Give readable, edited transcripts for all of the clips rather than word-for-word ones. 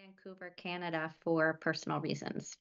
Vancouver, Canada for personal reasons.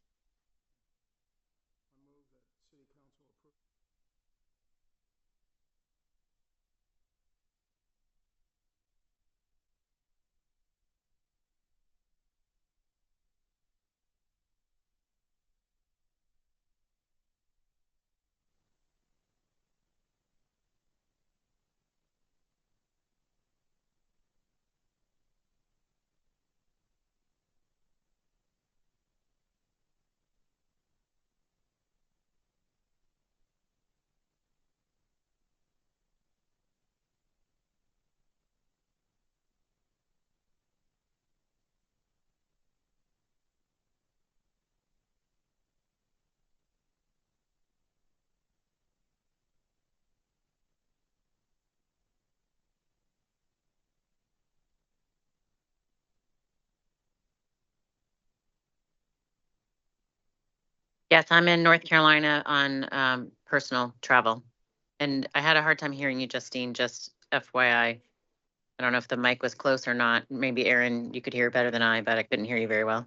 Yes, I'm in North Carolina on personal travel. And I had a hard time hearing you, Justine, just FYI. I don't know if the mic was close or not. Maybe Aaron, you could hear better than I, but I couldn't hear you very well.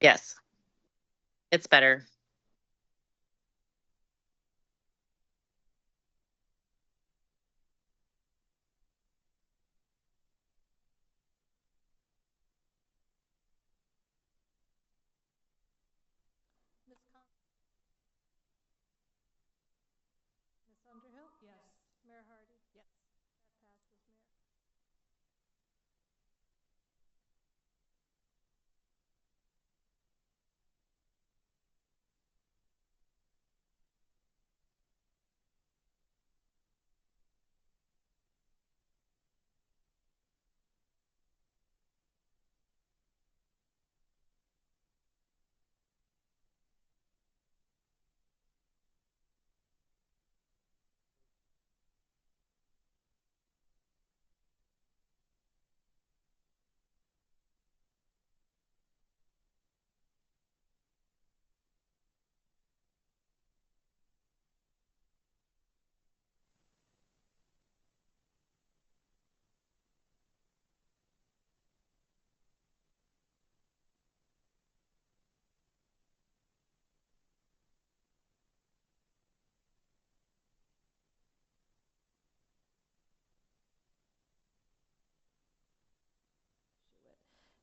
Yes, it's better. Ms. Underhill? Yes. Mayor Hardy? Yes. That passes, Mayor.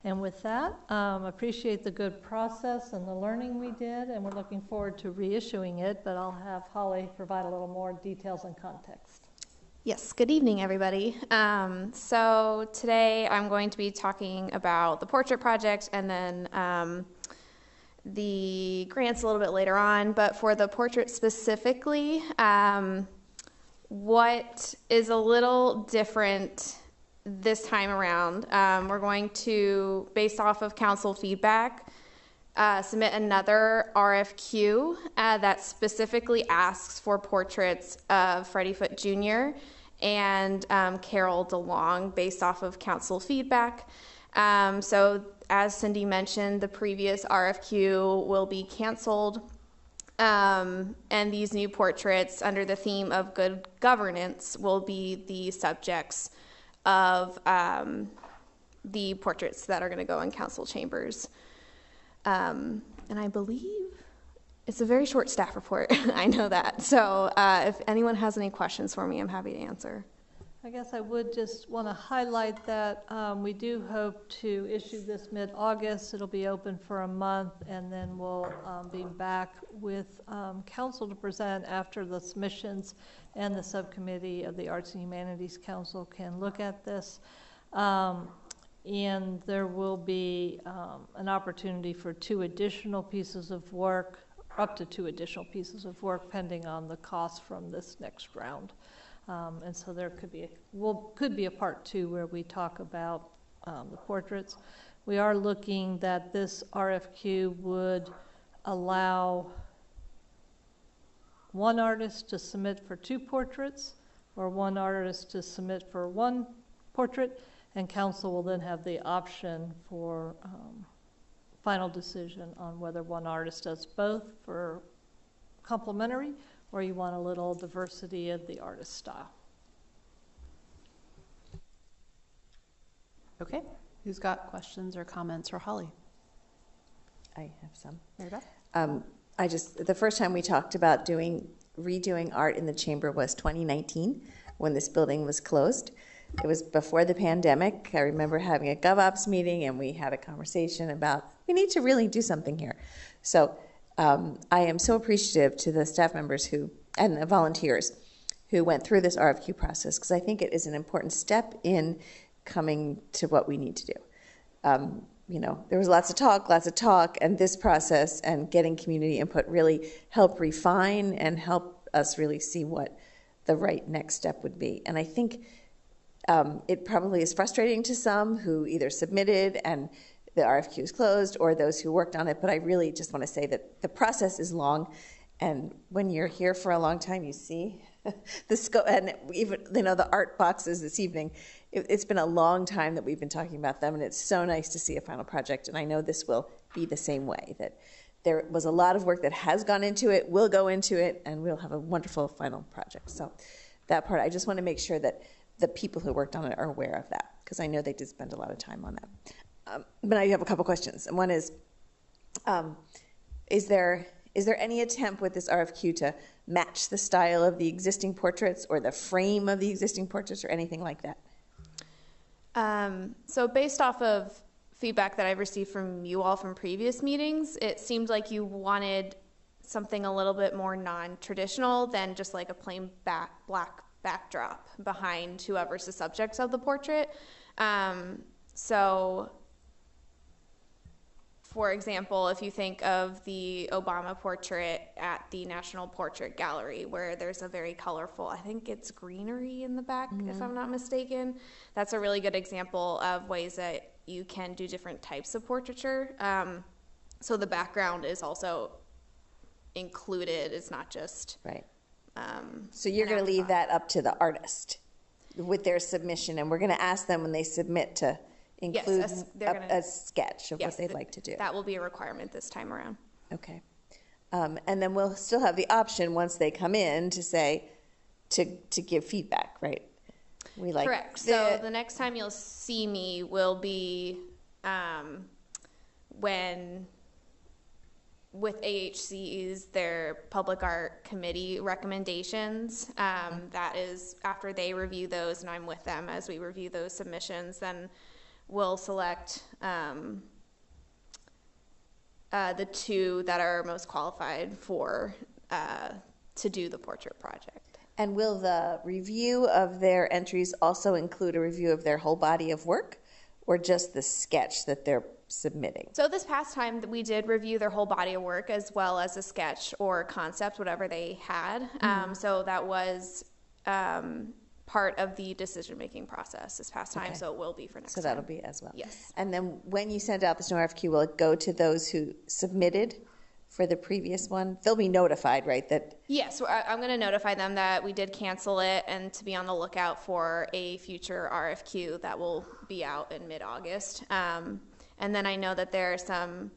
And with that, appreciate the good process and the learning we did, and we're looking forward to reissuing it, but I'll have Holly provide a little more details and context. Yes, good evening, everybody. So today I'm going to be talking about the portrait project and then the grants a little bit later on. But for the portrait specifically, what is a little different this time around, we're going to, based off of council feedback, submit another RFQ that specifically asks for portraits of Freddie Foote Jr. and Carol DeLong based off of council feedback. So as Cindy mentioned, the previous RFQ will be canceled. And these new portraits under the theme of good governance will be the subjects of the portraits that are going to go in council chambers. And I believe it's a very short staff report. I know that. So if anyone has any questions for me, I'm happy to answer. I guess I would just want to highlight that we do hope to issue this mid-August. It'll be open for a month, and then we'll be back with council to present after the submissions and the subcommittee of the Arts and Humanities Council can look at this. And there will be an opportunity for 2 additional pieces of work, up to 2 additional pieces of work, pending on the cost from this next round. And so there could be a part 2 where we talk about the portraits. We are looking that this RFQ would allow one artist to submit for 2 portraits, or one artist to submit for 1 portrait, and council will then have the option for final decision on whether one artist does both for complementary, or you want a little diversity of the artist style. Okay, who's got questions or comments for Holly? I have some. Mary Beth? The first time we talked about redoing art in the chamber was 2019, when this building was closed. It was before the pandemic. I remember having a GovOps meeting, and we had a conversation about, we need to really do something here. So I am so appreciative to the staff members and the volunteers who went through this RFQ process, because I think it is an important step in coming to what we need to do. There was lots of talk, and this process and getting community input really helped refine and help us really see what the right next step would be. And I think it probably is frustrating to some who either submitted and the RFQ is closed, or those who worked on it, but I really just want to say that the process is long, and when you're here for a long time, you see the scope, and even, the art boxes this evening, it's been a long time that we've been talking about them, and it's so nice to see a final project, and I know this will be the same way, that there was a lot of work that has gone into it, will go into it, and we'll have a wonderful final project. So that part, I just want to make sure that the people who worked on it are aware of that, because I know they did spend a lot of time on that. But I have a couple questions, and one is there any attempt with this RFQ to match the style of the existing portraits or the frame of the existing portraits or anything like that? So based off of feedback that I've received from you all from previous meetings, it seemed like you wanted something a little bit more non-traditional than just like a plain black backdrop behind whoever's the subjects of the portrait. So for example, if you think of the Obama portrait at the National Portrait Gallery, where there's a very colorful, I think it's greenery in the back, if I'm not mistaken. That's a really good example of ways that you can do different types of portraiture. So the background is also included. It's not just... Right. So you're going to leave afterthought. that up to the artist with their submission, and we're going to ask them when they submit to include a sketch of what they'd like to do. That will be a requirement this time around. Okay. And then we'll still have the option once they come in to say, to give feedback, right? We like Correct. So the next time you'll see me will be when with AHC's their public art committee recommendations. That is after they review those, and I'm with them as we review those submissions, then we'll select the two that are most qualified for to do the portrait project. And will the review of their entries also include a review of their whole body of work, or just the sketch that they're submitting? So this past time we did review their whole body of work as well as a sketch or concept, whatever they had. So that was part of the decision-making process this past time, so it will be for next time. So that'll be as well. Yes. And then when you send out this new RFQ, will it go to those who submitted for the previous one? They'll be notified, right? That Yes, I'm going to notify them that we did cancel it and to be on the lookout for a future RFQ that will be out in mid-August. And then I know that there are some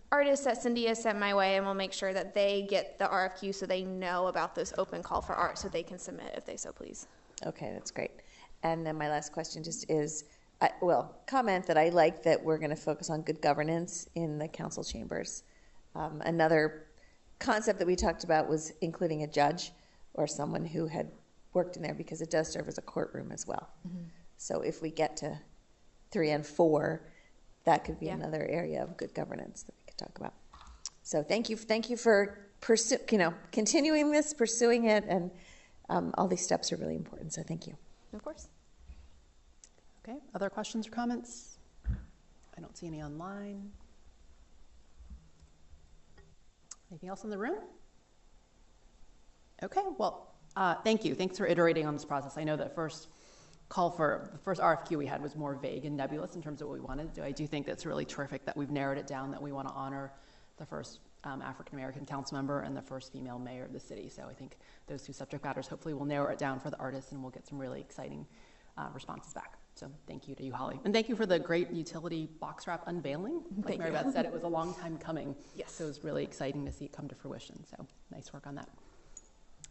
artists that Cindy has sent my way, and we'll make sure that they get the RFQ so they know about this open call for art so they can submit if they so please. Okay, that's great. And then my last question just is, comment that I like that we're going to focus on good governance in the council chambers. Another concept that we talked about was including a judge or someone who had worked in there, because it does serve as a courtroom as well. So if we get to 3 and 4, that could be another area of good governance that we could talk about. So thank you for continuing this, pursuing it, and all these steps are really important. So thank you. Of course. Okay, other questions or comments? I don't see any online. Anything else in the room? Okay, well, thank you. Thanks for iterating on this process. I know that the first RFQ we had was more vague and nebulous in terms of what we wanted to do. I do think that's really terrific that we've narrowed it down, that we want to honor the first African-American council member and the first female mayor of the city. So I think those two subject matters hopefully will narrow it down for the artists, and we'll get some really exciting responses back. So thank you to you, Holly. And thank you for the great utility box wrap unveiling. Like Mary Beth said, it was a long time coming. Yes. So it was really exciting to see it come to fruition. So nice work on that.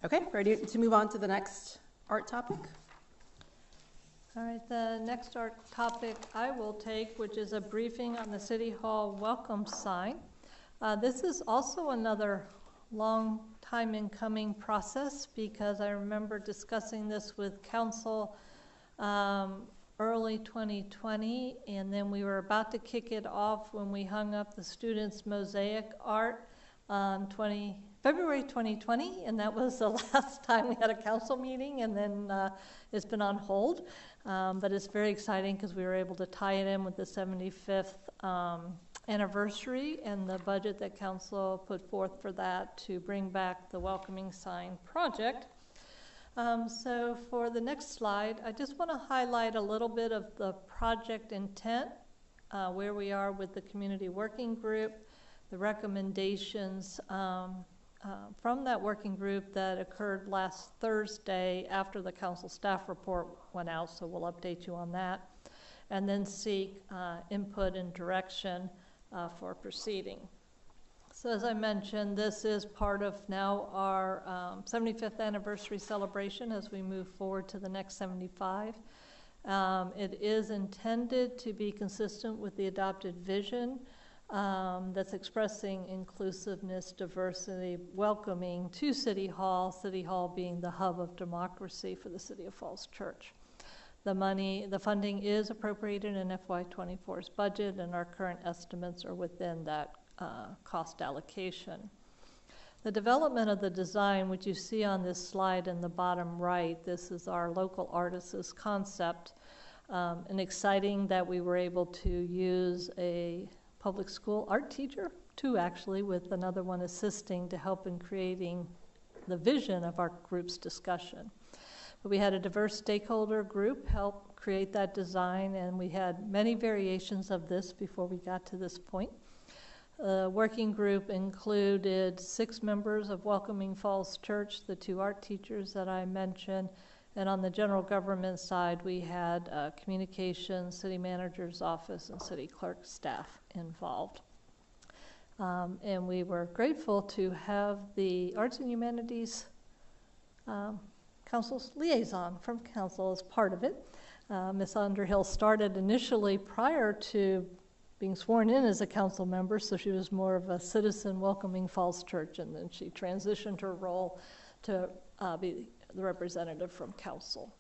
Okay, ready to move on to the next art topic? All right, the next art topic I will take, which is a briefing on the City Hall welcome sign. This is also another long time in coming process because I remember discussing this with council early 2020, and then we were about to kick it off when we hung up the students' mosaic art on February 2020, and that was the last time we had a council meeting, and then it's been on hold. But it's very exciting because we were able to tie it in with the 75th anniversary and the budget that council put forth for that to bring back the welcoming sign project. So for the next slide, I just want to highlight a little bit of the project intent, where we are with the community working group, the recommendations from that working group that occurred last Thursday after the council staff report went out, so we'll update you on that, and then seek input and direction for proceeding. So as I mentioned, this is part of now our 75th anniversary celebration as we move forward to the next 75. It is intended to be consistent with the adopted vision that's expressing inclusiveness, diversity, welcoming to City Hall being the hub of democracy for the City of Falls Church. The funding is appropriated in FY24's budget, and our current estimates are within that cost allocation. The development of the design, which you see on this slide in the bottom right, this is our local artist's concept, and exciting that we were able to use a public school art teacher, two actually, with another one assisting to help in creating the vision of our group's discussion. But we had a diverse stakeholder group help create that design, and we had many variations of this before we got to this point. The working group included 6 members of Welcoming Falls Church, the 2 art teachers that I mentioned, and on the general government side, we had communications, city manager's office, and city clerk staff involved. And we were grateful to have the Arts and Humanities Council's liaison from council as part of it. Ms. Underhill started initially prior to being sworn in as a council member, so she was more of a citizen welcoming Falls Church, and then she transitioned her role to be the representative from council.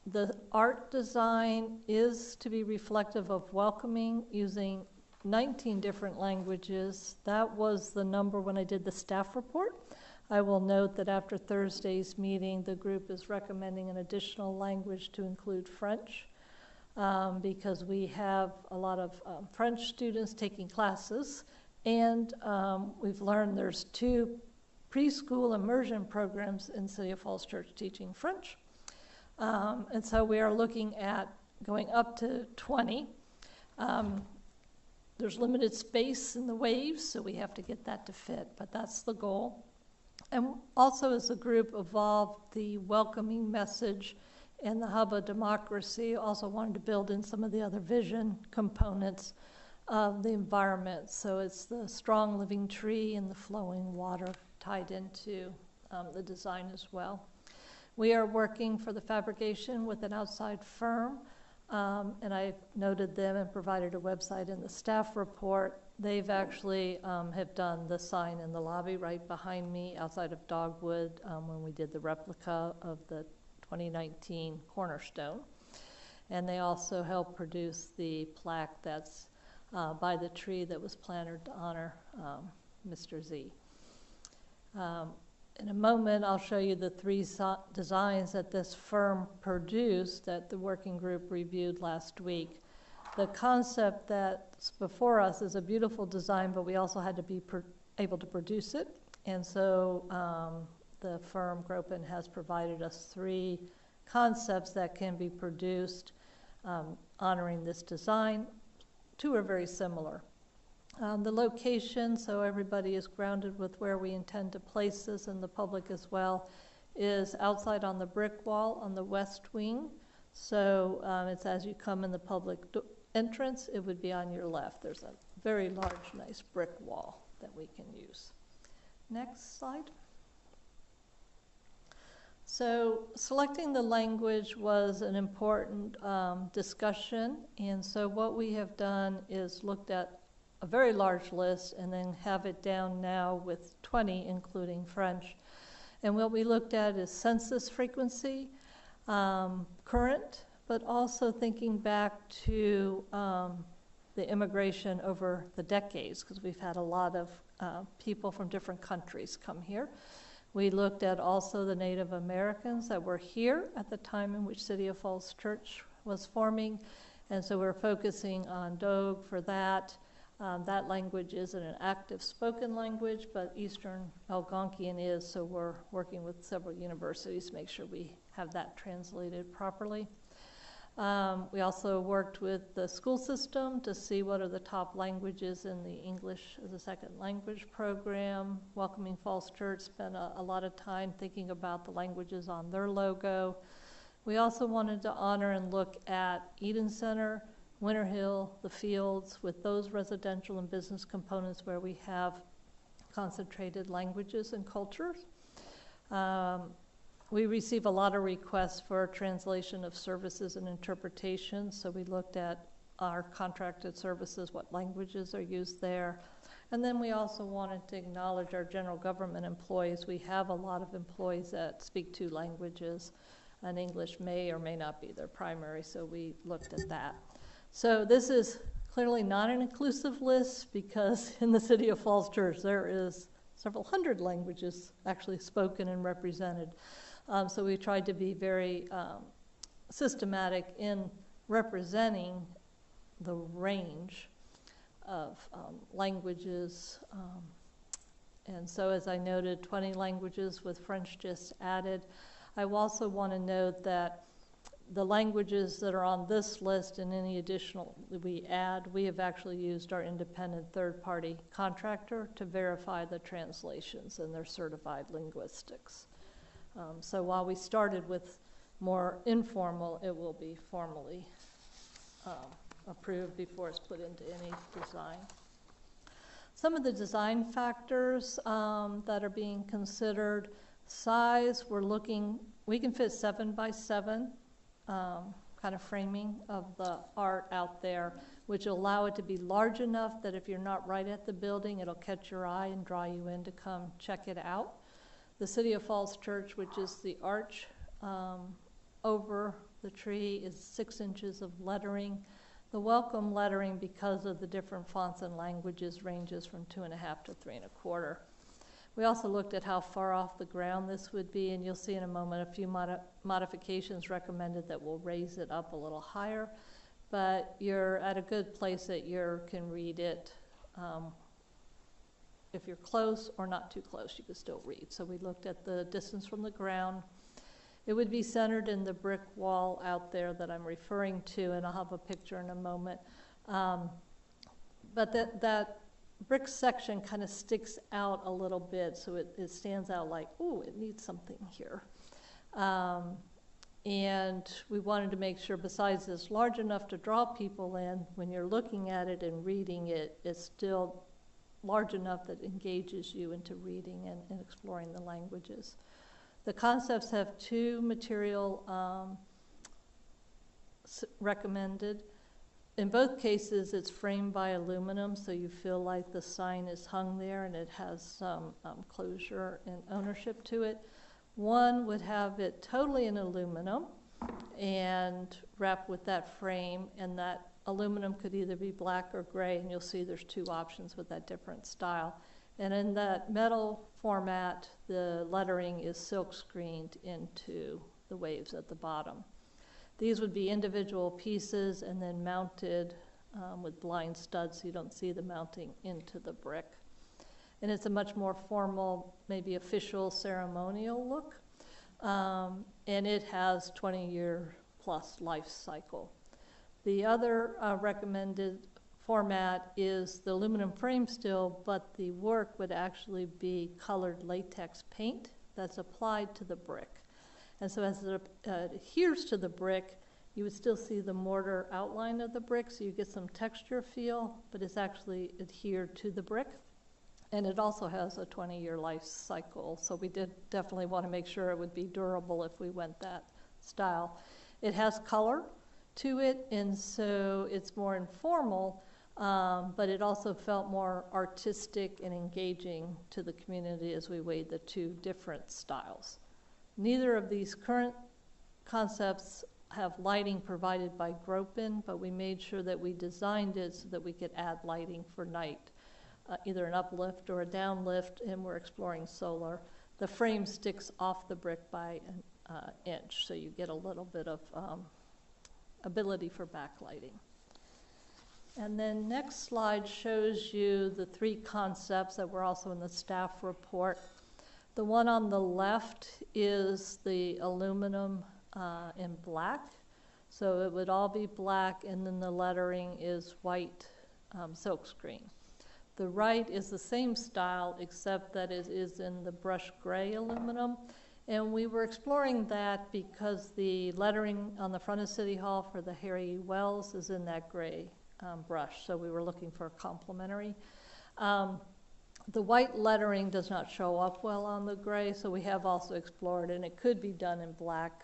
The art design is to be reflective of welcoming, using 19 different languages. That was the number when I did the staff report. I will note that after Thursday's meeting, the group is recommending an additional language to include French, because we have a lot of French students taking classes, and we've learned there's 2 preschool immersion programs in City of Falls Church teaching French. And so we are looking at going up to 20. There's limited space in the waves, so we have to get that to fit, but that's the goal. And also as the group evolved the welcoming message and the hub of democracy, also wanted to build in some of the other vision components of the environment. So it's the strong living tree and the flowing water tied into the design as well. We are working for the fabrication with an outside firm, and I noted them and provided a website in the staff report. They've actually have done the sign in the lobby right behind me outside of Dogwood when we did the replica of the 2019 cornerstone. And they also helped produce the plaque that's by the tree that was planted to honor Mr. Z. In a moment, I'll show you the 3 designs that this firm produced that the working group reviewed last week. The concept that's before us is a beautiful design, but we also had to be able to produce it. And so the firm Gropin has provided us 3 concepts that can be produced honoring this design. 2 are very similar. The location, so everybody is grounded with where we intend to place this, and the public as well, is outside on the brick wall on the west wing. So it's as you come in the public entrance, it would be on your left. There's a very large, nice brick wall that we can use. Next slide. So selecting the language was an important discussion, and so what we have done is looked at a very large list and then have it down now with 20, including French. And what we looked at is census frequency, current, but also thinking back to the immigration over the decades, because we've had a lot of people from different countries come here. We looked at also the Native Americans that were here at the time in which City of Falls Church was forming, and so we're focusing on Dogue for that. That language isn't an active spoken language, but Eastern Algonquian is, so we're working with several universities to make sure we have that translated properly. We also worked with the school system to see what are the top languages in the English as a second language program. Welcoming Falls Church spent a lot of time thinking about the languages on their logo. We also wanted to honor and look at Eden Center, Winter Hill, the Fields, with those residential and business components where we have concentrated languages and cultures. We receive a lot of requests for translation of services and interpretation, so we looked at our contracted services, what languages are used there. And then we also wanted to acknowledge our general government employees. We have a lot of employees that speak 2 languages, and English may or may not be their primary, so we looked at that. So this is clearly not an inclusive list, because in the City of Falls Church there is several hundred languages actually spoken and represented. So we tried to be very systematic in representing the range of languages. And so as I noted, 20 languages with French just added. I also want to note that the languages that are on this list and any additional we add, we have actually used our independent third-party contractor to verify the translations, and they're certified linguistics. So while we started with more informal, it will be formally approved before it's put into any design. Some of the design factors that are being considered: size, we can fit 7 by 7 kind of framing of the art out there, which will allow it to be large enough that if you're not right at the building, it'll catch your eye and draw you in to come check it out. The City of Falls Church, which is the arch over the tree, is 6 inches of lettering. The welcome lettering, because of the different fonts and languages, ranges from 2.5 to 3 1/4. We also looked at how far off the ground this would be, and you'll see in a moment a few modifications recommended that will raise it up a little higher, but you're at a good place that you can read it. If you're close or not too close, you can still read. So we looked at the distance from the ground. It would be centered in the brick wall out there that I'm referring to, and I'll have a picture in a moment. But that brick section kind of sticks out a little bit, so it stands out like, ooh, it needs something here. And we wanted to make sure, besides it's large enough to draw people in, when you're looking at it and reading it, it's still large enough that engages you into reading and exploring the languages. The concepts have 2 material recommended. In both cases, it's framed by aluminum, so you feel like the sign is hung there and it has some closure and ownership to it. One would have it totally in aluminum and wrapped with that frame, and that aluminum could either be black or gray, and you'll see there's 2 options with that different style. And in that metal format, the lettering is silk screened into the waves at the bottom. These would be individual pieces and then mounted with blind studs, so you don't see the mounting into the brick. And it's a much more formal, maybe official ceremonial look. And it has 20-year plus life cycle. The other recommended format is the aluminum frame still, but the work would actually be colored latex paint that's applied to the brick. And so as it adheres to the brick, you would still see the mortar outline of the brick, so you get some texture feel, but it's actually adhered to the brick. And it also has a 20-year life cycle, so we did definitely want to make sure it would be durable if we went that style. It has color to it, and so it's more informal, but it also felt more artistic and engaging to the community as we weighed the two different styles. Neither of these current concepts have lighting provided by Gropin, but we made sure that we designed it so that we could add lighting for night, either an uplift or a downlift, and we're exploring solar. The frame sticks off the brick by an inch, so you get a little bit of ability for backlighting. And then next slide shows you the three concepts that were also in the staff report. The one on the left is the aluminum in black. So it would all be black, and then the lettering is white silkscreen. The right is the same style, except that it is in the brushed gray aluminum. And we were exploring that because the lettering on the front of City Hall for the Harry Wells is in that gray brush. So we were looking for a complementary. The white lettering does not show up well on the gray, so we have also explored, and it could be done in black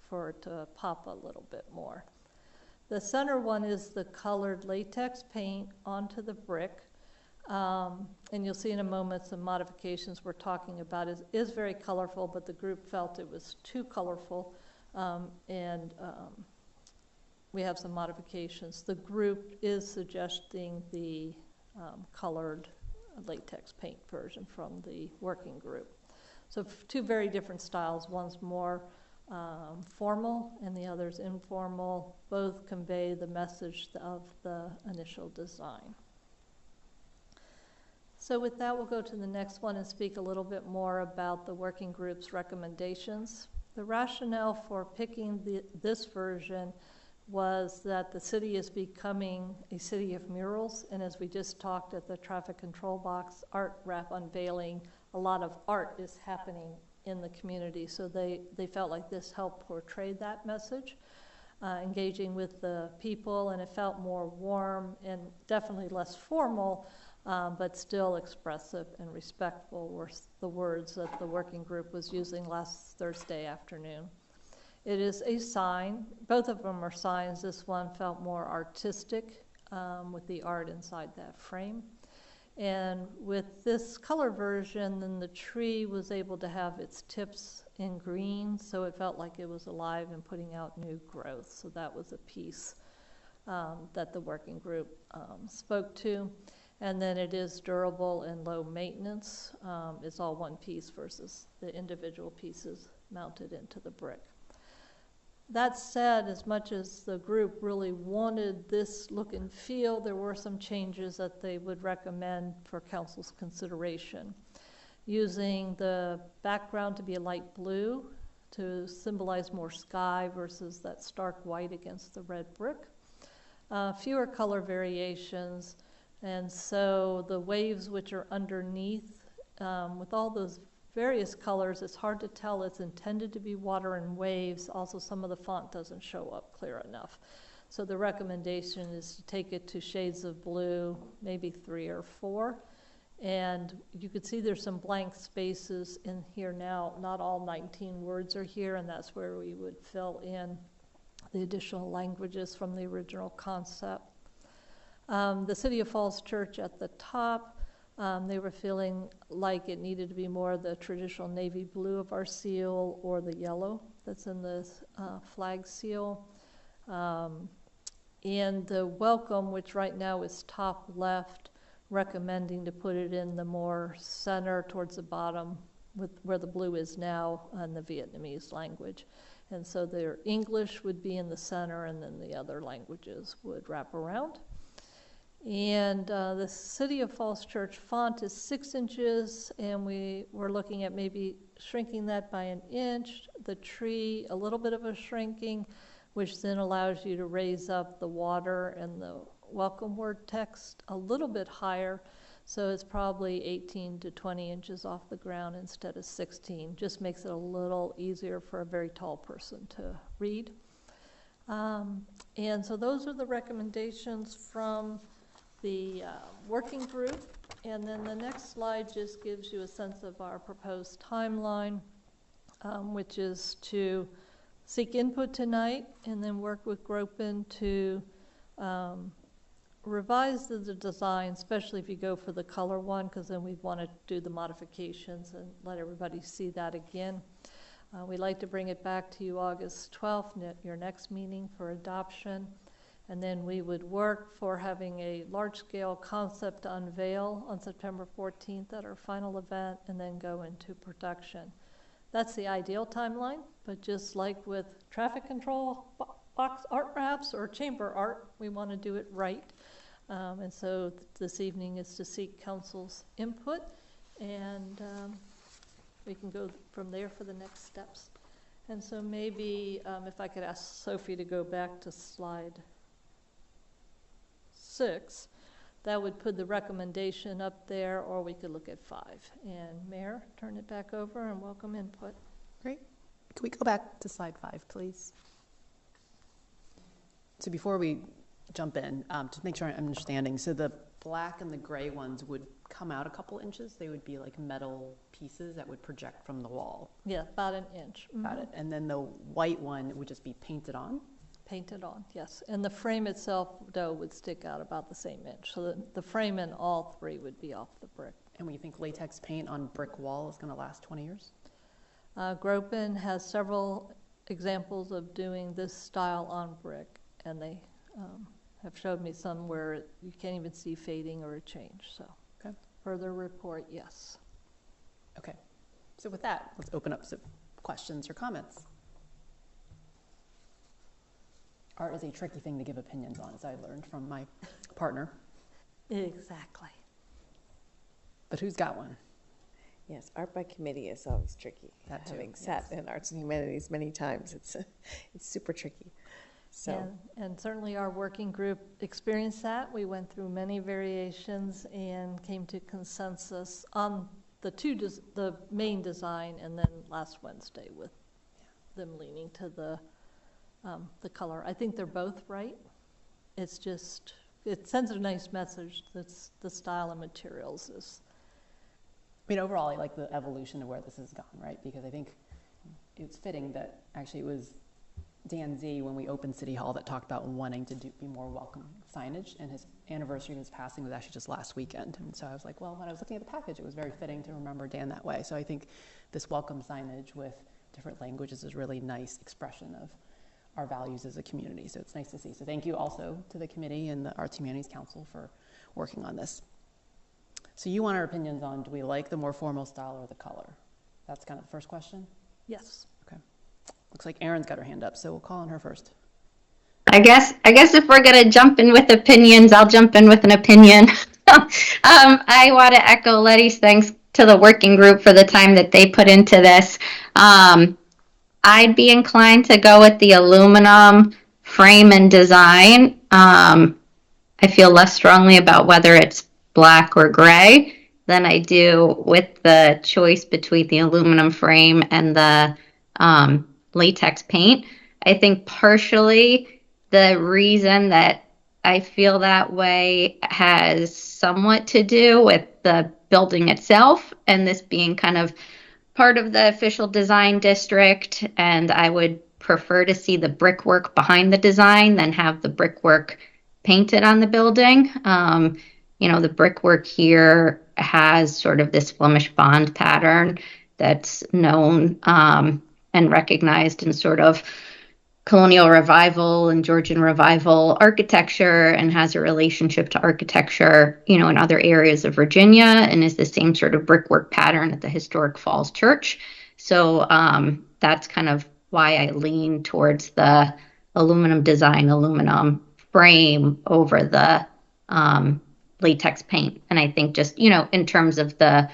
for it to pop a little bit more. The center one is the colored latex paint onto the brick. And you'll see in a moment some modifications we're talking about. It is very colorful, but the group felt it was too colorful, and we have some modifications. The group is suggesting the colored latex paint version from the working group. So two very different styles. One's more formal and the other's informal. Both convey the message of the initial design. So with that, we'll go to the next one and speak a little bit more about the working group's recommendations. The rationale for picking this version was that the city is becoming a city of murals, and as we just talked at the traffic control box art wrap unveiling, a lot of art is happening in the community, so they felt like this helped portray that message, engaging with the people, and it felt more warm and definitely less formal, but still expressive and respectful were the words that the working group was using last Thursday afternoon. It is a sign. Both of them are signs. This one felt more artistic with the art inside that frame. And with this color version, then the tree was able to have its tips in green, so it felt like it was alive and putting out new growth. So that was a piece that the working group spoke to. And then it is durable and low maintenance. It's all one piece versus the individual pieces mounted into the brick. That said, as much as the group really wanted this look and feel, there were some changes that they would recommend for council's consideration. Using the background to be a light blue to symbolize more sky versus that stark white against the red brick. Fewer color variations, and so the waves which are underneath, with all those various colors, it's hard to tell it's intended to be water and waves. Also, some of the font doesn't show up clear enough. So the recommendation is to take it to shades of blue, maybe 3 or 4. And you could see there's some blank spaces in here now. Not all 19 words are here, and that's where we would fill in the additional languages from the original concept. The City of Falls Church at the top, they were feeling like it needed to be more the traditional navy blue of our seal or the yellow that's in the flag seal. And the welcome, which right now is top left, recommending to put it in the more center towards the bottom with where the blue is now in the Vietnamese language. And so their English would be in the center, and then the other languages would wrap around. And the City of Falls Church font is 6 inches, and we were looking at maybe shrinking that by 1 inch. The tree, a little bit of a shrinking, which then allows you to raise up the water and the welcome word text a little bit higher. So it's probably 18 to 20 inches off the ground instead of 16. Just makes it a little easier for a very tall person to read. And so those are the recommendations from the working group, And then the next slide just gives you a sense of our proposed timeline, which is to seek input tonight and then work with Gropin to revise the design, especially if you go for the color one, because then we want to do the modifications and let everybody see that again. We'd like to bring it back to you August 12th, your next meeting for adoption. And then we would work for having a large-scale concept unveil on September 14th at our final event and then go into production. That's the ideal timeline, but just like with traffic control box art wraps or chamber art, we want to do it right. And so this evening is to seek council's input, and we can go from there for the next steps. And so maybe if I could ask Sophie to go back to slide 6, that would put the recommendation up there, or we could look at 5. And Mayor, turn it back over and welcome input. Great. Can we go back to slide 5, please? So before we jump in, to make sure I'm understanding, so the black and the gray ones would come out a couple inches. They would be like metal pieces that would project from the wall. Yeah, about an inch. Got it. And then the white one would just be painted on. Painted on, yes. And the frame itself, though, would stick out about the same inch. So the frame in all 3 would be off the brick. And we think latex paint on brick wall is going to last 20 years? Gropin has several examples of doing this style on brick, and they have showed me some where you can't even see fading or a change. So Okay. further report, yes. Okay. So with that, let's open up some questions or comments. Art is a tricky thing to give opinions on, as I learned from my partner. Exactly. But who's got one? Yes, art by committee is always tricky. That too, Having sat in arts and humanities many times, it's super tricky. So And certainly our working group experienced that. We went through many variations and came to consensus on the main design, and then last Wednesday with them leaning to the color. I think they're both right. It's just, it sends a nice message. That's the style and materials is. I mean, overall, I like the evolution of where this has gone, right? Because I think it's fitting that actually it was Dan Z, when we opened City Hall, that talked about wanting to be more welcome signage, and his anniversary of his passing was actually just last weekend. And so I was like, well, when I was looking at the package, it was very fitting to remember Dan that way. So I think this welcome signage with different languages is a really nice expression of our values as a community. So it's nice to see. So thank you also to the committee and the Arts Humanities Council for working on this. So you want our opinions on, do we like the more formal style or the color? That's kind of the first question? Yes. Okay. Looks like Erin's got her hand up, so we'll call on her first. I guess if we're gonna jump in with opinions, I'll jump in with an opinion. I want to echo Letty's thanks to the working group for the time that they put into this. I'd be inclined to go with the aluminum frame and design. I feel less strongly about whether it's black or gray than I do with the choice between the aluminum frame and the latex paint. I think partially the reason that I feel that way has somewhat to do with the building itself, and this being kind of part of the official design district, and I would prefer to see the brickwork behind the design than have the brickwork painted on the building. The brickwork here has sort of this Flemish bond pattern that's known and recognized in sort of colonial revival and Georgian revival architecture, and has a relationship to architecture, in other areas of Virginia, and is the same sort of brickwork pattern at the historic Falls Church. So that's kind of why I lean towards the aluminum design, aluminum frame over the latex paint. And I think just, in terms of the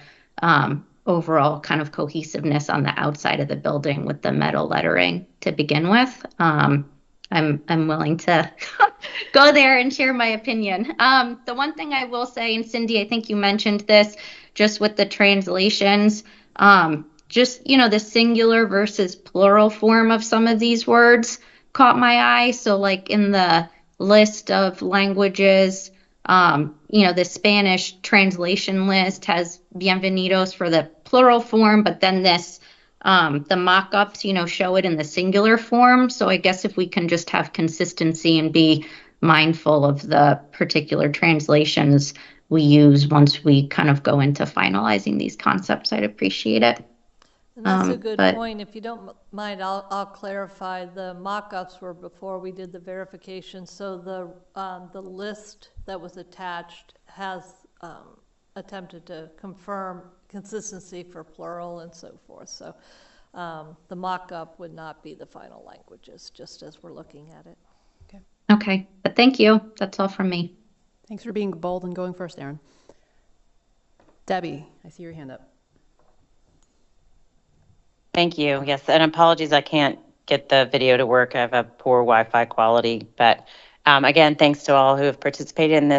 overall kind of cohesiveness on the outside of the building with the metal lettering to begin with, I'm willing to go there and share my opinion. The one thing I will say, and Cindy, I think you mentioned this, just with the translations, the singular versus plural form of some of these words caught my eye. So like in the list of languages, the Spanish translation list has bienvenidos for the plural form, but then the mock-ups, show it in the singular form. So I guess if we can just have consistency and be mindful of the particular translations we use once we kind of go into finalizing these concepts, I'd appreciate it. And that's a good but- point. If you don't mind, I'll clarify. The mock-ups were before we did the verification, so the list that was attached has attempted to confirm consistency for plural and so forth. So the mock-up would not be the final languages, just as we're looking at it. Okay, but thank you. That's all from me. Thanks for being bold and going first, Erin. Debbie, I see your hand up. Thank you. Yes, and apologies, I can't get the video to work. I have a poor Wi-Fi quality, but again, thanks to all who have participated in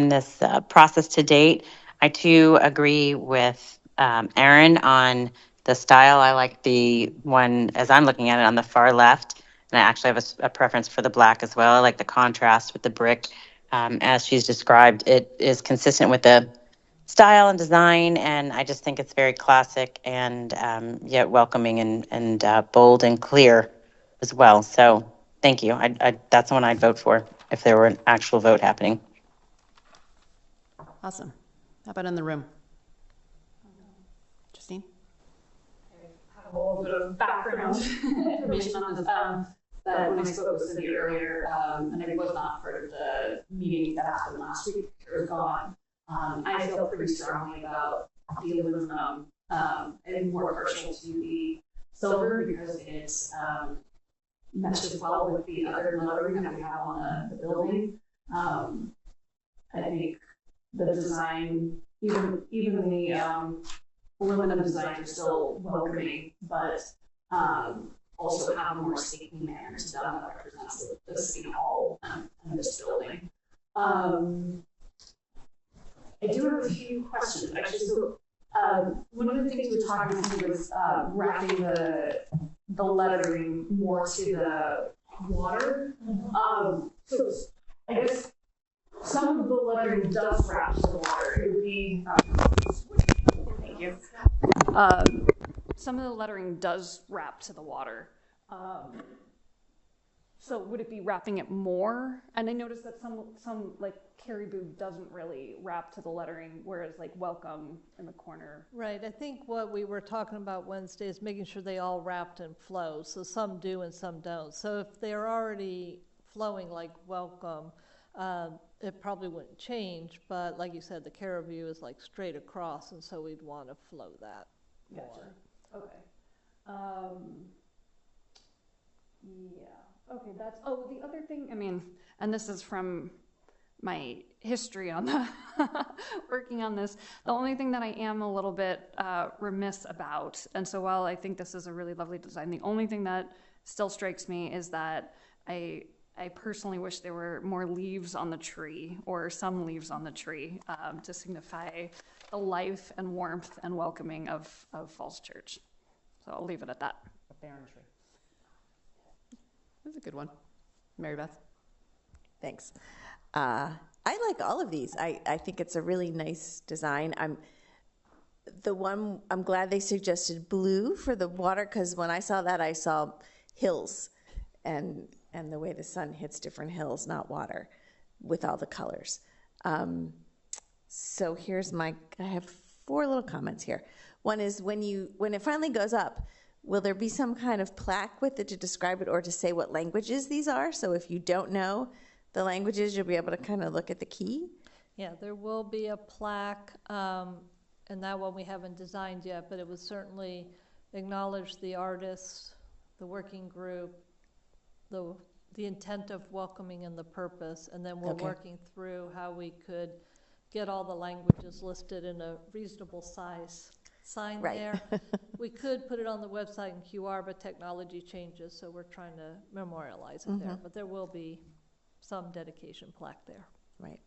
this process to date. I too agree with Erin on the style. I like the one, as I'm looking at it, on the far left, and I actually have a preference for the black as well. I like the contrast with the brick. As she's described, it is consistent with the style and design, and I just think it's very classic and yet welcoming and bold and clear as well. So thank you. That's the one I'd vote for if there were an actual vote happening. Awesome. How about in the room? Justine? A little bit of background information on this. That when I spoke with Cindy earlier, and I was not part of the meeting that happened last week, it was gone. I feel pretty strongly about the aluminum and more partial to the silver because it's meshes well with the other lettering that we have on the building. I think the design, even the aluminum design is still welcoming, but also have a more stately manner to them that represents the city hall and this building. I do have a few questions, actually. So one of the things we were talking about was wrapping the lettering more to the water. So I guess some of the lettering does wrap to the water. It would be, thank you. Some of the lettering does wrap to the water. So would it be wrapping it more? And I noticed that some like Caribou doesn't really wrap to the lettering, whereas like Welcome in the corner. Right, I think what we were talking about Wednesday is making sure they all wrapped and flow, so some do and some don't. So if they're already flowing like Welcome, it probably wouldn't change, but like you said, the Caribou is like straight across, and so we'd want to flow that more. Gotcha. Okay. Yeah. Okay, the other thing, I mean, and this is from my history on the working on this, the only thing that I am a little bit remiss about, and so while I think this is a really lovely design, the only thing that still strikes me is that I personally wish there were more leaves on the tree, or some leaves on the tree, to signify the life and warmth and welcoming of Falls Church. So I'll leave it at that. A barren tree. That's a good one. Mary Beth? Thanks. I like all of these. I think it's a really nice design. I'm glad they suggested blue for the water, because when I saw that, I saw hills and the way the sun hits different hills, not water, with all the colors. So here's I have 4 little comments here. One is when it finally goes up, will there be some kind of plaque with it to describe it or to say what languages these are? So if you don't know the languages, you'll be able to kind of look at the key? Yeah, there will be a plaque, and that one we haven't designed yet, but it would certainly acknowledge the artists, the working group, the intent of welcoming and the purpose, and then we're working through how we could get all the languages listed in a reasonable size sign there. We could put it on the website in QR, but technology changes, so we're trying to memorialize it there. But there will be some dedication plaque there. Right.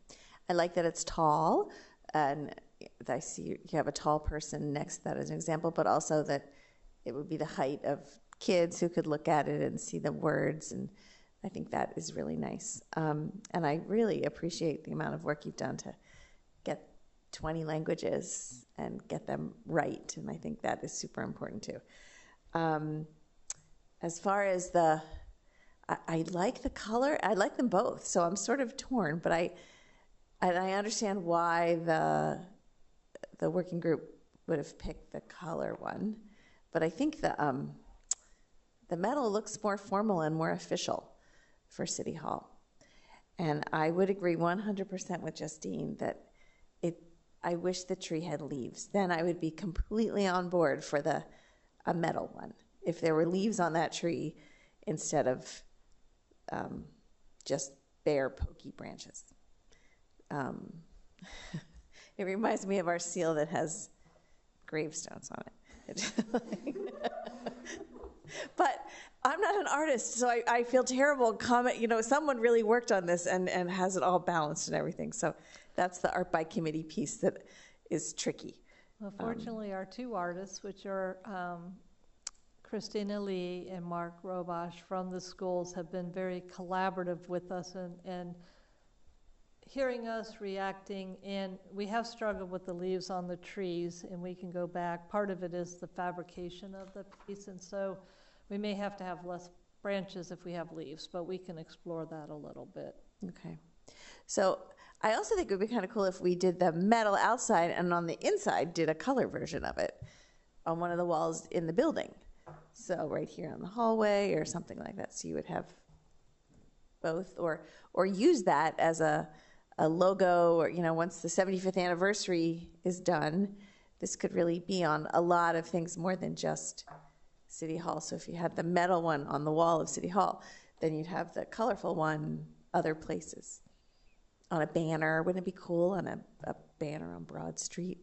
I like that it's tall, and I see you have a tall person next to that as an example, but also that it would be the height of kids who could look at it and see the words, and I think that is really nice. And I really appreciate the amount of work you've done to get 20 languages and get them right. And I think that is super important too. As far as I like the color, I like them both. So I'm sort of torn, but I understand why the working group would have picked the color one. But I think the metal looks more formal and more official for City Hall. And I would agree 100% with Justine that I wish the tree had leaves. Then I would be completely on board for a metal one. If there were leaves on that tree instead of just bare pokey branches. It reminds me of our seal that has gravestones on it. But I'm not an artist, so I feel terrible someone really worked on this and has it all balanced and everything. So that's the art by committee piece that is tricky. Well, fortunately, our two artists, which are Christina Lee and Mark Robosh from the schools, have been very collaborative with us and hearing us reacting. And we have struggled with the leaves on the trees, and we can go back. Part of it is the fabrication of the piece, and so we may have to have less branches if we have leaves, but we can explore that a little bit. Okay. So I also think it would be kind of cool if we did the metal outside and on the inside did a color version of it on one of the walls in the building. So right here on the hallway or something like that. So you would have both, or use that as a logo, or once the 75th anniversary is done, this could really be on a lot of things more than just City Hall. So if you had the metal one on the wall of City Hall, then you'd have the colorful one other places. On a banner, wouldn't it be cool on a banner on Broad Street?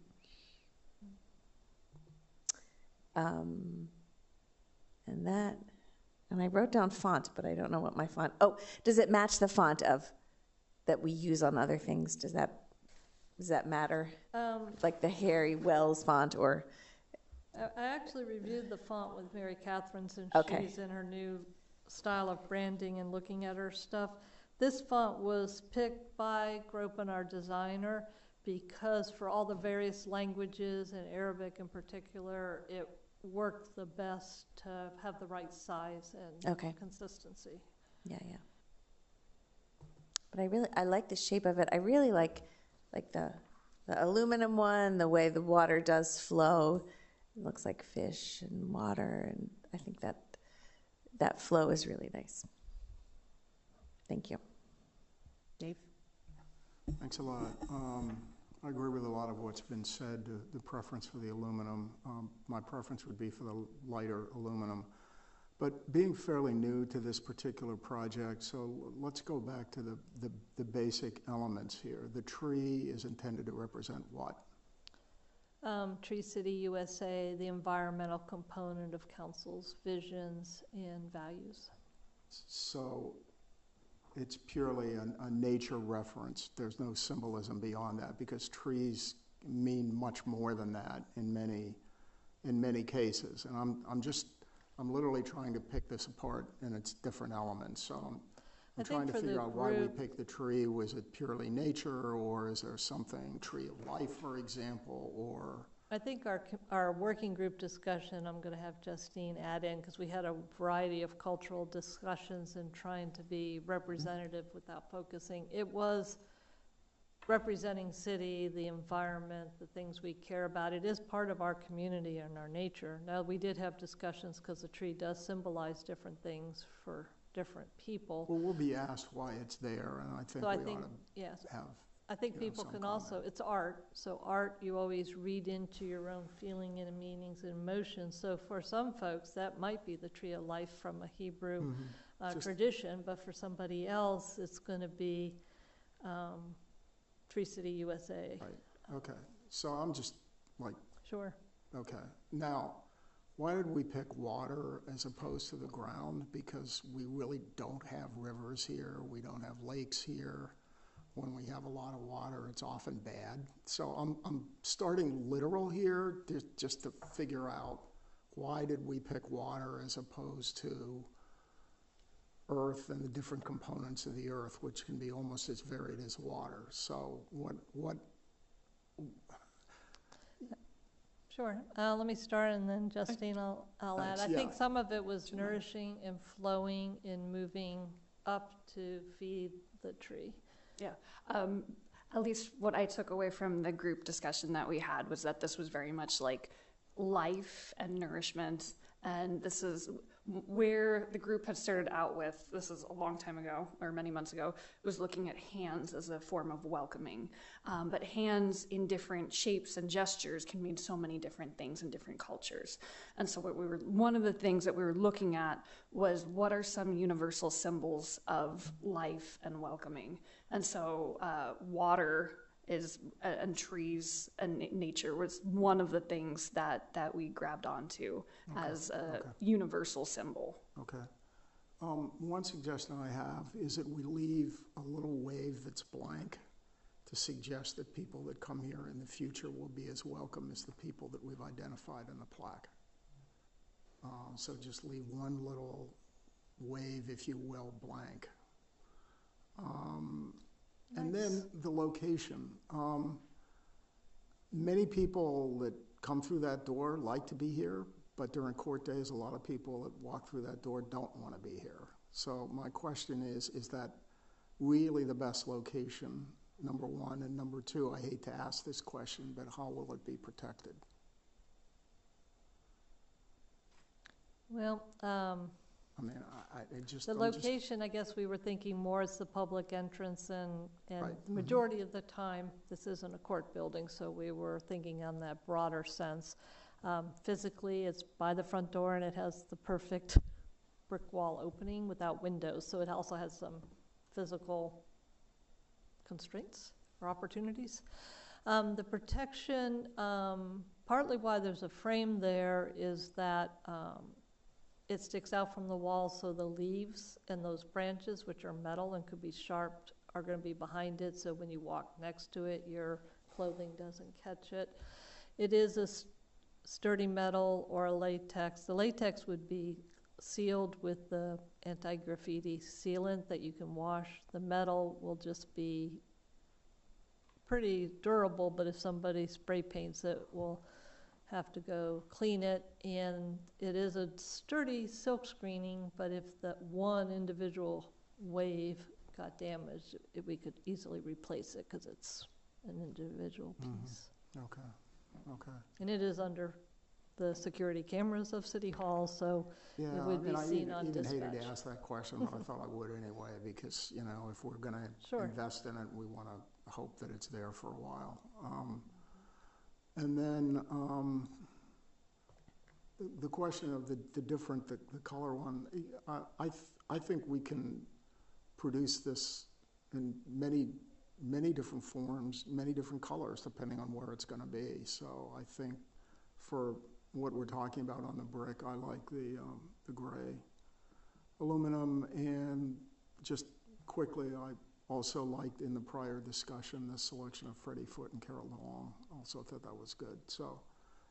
And I wrote down font, but I don't know what my font, does it match the font that we use on other things? Does that matter? Like the Harry Wells font or? I actually reviewed the font with Mary Catherine since Okay. she's in her new style of branding and looking at her stuff. This font was picked by Gropin, our designer, because for all the various languages, and Arabic in particular, it worked the best to have the right size and Okay. consistency. Yeah. But I like the shape of it. I really like the aluminum one, the way the water does flow. It looks like fish and water, and I think that flow is really nice. Thank you. Dave? Thanks a lot. I agree with a lot of what's been said, the preference for the aluminum. My preference would be for the lighter aluminum. But being fairly new to this particular project, so let's go back to the basic elements here. The tree is intended to represent what? Tree City USA, the environmental component of council's visions and values. So it's purely a nature reference. There's no symbolism beyond that, because trees mean much more than that in many cases. And I'm literally trying to pick this apart in its different elements. So I'm trying to figure out why we picked the tree. Was it purely nature, or is there something, tree of life, for example, or? I think our working group discussion, I'm going to have Justine add in, because we had a variety of cultural discussions and trying to be representative without focusing. It was representing city, the environment, the things we care about. It is part of our community and our nature. Now, we did have discussions because the tree does symbolize different things for different people. Well, we'll be asked why it's there, and I think So we I think, ought to yes. have. I think people some can comment. also, it's art, so art, you always read into your own feeling and meanings and emotions. So for some folks, that might be the tree of life from a Hebrew tradition, but for somebody else, it's going to be Tree City USA. Right, okay. So I'm just like, Sure. okay. Now, why did we pick water as opposed to the ground? Because we really don't have rivers here. We don't have lakes here. When we have a lot of water, it's often bad. So I'm starting literal here just to figure out, why did we pick water as opposed to earth and the different components of the earth, which can be almost as varied as water. So what Sure. Let me start, and then Justine, I'll add. Thanks. I Yeah. think some of it was nourishing and flowing and moving up to feed the tree. Yeah. At least what I took away from the group discussion that we had was that this was very much like life and nourishment. And this is where the group had started out with, this is a long time ago, or many months ago, was looking at hands as a form of welcoming. But hands in different shapes and gestures can mean so many different things in different cultures. And so one of the things that we were looking at was what are some universal symbols of life and welcoming? And so water and trees and nature was one of the things that we grabbed onto as a universal symbol. Okay. One suggestion I have is that we leave a little wave that's blank to suggest that people that come here in the future will be as welcome as the people that we've identified in the plaque. So just leave one little wave, if you will, blank. And then the location. Many people that come through that door like to be here, but during court days, a lot of people that walk through that door don't want to be here. So my question is that really the best location, number one? And number two, I hate to ask this question, but how will it be protected? Well, I mean, I just... the location, I guess we were thinking more as the public entrance, and Right. the majority of the time, this isn't a court building, so we were thinking on that broader sense. Physically, it's by the front door, and it has the perfect brick wall opening without windows, so it also has some physical constraints or opportunities. The protection, partly why there's a frame there is that it sticks out from the wall, so the leaves and those branches, which are metal and could be sharp, are going to be behind it, so when you walk next to it, your clothing doesn't catch it. It is a sturdy metal or a latex. The latex would be sealed with the anti-graffiti sealant that you can wash. The metal will just be pretty durable, but if somebody spray paints it, we'll have to go clean it. And it is a sturdy silk screening, but if that one individual wave got damaged, we could easily replace it because it's an individual piece. Okay, okay. And it is under the security cameras of City Hall, so Yeah, it would be seen on I even hated to dispatch. ask that question, but I thought I would anyway, because, you know, if we're going to Sure. invest in it, we want to hope that it's there for a while. And then the question of the different, the color one, I think we can produce this in many different forms, many different colors, depending on where it's going to be. So I think for what we're talking about on the brick, I like the gray aluminum. And just quickly, I also liked in the prior discussion the selection of Freddie Foote and Carol Long. Also thought that was good. So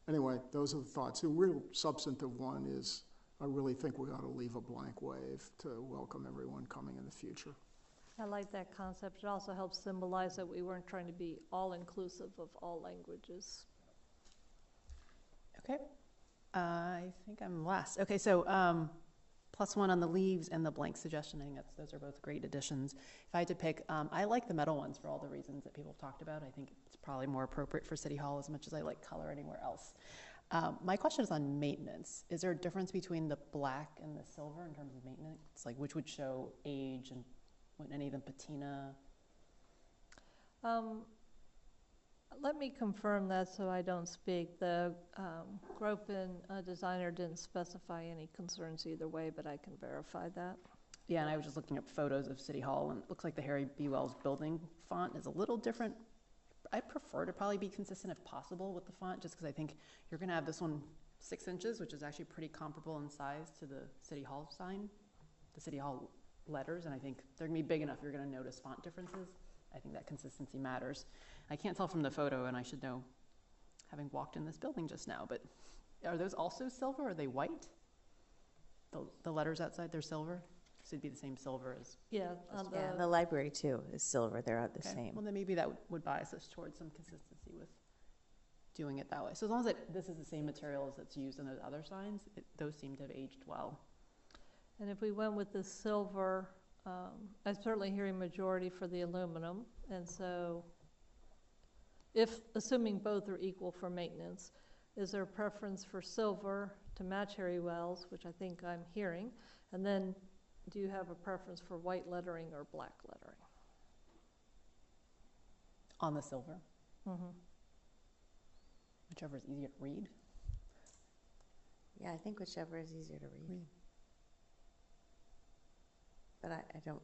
anyway, those are the thoughts. The real substantive one is I really think we ought to leave a blank wave to welcome everyone coming in the future. I like that concept. It also helps symbolize that we weren't trying to be all-inclusive of all languages. Okay, I think I'm last. Okay, so +1 on the leaves and the blank suggestion. I think those are both great additions. If I had to pick, I like the metal ones for all the reasons that people have talked about. I think it's probably more appropriate for City Hall as much as I like color anywhere else. My question is on maintenance. Is there a difference between the black and the silver in terms of maintenance? Like which would show age, and would any of them patina? Let me confirm that so I don't speak. The Gropin designer didn't specify any concerns either way, but I can verify that. Yeah, and I was just looking up photos of City Hall, and it looks like the Harry B. Wells building font is a little different. I prefer to probably be consistent if possible with the font, just because I think you're going to have this one 6 inches, which is actually pretty comparable in size to the City Hall sign, the City Hall letters, and I think they're going to be big enough you're going to notice font differences. I think that consistency matters. I can't tell from the photo, and I should know, having walked in this building just now, but are those also silver? Are they white? The letters outside, they're silver? So it'd be the same silver as, Yeah, on Yeah, and the the, library too is silver, they're all the okay. same. Well, then maybe that would bias us towards some consistency with doing it that way. So as long as this is the same materials that's used in those other signs, those seem to have aged well. and if we went with the silver, I'm certainly hearing majority for the aluminum, and so assuming both are equal for maintenance, is there a preference for silver to match Harry Wells, which I think I'm hearing? And then, do you have a preference for white lettering or black lettering? On the silver, Mm-hmm. whichever is easier to read. Yeah, I think whichever is easier to read. But I don't,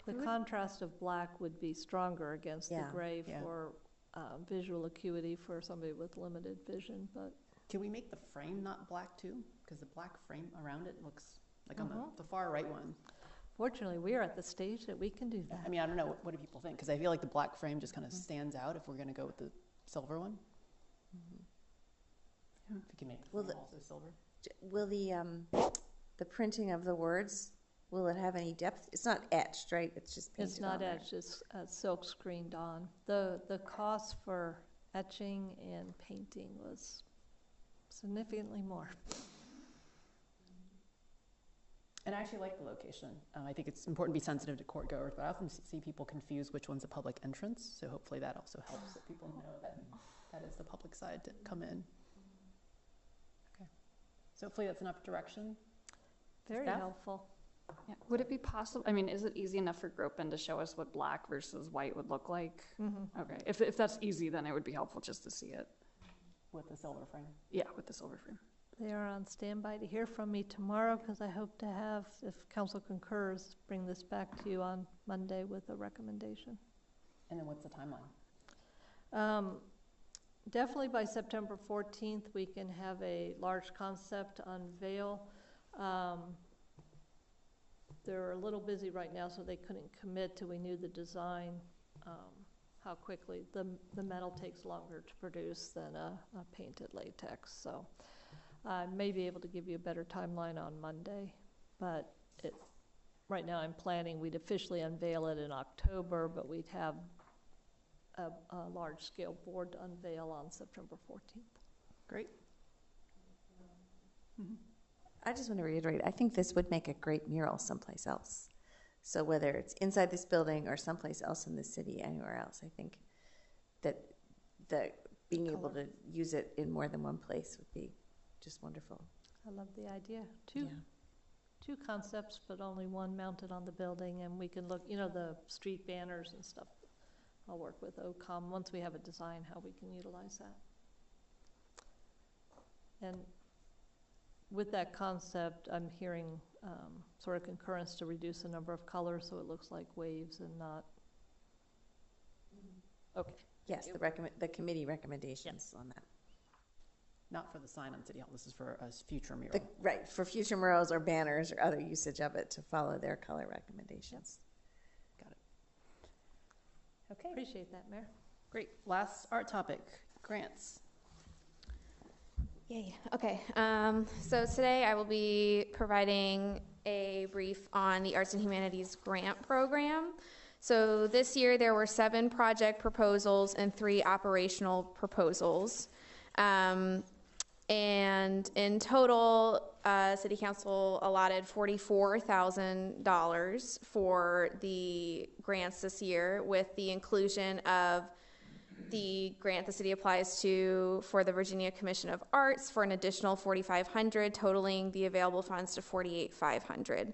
The contrast of black would be stronger against the Yeah, gray yeah. for visual acuity for somebody with limited vision, but Can we make the frame not black too? Because the black frame around it looks like on the far right one. fortunately, we are at the stage that we can do I that. mean, I don't know, what do people think? Because I feel like the black frame just kind of stands out if we're going to go with the silver one. If you can make the Well, frame also silver. will the printing of the words, will it have any depth? It's not etched, right? It's just painted It's not on there. etched, it's silk screened on. The cost for etching and painting was significantly more. And I actually like the location. I think it's important to be sensitive to court goers, but I often see people confuse which one's a public entrance. So hopefully that also helps that people know that that is the public side to come in. Okay. So hopefully that's enough direction. Very Staff? helpful. Yeah. Would it be possible, I mean, is it easy enough for Gropin to show us what black versus white would look like? Mhm. Okay, if that's easy, then it would be helpful just to see it. With the silver frame. Yeah, with the silver frame. They are on standby to hear from me tomorrow because I hope to have, if council concurs, bring this back to you on Monday with a recommendation. And then what's the timeline? Definitely by September 14th, we can have a large concept unveil. They're a little busy right now, so they couldn't commit till we knew the design, how quickly. The metal takes longer to produce than a painted latex, so I may be able to give you a better timeline on Monday, but right now I'm planning we'd officially unveil it in October, but we'd have a large-scale board to unveil on September 14th. Great. I just want to reiterate, I think this would make a great mural someplace else. So whether it's inside this building or someplace else in the city, anywhere else, I think that being able to use it in more than one place would be just wonderful. I love the idea. Yeah. Two concepts, but only one mounted on the building, and we can look, the street banners and stuff. I'll work with OCOM once we have a design, how we can utilize that. And with that concept, I'm hearing sort of concurrence to reduce the number of colors so it looks like waves and not. Okay. Yes, the committee recommendations on that. Not for the sign on City Hall. This is for a future mural. Right, for future murals or banners or other usage of it to follow their color recommendations. Got it. Okay, Appreciate that, Mayor. great. Last art topic, grants. Yay. Okay. So today I will be providing a brief on the Arts and Humanities Grant Program. So this year there were 7 project proposals and 3 operational proposals. And in total, City Council allotted $44,000 for the grants this year, with the inclusion of the grant the city applies to for the Virginia Commission of Arts for an additional $4,500, totaling the available funds to $48,500.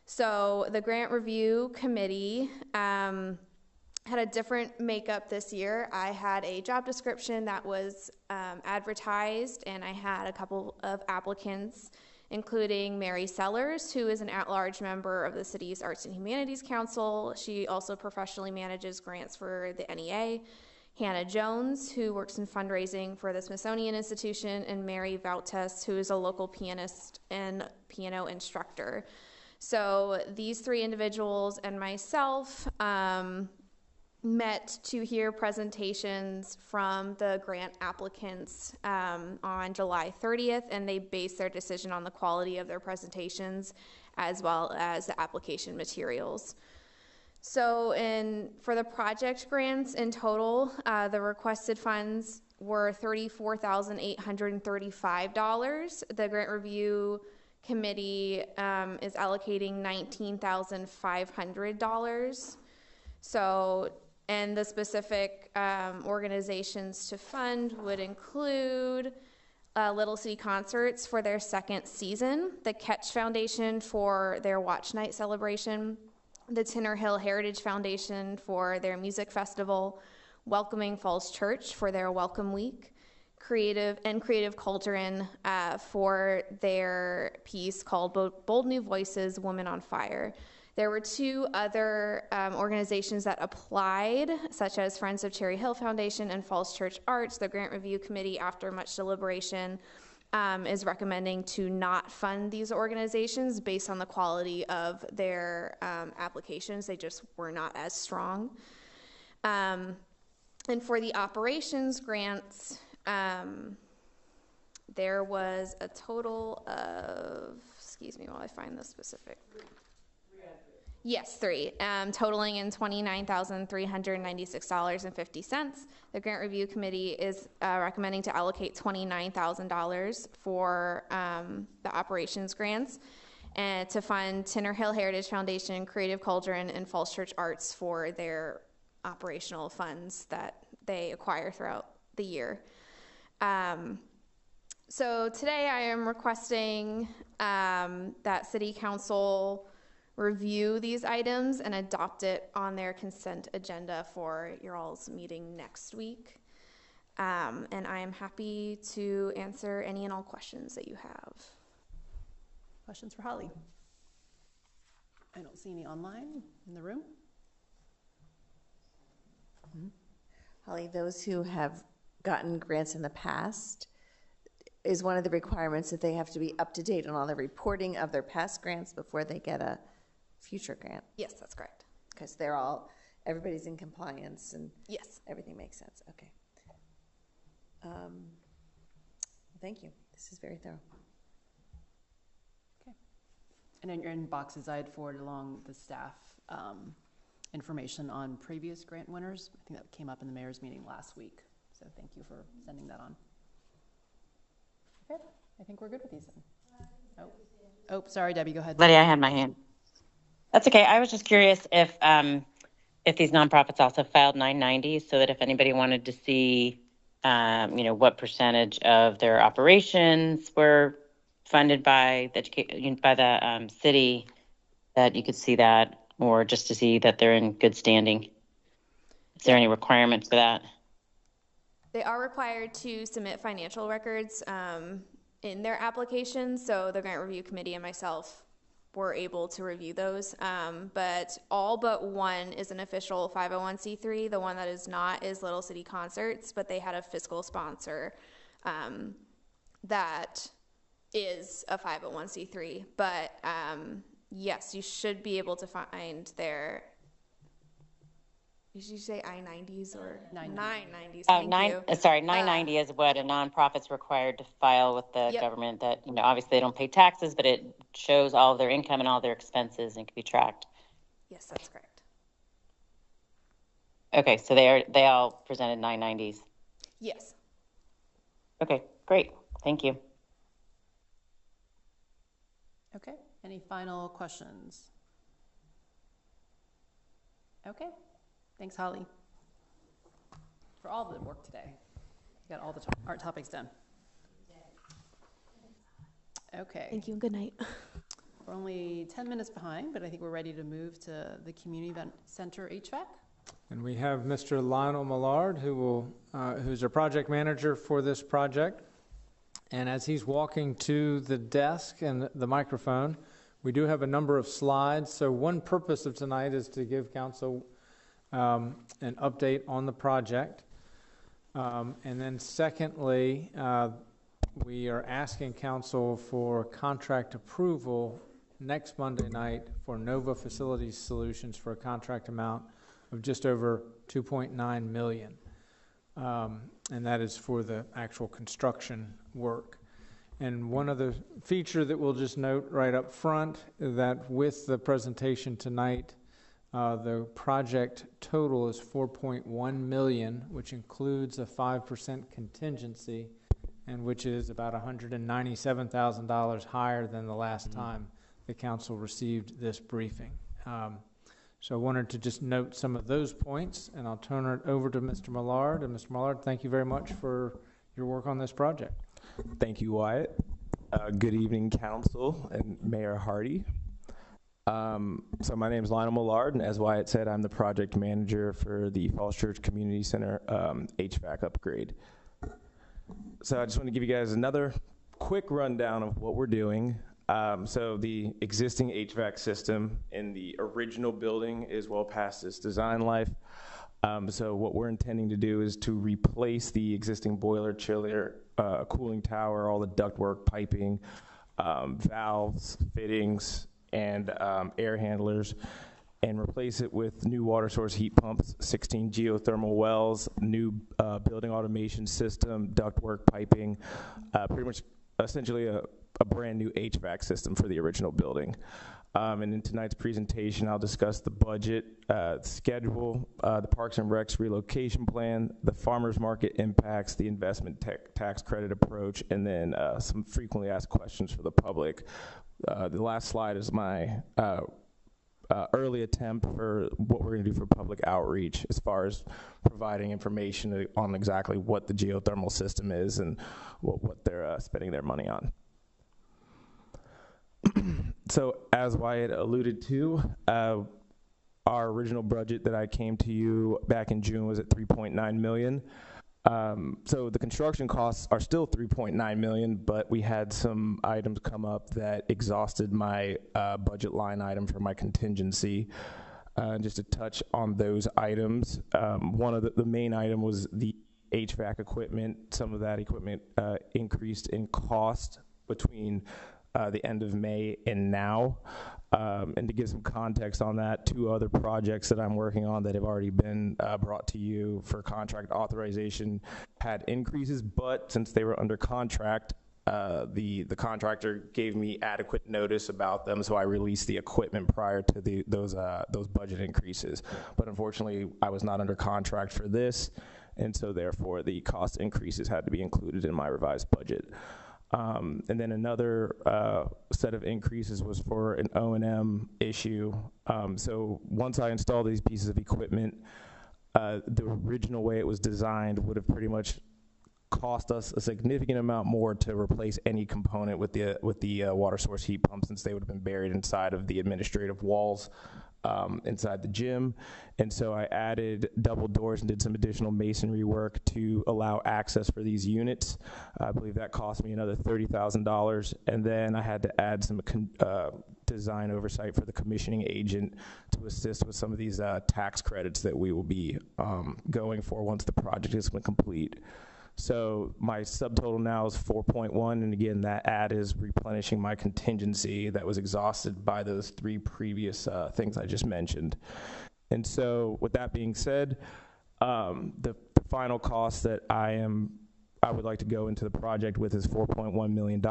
So the grant review committee had a different makeup this year. I had a job description that was advertised, and I had a couple of applicants, including Mary Sellers, who is an at-large member of the city's Arts and Humanities Council. She also professionally manages grants for the NEA. Hannah Jones, who works in fundraising for the Smithsonian Institution, and Mary Vautes, who is a local pianist and piano instructor. So these 3 individuals and myself met to hear presentations from the grant applicants on July 30th, and they based their decision on the quality of their presentations as well as the application materials. So for the project grants in total, the requested funds were $34,835. The grant review committee is allocating $19,500. So, and the specific organizations to fund would include Little City Concerts for their second season, the Catch Foundation for their Watch Night celebration, the Tinner Hill Heritage Foundation for their music festival, Welcoming Falls Church for their Welcome Week, Creative Cauldron for their piece called Bold New Voices, Women on Fire. There were two other organizations that applied, such as Friends of Cherry Hill Foundation and Falls Church Arts. The grant review committee, after much deliberation, is recommending to not fund these organizations based on the quality of their applications. They just were not as strong. And for the operations grants, there was a total of, excuse me while I find the specific. Yes, 3, totaling in $29,396.50. The grant review committee is recommending to allocate $29,000 for the operations grants and to fund Tinner Hill Heritage Foundation, Creative Cauldron, and Falls Church Arts for their operational funds that they acquire throughout the year. So today I am requesting that City Council review these items and adopt it on their consent agenda for your all's meeting next week. And I am happy to answer any and all questions that you have. Questions for Holly? I don't see any online in the room. Holly, those who have gotten grants in the past, is one of the requirements that they have to be up to date on all the reporting of their past grants before they get a future grant? Yes, that's correct. Because everybody's in compliance and Yes. everything makes sense. Okay. Thank you. This is very thorough. Okay. And in your inboxes, I had forwarded along the staff information on previous grant winners. I think that came up in the mayor's meeting last week. So thank you for sending that on. Okay, I think we're good with these then. Oh, sorry, Debbie, go ahead. Lydia, I had my hand. That's okay. I was just curious if these nonprofits also filed 990, so that if anybody wanted to see, what percentage of their operations were funded by the city, that you could see that, or just to see that they're in good standing. Is there any requirement for that? They are required to submit financial records in their application, so the grant review committee and myself were able to review those. But all but one is an official 501c3. The one that is not is Little City Concerts, but they had a fiscal sponsor that is a 501c3. But yes, you should be able to find their, did you say I-90s or 990s? Thank you. 990 is what a nonprofit's required to file with the government. That obviously they don't pay taxes, but it shows all of their income and all their expenses and can be tracked. Yes, that's correct. Okay, so they all presented 990s. Yes. Okay, great. Thank you. Okay, any final questions? Okay. Thanks, Holly, for all the work today. You got all the art topics done. Okay. Thank you and good night. We're only 10 minutes behind, but I think we're ready to move to the Community Event Center HVAC. And we have Mr. Lionel Millard, who's our project manager for this project. And as he's walking to the desk and the microphone, we do have a number of slides. So one purpose of tonight is to give council an update on the project. And then secondly, we are asking council for contract approval next Monday night for Nova Facilities Solutions for a contract amount of just over $2.9 million. And that is for the actual construction work. And one other feature that we'll just note right up front, that with the presentation tonight, the project total is $4.1 million, which includes a 5% contingency, and which is about $197,000 higher than the last time the council received this briefing. So I wanted to just note some of those points, and I'll turn it over to Mr. Millard. And Mr. Millard, thank you very much for your work on this project. Thank you, Wyatt. Good evening, Council and Mayor Hardy. So my name is Lionel Millard, and as Wyatt said, I'm the project manager for the Falls Church Community Center HVAC upgrade. So I just want to give you guys another quick rundown of what we're doing. So the existing HVAC system in the original building is well past its design life. So what we're intending to do is to replace the existing boiler, chiller, cooling tower, all the ductwork, piping, valves, fittings, and air handlers, and replace it with new water source heat pumps, 16 geothermal wells, new building automation system, ductwork, piping, pretty much essentially a brand new HVAC system for the original building. And in tonight's presentation, I'll discuss the budget, schedule, the Parks and Recs relocation plan, the farmers market impacts, the investment tax credit approach, and then some frequently asked questions for the public. The last slide is my early attempt for what we're going to do for public outreach as far as providing information on exactly what the geothermal system is and what they're spending their money on. So as Wyatt alluded to, our original budget that I came to you back in June was at $3.9 million. So the construction costs are still $3.9 million, but we had some items come up that exhausted my budget line item for my contingency. Just to touch on those items, one of the main item was the HVAC equipment. Some of that equipment increased in cost between the end of May and now. And to give some context on that, 2 other projects that I'm working on that have already been brought to you for contract authorization had increases, but since they were under contract, the contractor gave me adequate notice about them, so I released the equipment prior to those budget increases. But unfortunately, I was not under contract for this, and so therefore the cost increases had to be included in my revised budget. And then another set of increases was for an O&M issue. So once I installed these pieces of equipment, the original way it was designed would have pretty much cost us a significant amount more to replace any component with the water source heat pump, since they would have been buried inside of the administrative walls inside the gym. And so I added double doors and did some additional masonry work to allow access for these units. I believe that cost me another $30,000. And then I had to add some design oversight for the commissioning agent to assist with some of these tax credits that we will be going for once the project is complete. So my subtotal now is 4.1, and again, that add is replenishing my contingency that was exhausted by those 3 previous things I just mentioned. And so with that being said, the final cost that I would like to go into the project with is $4.1 million.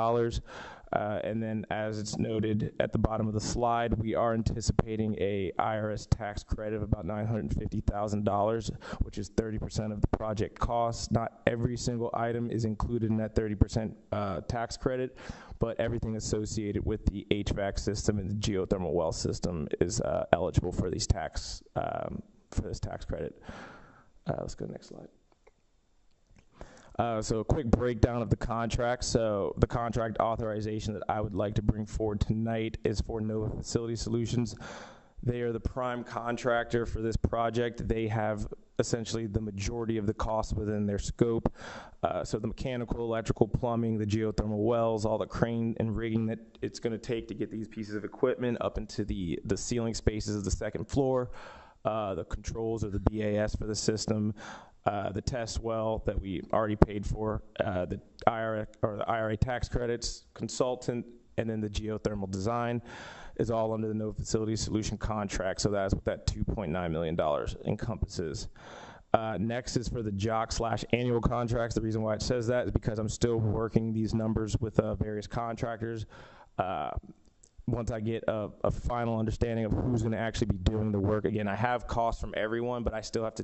And then as it's noted at the bottom of the slide, we are anticipating a IRS tax credit of about $950,000, which is 30% of the project cost. Not every single item is included in that 30% tax credit, but everything associated with the HVAC system and the geothermal well system is eligible for these tax for this tax credit. Let's go to the next slide. So a quick breakdown of the contract. So the contract authorization that I would like to bring forward tonight is for Nova Facility Solutions. They are the prime contractor for this project. They have essentially the majority of the costs within their scope. So the mechanical, electrical, plumbing, the geothermal wells, all the crane and rigging that it's going to take to get these pieces of equipment up into the ceiling spaces of the second floor, the controls or the BAS for the system, the test well that we already paid for, the IRA tax credits, consultant, and then the geothermal design. is all under the No Facility Solution contract. So that's what that $2.9 million encompasses. Next is for the JOC/annual contracts. The reason why it says that is because I'm still working these numbers with various contractors. Once I get a final understanding of who's going to actually be doing the work, again, I have costs from everyone, but I still have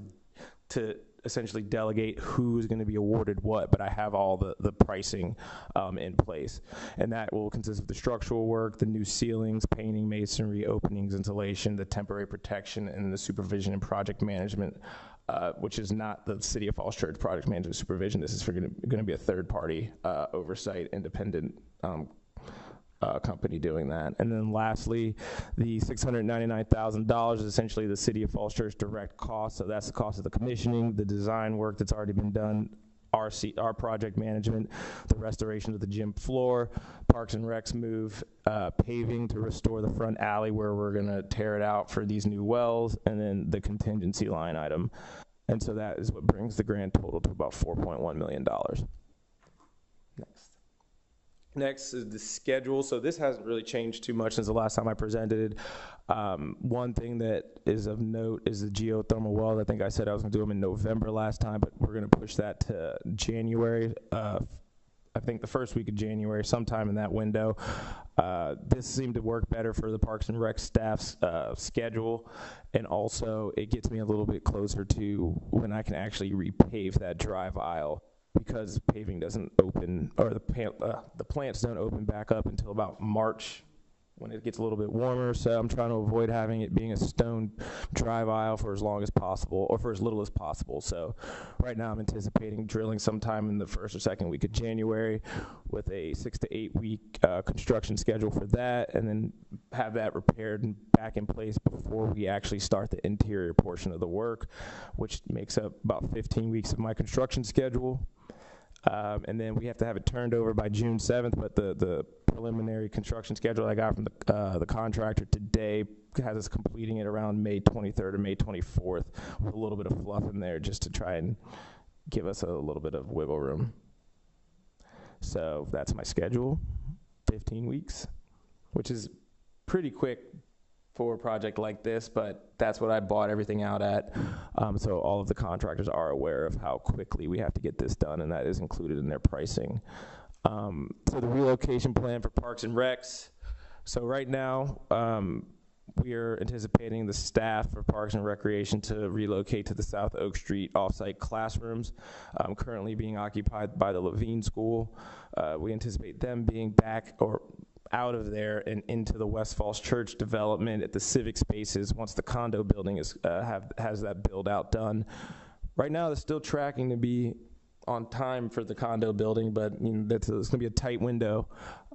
to essentially delegate who's going to be awarded what, but I have all the pricing in place. And that will consist of the structural work, the new ceilings, painting, masonry, openings, insulation, the temporary protection, and the supervision and project management, which is not the City of Falls Church project management supervision. This is going to be a third-party oversight, independent company doing that. And then lastly, the $699,000 is essentially the City of Falls Church direct cost. So that's the cost of the commissioning, the design work that's already been done, our project management, the restoration of the gym floor, Parks and Recs move, paving to restore the front alley where we're going to tear it out for these new wells, and then the contingency line item. And so that is what brings the grand total to about $4.1 million. Next is the schedule. So this hasn't really changed too much since the last time I presented. One thing that is of note is the geothermal wells. I think I said I was going to do them in November last time, but we're going to push that to January. I think the first week of January, sometime in that window. This seemed to work better for the Parks and Rec staff's schedule, and also it gets me a little bit closer to when I can actually repave that drive aisle, because paving doesn't open, or the plants don't open back up until about March when it gets a little bit warmer. So I'm trying to avoid having it being a stone drive aisle for as long as possible, or for as little as possible. So right now I'm anticipating drilling sometime in the first or second week of January with a 6 to 8 week construction schedule for that, and then have that repaired and back in place before we actually start the interior portion of the work, which makes up about 15 weeks of my construction schedule. And then we have to have it turned over by June 7th, but the preliminary construction schedule I got from the contractor today has us completing it around May 23rd or May 24th, with a little bit of fluff in there just to try and give us a little bit of wiggle room. So that's my schedule, 15 weeks, which is pretty quick for a project like this, but that's what I bought everything out at. So all of the contractors are aware of how quickly we have to get this done, and that is included in their pricing. So the relocation plan for Parks and Recs. So right now, we are anticipating the staff for Parks and Recreation to relocate to the South Oak Street offsite classrooms, currently being occupied by the Levine School. We anticipate them being back or out of there and into the West Falls Church development at the civic spaces once the condo building has that build out done. Right now, they're still tracking to be on time for the condo building, but it's going to be a tight window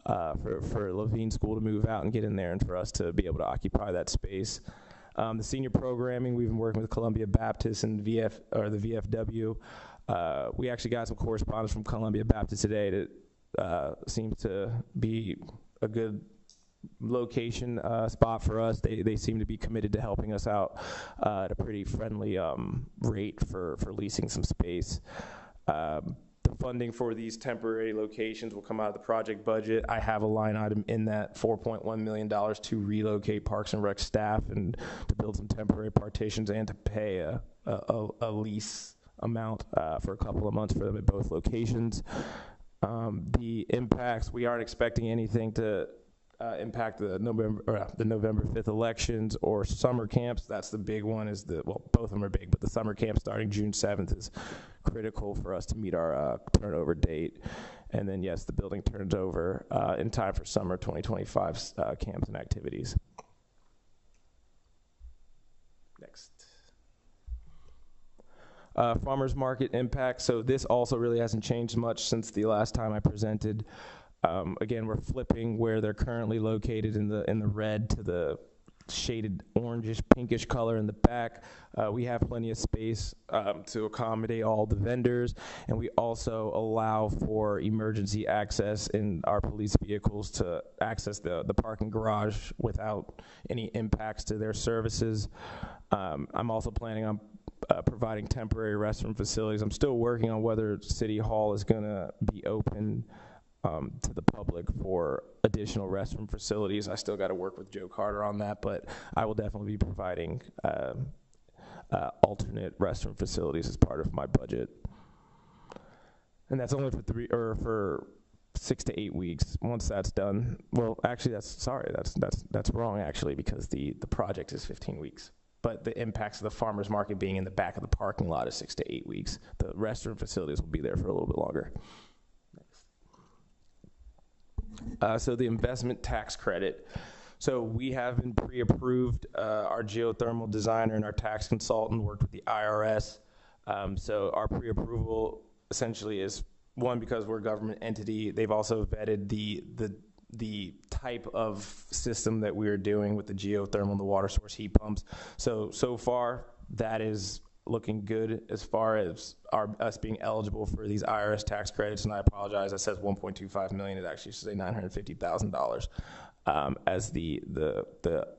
for Levine School to move out and get in there, and for us to be able to occupy that space. The senior programming, we've been working with Columbia Baptist and the VFW. We actually got some correspondence from Columbia Baptist today that seems to be a good location spot for us. They seem to be committed to helping us out at a pretty friendly rate for leasing some space. The funding for these temporary locations will come out of the project budget. I have a line item in that $4.1 million to relocate Parks and Rec staff and to build some temporary partitions and to pay a lease amount for a couple of months for them at both locations. The impacts, we aren't expecting anything to impact the November 5th elections or summer camps. That's the big one. Well, both of them are big, but the summer camp starting June 7th is critical for us to meet our turnover date. And then, yes, the building turns over in time for summer 2025 camps and activities. Next. Farmers market impact. So this also really hasn't changed much since the last time I presented. Again, we're flipping where they're currently located in the red to the shaded orangish, pinkish color in the back. We have plenty of space to accommodate all the vendors, and we also allow for emergency access in our police vehicles to access the parking garage without any impacts to their services. I'm also planning on providing temporary restroom facilities. I'm still working on whether City Hall is going to be open to the public for additional restroom facilities. I still got to work with Joe Carter on that, but I will definitely be providing alternate restroom facilities as part of my budget. And that's only for 6 to 8 weeks. Once that's done, well, actually, that's wrong actually, because the project is 15 weeks. But the impacts of the farmer's market being in the back of the parking lot is 6 to 8 weeks. The restroom facilities will be there for a little bit longer. So the investment tax credit. So we have been pre-approved. Our geothermal designer and our tax consultant worked with the IRS. So our pre-approval essentially is, one, because we're a government entity. They've also vetted the type of system that we are doing with the geothermal and the water source heat pumps. So far, that is looking good as far as us being eligible for these IRS tax credits. And I apologize, that says 1.25 million. It actually should say $950,000 as the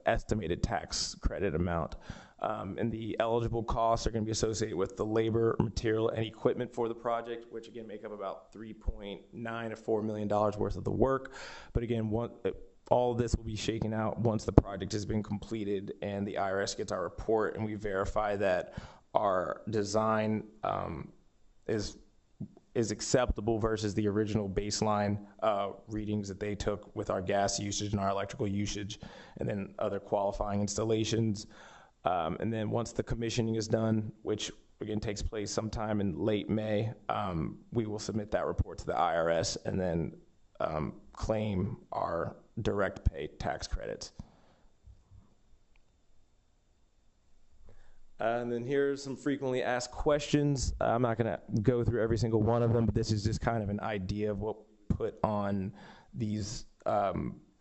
estimated tax credit amount. And the eligible costs are going to be associated with the labor, material, and equipment for the project, which again make up about $3.9 to $4 million worth of the work. But again, all of this will be shaken out once the project has been completed and the IRS gets our report and we verify that our design is acceptable versus the original baseline readings that they took with our gas usage and our electrical usage, and then other qualifying installations. And then once the commissioning is done, which again takes place sometime in late May, we will submit that report to the IRS and then claim our direct pay tax credits. And then here's some frequently asked questions. I'm not going to go through every single one of them, but this is just kind of an idea of what we put on these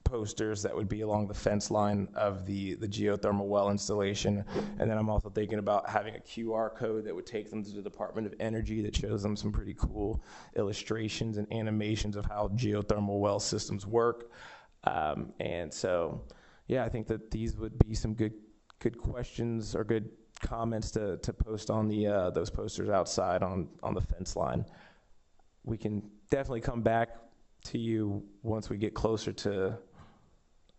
posters that would be along the fence line of the geothermal well installation. And then I'm also thinking about having a QR code that would take them to the Department of Energy that shows them some pretty cool illustrations and animations of how geothermal well systems work. And so, yeah, I think that these would be some good questions or good comments to post on those posters outside on the fence line. We can definitely come back to you once we get closer to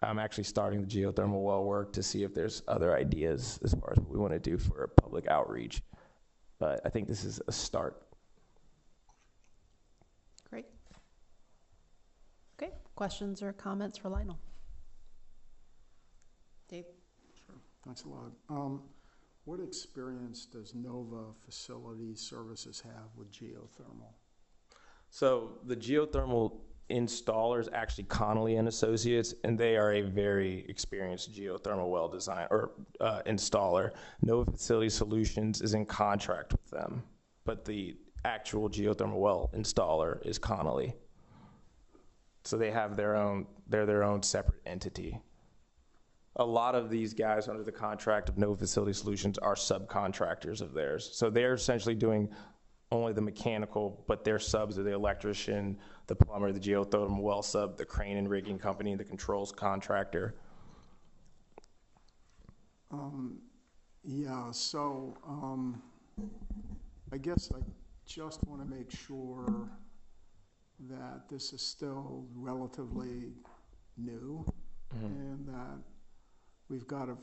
actually starting the geothermal well work to see if there's other ideas as far as what we want to do for public outreach. But I think this is a start. Great. Okay, questions or comments for Lionel? Dave? Sure, thanks a lot. What experience does Nova Facility Services have with geothermal? So the geothermal installer is actually Connolly and Associates, and they are a very experienced geothermal well design or installer. Nova Facility Solutions is in contract with them, but the actual geothermal well installer is Connolly. So they have they're their own separate entity. A lot of these guys under the contract of Nova Facility Solutions are subcontractors of theirs. So they're essentially doing only the mechanical, but their subs are the electrician, the plumber, the geothermal well sub, the crane and rigging company, the controls contractor. Yeah, so I guess I just want to make sure that this is still relatively new, and that we've got a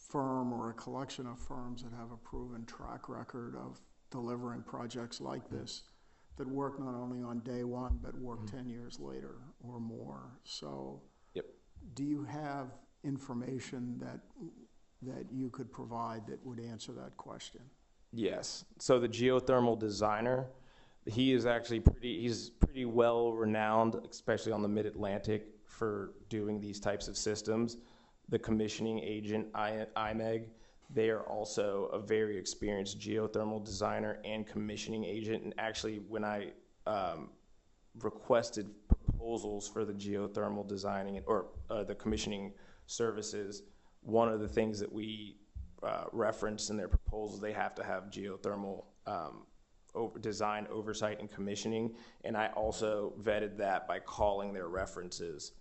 firm or a collection of firms that have a proven track record of delivering projects like this that work not only on day one, but work 10 years later or more. So do you have information that you could provide that would answer that question? Yes. So the geothermal designer, he is actually he's pretty well renowned, especially on the Mid-Atlantic, for doing these types of systems. The commissioning agent, IMEG, they are also a very experienced geothermal designer and commissioning agent. And actually, when I requested proposals for the geothermal designing or the commissioning services, one of the things that we referenced in their proposals, they have to have geothermal design oversight and commissioning. And I also vetted that by calling their references.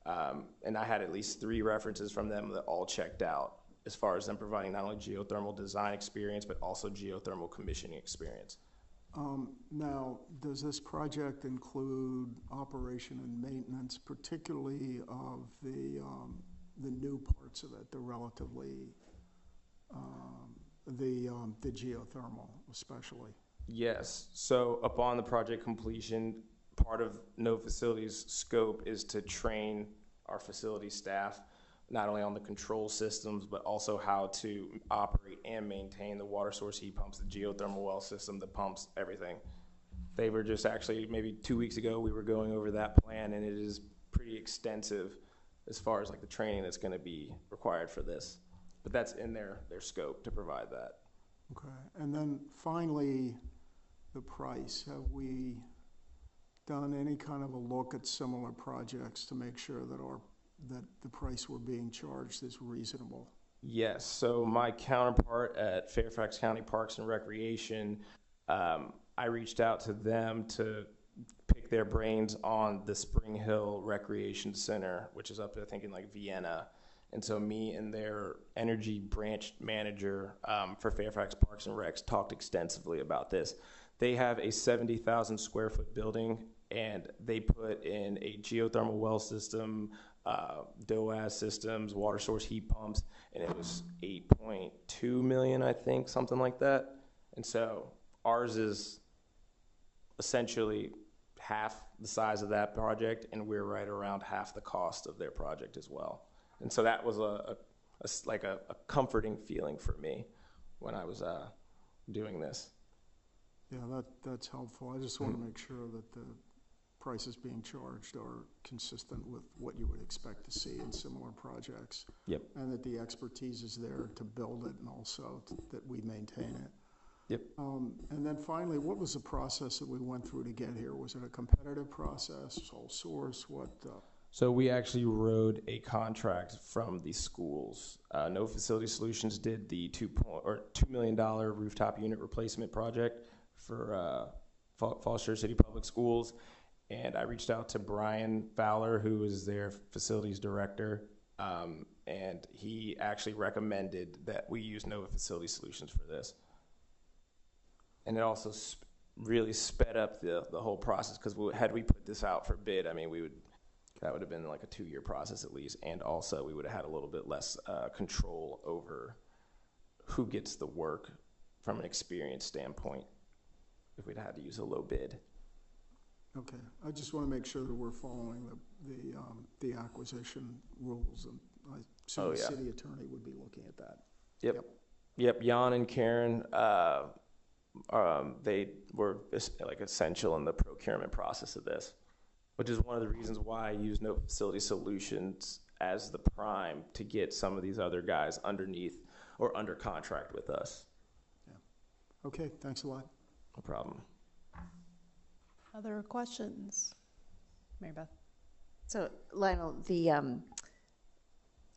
And I had at least 3 references from them that all checked out as far as them providing not only geothermal design experience, but also geothermal commissioning experience. Now, does this project include operation and maintenance, particularly of the new parts of it, the relatively, the geothermal especially? Yes. So upon the project completion, part of No Facilities' scope is to train our facility staff not only on the control systems, but also how to operate and maintain the water source heat pumps, the geothermal well system, the pumps, everything. They were just actually, maybe 2 weeks ago, we were going over that plan, and it is pretty extensive as far as like the training that's going to be required for this. But that's in their scope to provide that. Okay, and then finally, the price. Have we done any kind of a look at similar projects to make sure that that the price we're being charged is reasonable? Yes, so my counterpart at Fairfax County Parks and Recreation, I reached out to them to pick their brains on the Spring Hill Recreation Center, which is up, I think, in like Vienna. And so me and their energy branch manager for Fairfax Parks and Recs talked extensively about this. They have a 70,000 square foot building, and they put in a geothermal well system, DOAS systems, water source heat pumps, and it was 8.2 million, I think, something like that. And so ours is essentially half the size of that project, and we're right around half the cost of their project as well. And so that was a comforting feeling for me when I was doing this. Yeah, that's helpful. I just want to make sure that the prices being charged are consistent with what you would expect to see in similar projects. Yep. And that the expertise is there to build it, and also that we maintain it. Yep. And then finally, what was the process that we went through to get here? Was it a competitive process, sole source? What? So we actually wrote a contract from the schools. No Facility Solutions did the $2 million rooftop unit replacement project for Foster City Public Schools. And I reached out to Brian Fowler, who is their facilities director, and he actually recommended that we use Nova Facility Solutions for this. And it also really sped up the whole process, because had we put this out for bid, I mean, that would have been like a 2-year process at least, and also we would have had a little bit less control over who gets the work from an experience standpoint if we'd had to use a low bid. Okay, I just want to make sure that we're following the acquisition rules, and I assume the city attorney would be looking at that. Yep. Jan and Karen, they were like essential in the procurement process of this, which is one of the reasons why I use No Facility Solutions as the prime to get some of these other guys underneath or under contract with us. Yeah. Okay, thanks a lot. No problem. Other questions? Mary Beth? So Lionel, the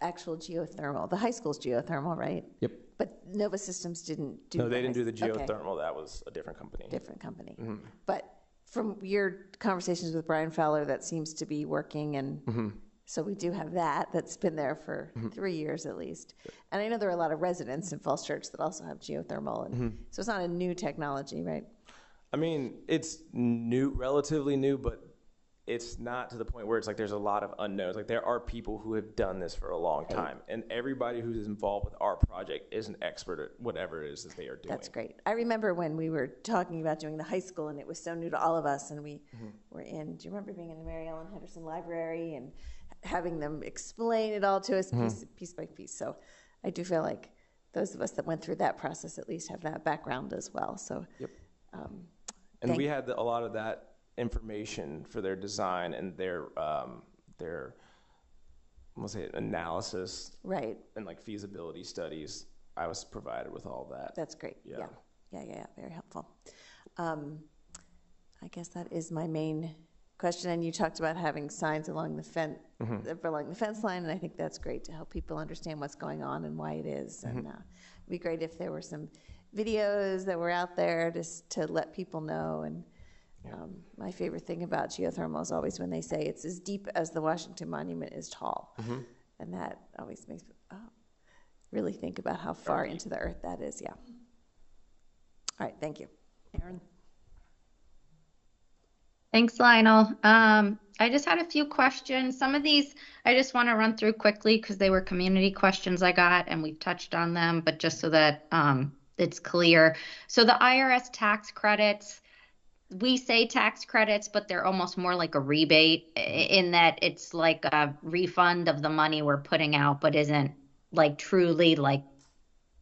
actual geothermal, the high school's geothermal, right? Yep. But Nova Systems didn't do. No, they didn't do the Okay. geothermal. That was a different company. Different company. Mm-hmm. But from your conversations with Brian Fowler, that seems to be working, and Mm-hmm. so we do have that's been there for 3 years at least. And I know there are a lot of residents in Falls Church that also have geothermal, and so it's not a new technology, right? I mean, it's new, relatively new, but it's not to the point where it's like there's a lot of unknowns. Like there are people who have done this for a long time, and everybody who's involved with our project is an expert at whatever it is that they are doing. That's great. I remember when we were talking about doing the high school, and it was so new to all of us, and we were in, do you remember being in the Mary Ellen Henderson Library and having them explain it all to us piece by piece? So I do feel like those of us that went through that process at least have that background as well. So, Yep. And we had a lot of that information for their design and their analysis, right. and like feasibility studies. I was provided with all that. That's great. Yeah. Yeah. Very helpful. I guess that is my main question. And you talked about having signs along the fence, along the fence line, and I think that's great to help people understand what's going on and why it is. And it'd be great if there were some videos that were out there just to let people know. And my favorite thing about geothermal is always when they say it's as deep as the Washington Monument is tall, and that always makes me really think about how far into the earth that is. Yeah. All right. Thank you, Aaron? Thanks, Lionel. I just had a few questions. Some of these I just want to run through quickly because they were community questions I got and we've touched on them, but just so that it's clear. So the IRS tax credits, we say tax credits, but they're almost more like a rebate in that it's like a refund of the money we're putting out, but isn't like truly like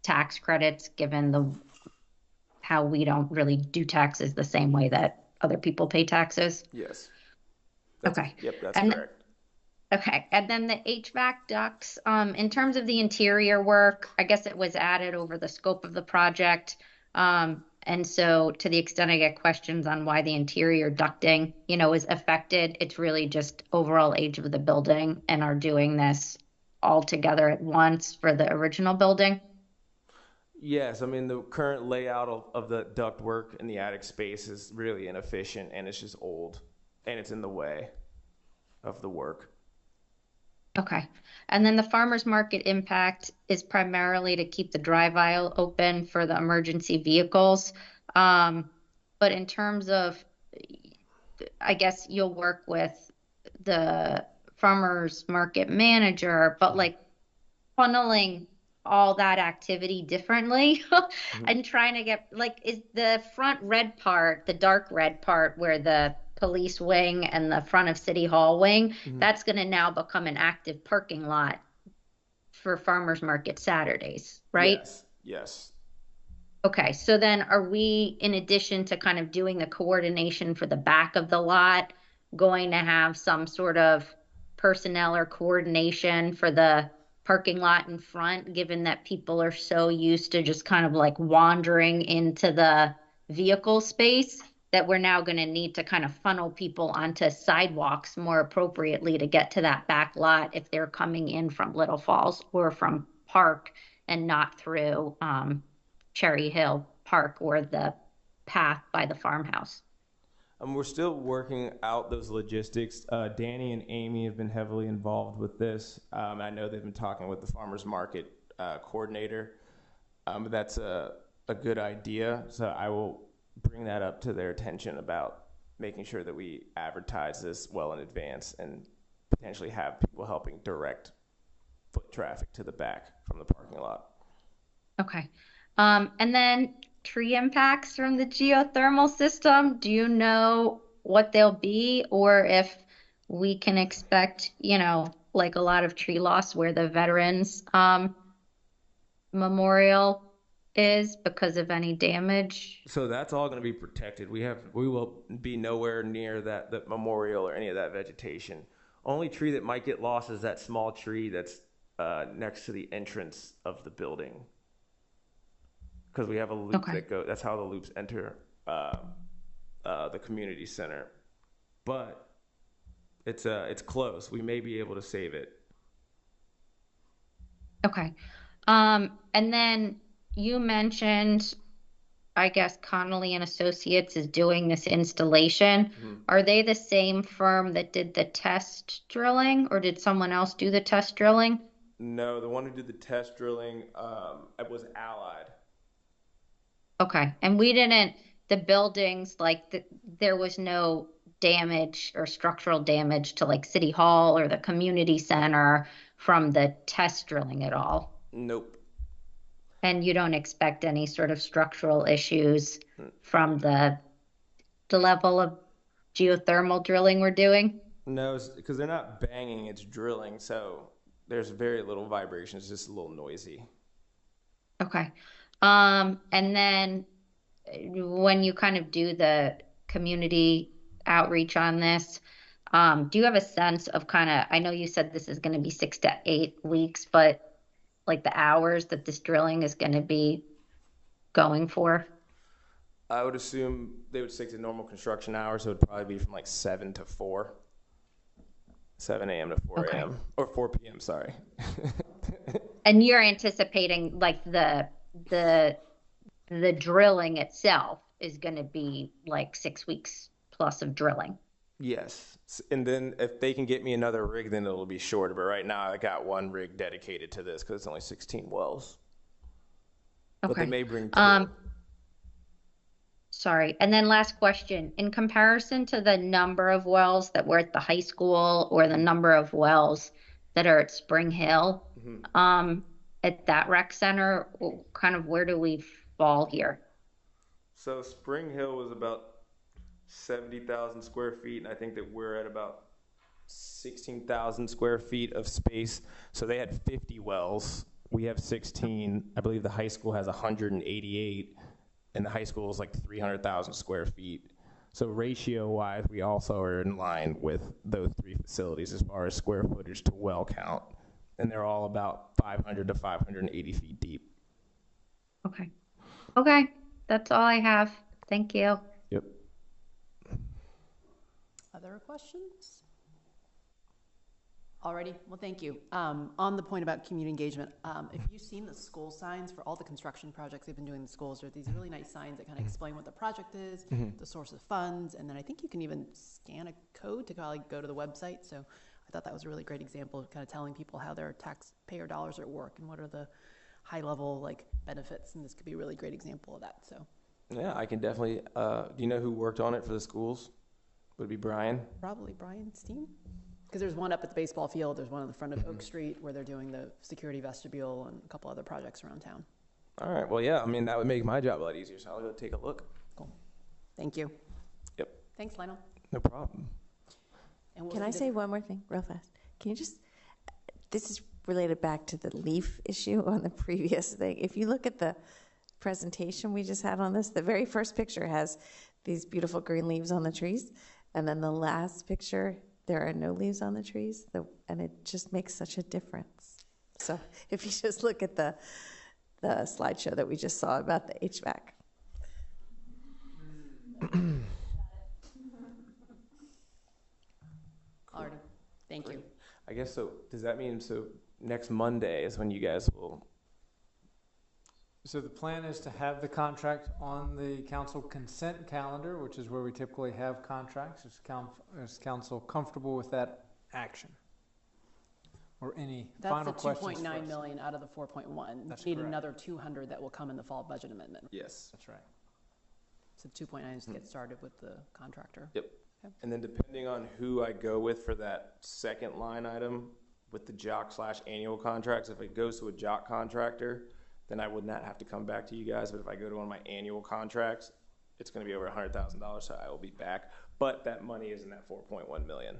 tax credits given the how we don't really do taxes the same way that other people pay taxes. Yes. Okay. Yep, that's And correct. okay, and then the HVAC ducts, in terms of the interior work, I guess it was added over the scope of the project. And so to the extent I get questions on why the interior ducting, is affected, it's really just overall age of the building and are doing this all together at once for the original building. Yes, I mean, the current layout of the ductwork in the attic space is really inefficient, and it's just old, and it's in the way of the work. Okay. And then the farmer's market impact is primarily to keep the drive aisle open for the emergency vehicles. But in terms of, I guess you'll work with the farmer's market manager, but like funneling all that activity differently and trying to get like, is the front red part, the dark red part where the police wing and the front of City Hall wing, that's going to now become an active parking lot for farmers market Saturdays, right? Yes, yes. Okay, so then are we, in addition to kind of doing the coordination for the back of the lot, going to have some sort of personnel or coordination for the parking lot in front, given that people are so used to just kind of like wandering into the vehicle space, that we're now going to need to kind of funnel people onto sidewalks more appropriately to get to that back lot if they're coming in from Little Falls or from Park and not through Cherry Hill Park or the path by the farmhouse. We're still working out those logistics. Danny and Amy have been heavily involved with this. I know they've been talking with the farmers market coordinator. But that's a good idea. So I will bring that up to their attention about making sure that we advertise this well in advance and potentially have people helping direct foot traffic to the back from the parking lot. Okay. And then tree impacts from the geothermal system, do you know what they'll be, or if we can expect, like a lot of tree loss where the veterans memorial is because of any damage? So that's all going to be protected. We will be nowhere near the memorial or any of that vegetation. Only tree that might get lost is that small tree that's next to the entrance of the building. Because we have a loop that goes, that's how the loops enter the community center. But it's close. We may be able to save it. Okay. And then you mentioned, I guess Connolly and Associates is doing this installation. Are they the same firm that did the test drilling, or did someone else do the test drilling? No, the one who did the test drilling was Allied. Okay. And the buildings, like there was no damage or structural damage to like City Hall or the community center from the test drilling at all? Nope. And you don't expect any sort of structural issues from the level of geothermal drilling we're doing? No, because they're not banging, it's drilling. So there's very little vibration. It's just a little noisy. Okay. And then when you kind of do the community outreach on this, do you have a sense of I know you said this is going to be 6 to 8 weeks, but like the hours that this drilling is going to be going for? I would assume they would stick to normal construction hours, so it would probably be from like 7 to 4. 7 a.m. to 4 a.m. Or 4 p.m., sorry. And you're anticipating like the drilling itself is going to be like 6 weeks plus of drilling? Yes. And then if they can get me another rig, then it'll be shorter. But right now I got one rig dedicated to this because it's only 16 wells. Okay. But they may bring two. Sorry. And then last question, in comparison to the number of wells that were at the high school or the number of wells that are at Spring Hill, at that rec center, kind of where do we fall here? So Spring Hill was about 70,000 square feet, and I think that we're at about 16,000 square feet of space. So they had 50 wells. We have 16. I believe the high school has 188, and the high school is like 300,000 square feet. So ratio-wise, we also are in line with those three facilities as far as square footage to well count. And they're all about 500 to 580 feet deep. Okay. Okay. That's all I have. Thank you. Yep. Other questions? Alrighty, well, thank you. On the point about community engagement, if you've seen the school signs for all the construction projects they've been doing in the schools, there are these really nice signs that kind of explain what the project is, the source of funds, and then I think you can even scan a code to probably go to the website. So I thought that was a really great example of kind of telling people how their taxpayer dollars are at work and what are the high level like benefits, and this could be a really great example of that. So Yeah, I can definitely, do you know who worked on it for the schools? Would it be Brian? probably Brian Steen. Because there's one up at the baseball field, there's one on the front of Oak Street where they're doing the security vestibule and a couple other projects around town. All right, well, yeah, I mean, that would make my job a lot easier, so I'll go take a look. Cool. Thank you. Yep. Thanks, Lionel. No problem. And what Can was I the say one more thing real fast? Can you just, this is related back to the leaf issue on the previous thing. If you look at the presentation we just had on this, the very first picture has these beautiful green leaves on the trees. And then the last picture, there are no leaves on the trees. And it just makes such a difference. So if you just look at the slideshow that we just saw about the HVAC. Alrighty. Thank you. I guess so, does that mean, so next Monday is when you guys will, So the plan is to have the contract on the council consent calendar, which is where we typically have contracts. Is council comfortable with that action? Or any final That's the questions for 2.9 us? million out of the 4.1. That's Need correct. another 200 that will come in the fall budget amendment. yes. That's right. So 2.9 is to get started with the contractor. Yep. And then depending on who I go with for that second line item with the jock/annual contracts, if it goes to a jock contractor, then I would not have to come back to you guys. But if I go to one of my annual contracts, it's going to be over $100,000, so I will be back. But that money is in that 4.1 million.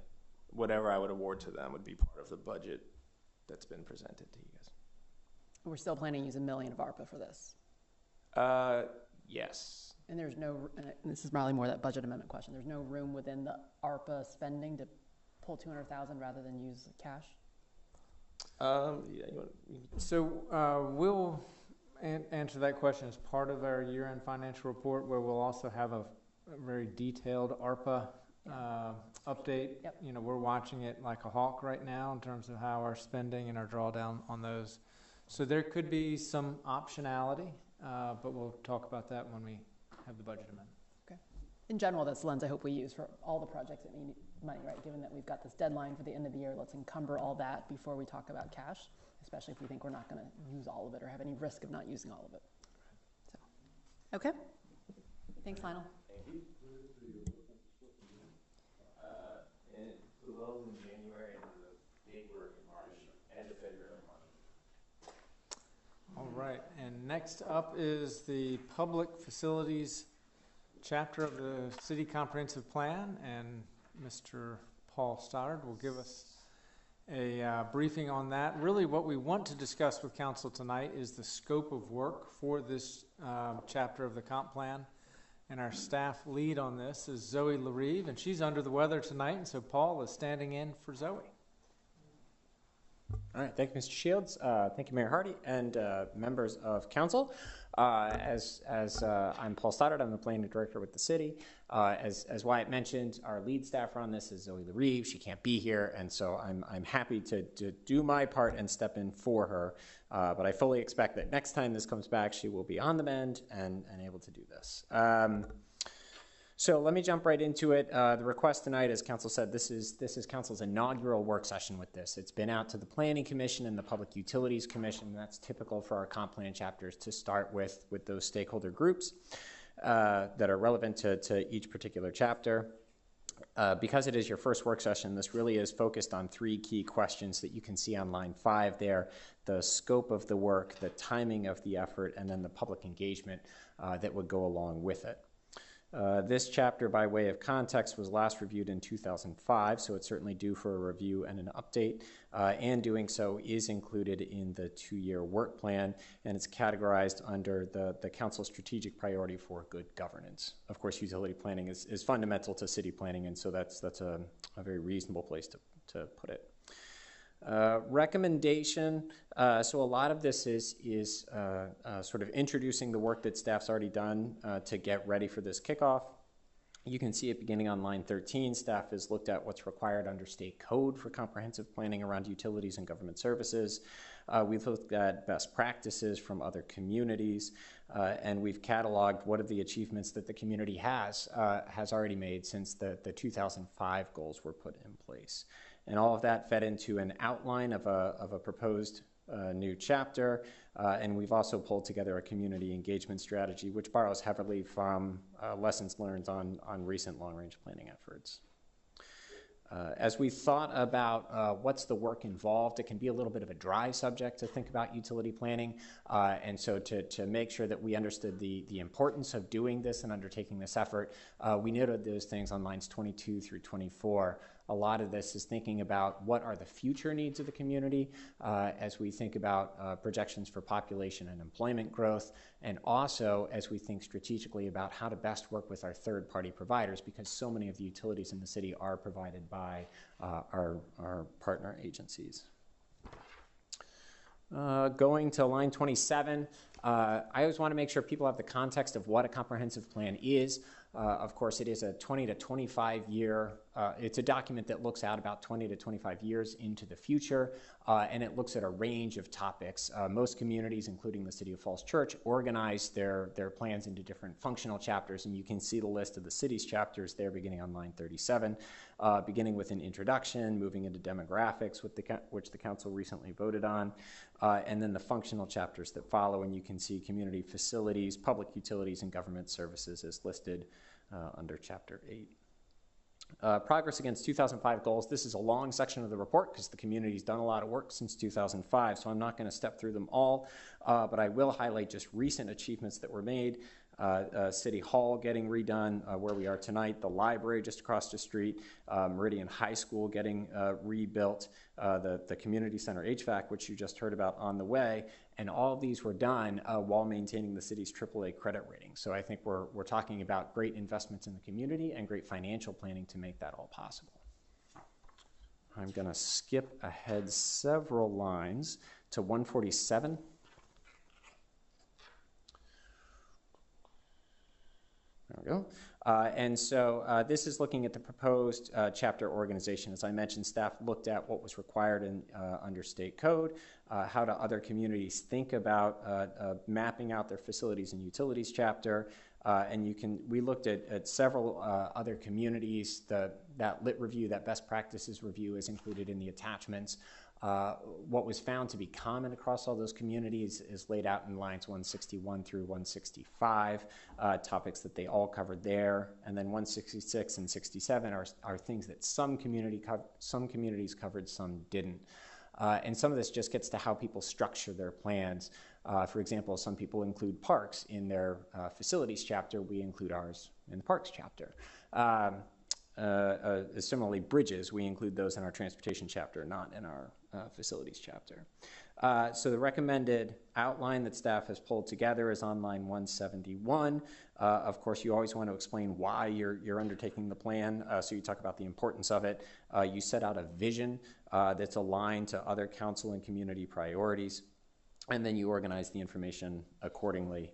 Whatever I would award to them would be part of the budget that's been presented to you guys. We're still planning to use $1 million of ARPA for this. Yes. And there's no, and this is probably more that budget amendment question, there's no room within the ARPA spending to pull 200,000 rather than use cash? Yeah, you want, So we'll answer that question as part of our year-end financial report, where we'll also have a very detailed ARPA update. Yep. You know, we're watching it like a hawk right now in terms of how our spending and our drawdown on those. So there could be some optionality, but we'll talk about that when we have the budget amendment. Okay. In general, that's the lens I hope we use for all the projects that need money, right? Given that we've got this deadline for the end of the year, let's encumber all that before we talk about cash, especially if we think we're not going to use all of it or have any risk of not using all of it. So, okay. Thanks, Lionel. the wells in January and the big work in March, end of February. All right, and next up is the Public Facilities chapter of the City Comprehensive Plan, and Mr. Paul Stoddard will give us a briefing on that. Really what we want to discuss with council tonight is the scope of work for this chapter of the comp plan. And our staff lead on this is Zoe LaRive, and she's under the weather tonight, and so Paul is standing in for Zoe. All right, thank you, Mr. Shields. Thank you, Mayor Hardy, and members of council. I'm Paul Stoddard. I'm the planning director with the city. As Wyatt mentioned, our lead staffer on this is Zoe LaRive. She can't be here, and so I'm happy to do my part and step in for her. But I fully expect that next time this comes back, she will be on the mend and able to do this. So let me jump right into it. The request tonight, as council said, this is council's inaugural work session with this. It's been out to the Planning Commission and the Public Utilities Commission. That's typical for our comp plan chapters to start with those stakeholder groups. that are relevant to each particular chapter. Because it is your first work session, this really is focused on 3 key questions that you can see on line 5 there: the scope of the work, the timing of the effort, and then the public engagement that would go along with it. This chapter, by way of context, was last reviewed in 2005, so it's certainly due for a review and an update, and doing so is included in the 2-year work plan, and it's categorized under the council's strategic priority for good governance. Of course, utility planning is fundamental to city planning, and so that's a very reasonable place to put it. Recommendation, so a lot of this is sort of introducing the work that staff's already done to get ready for this kickoff. You can see it beginning on line 13. Staff has looked at what's required under state code for comprehensive planning around utilities and government services. We've looked at best practices from other communities, and we've cataloged what are the achievements that the community has already made since the 2005 goals were put in place. And all of that fed into an outline of a proposed new chapter, and we've also pulled together a community engagement strategy, which borrows heavily from lessons learned on recent long-range planning efforts. As we thought about what's the work involved, it can be a little bit of a dry subject to think about utility planning, and so to make sure that we understood the importance of doing this and undertaking this effort, we noted those things on lines 22 through 24. A lot of this is thinking about what are the future needs of the community as we think about projections for population and employment growth, and also as we think strategically about how to best work with our third-party providers, because so many of the utilities in the city are provided by our partner agencies. Going to line 27, I always want to make sure people have the context of what a comprehensive plan is. Of course, it is a 20 to 25 year, it's a document that looks out about 20 to 25 years into the future, and it looks at a range of topics. Most communities, including the City of Falls Church, organize their plans into different functional chapters, and you can see the list of the city's chapters there beginning on line 37, beginning with an introduction, moving into demographics, which the council recently voted on, and then the functional chapters that follow, and you can see community facilities, public utilities, and government services is listed under Chapter 8. Progress against 2005 goals. This is a long section of the report because the community's done a lot of work since 2005, so I'm not going to step through them all, but I will highlight just recent achievements that were made. City Hall getting redone where we are tonight, the library just across the street, Meridian High School getting rebuilt, the community center HVAC, which you just heard about on the way, and all of these were done while maintaining the city's AAA credit rating. So I think we're talking about great investments in the community and great financial planning to make that all possible. I'm going to skip ahead several lines to 147. There we go. And so this is looking at the proposed chapter organization. As I mentioned, staff looked at what was required in, under state code, how do other communities think about mapping out their facilities and utilities chapter, and we looked at several other communities. That lit review, that best practices review is included in the attachments. What was found to be common across all those communities is laid out in lines 161 through 165, topics that they all covered there. And then 166 and 67 are things that some communities covered, some didn't. And some of this just gets to how people structure their plans. For example, some people include parks in their facilities chapter. We include ours in the parks chapter. Similarly, bridges, we include those in our transportation chapter, not in our facilities chapter. So the recommended outline that staff has pulled together is on line 171. Of course, you always want to explain why you're undertaking the plan, so you talk about the importance of it. You set out a vision that's aligned to other council and community priorities, and then you organize the information accordingly.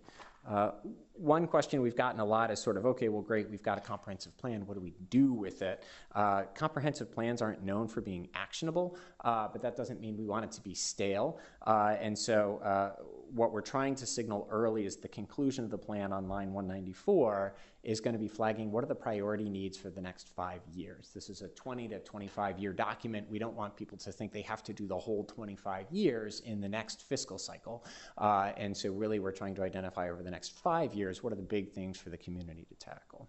One question we've gotten a lot is sort of, okay, well, great, we've got a comprehensive plan. What do we do with it? Comprehensive plans aren't known for being actionable, but that doesn't mean we want it to be stale. And so what we're trying to signal early is the conclusion of the plan on line 194 is going to be flagging what are the priority needs for the next 5 years. This is a 20 to 25 year document. We don't want people to think they have to do the whole 25 years in the next fiscal cycle. And so really we're trying to identify over the next next 5 years, what are the big things for the community to tackle?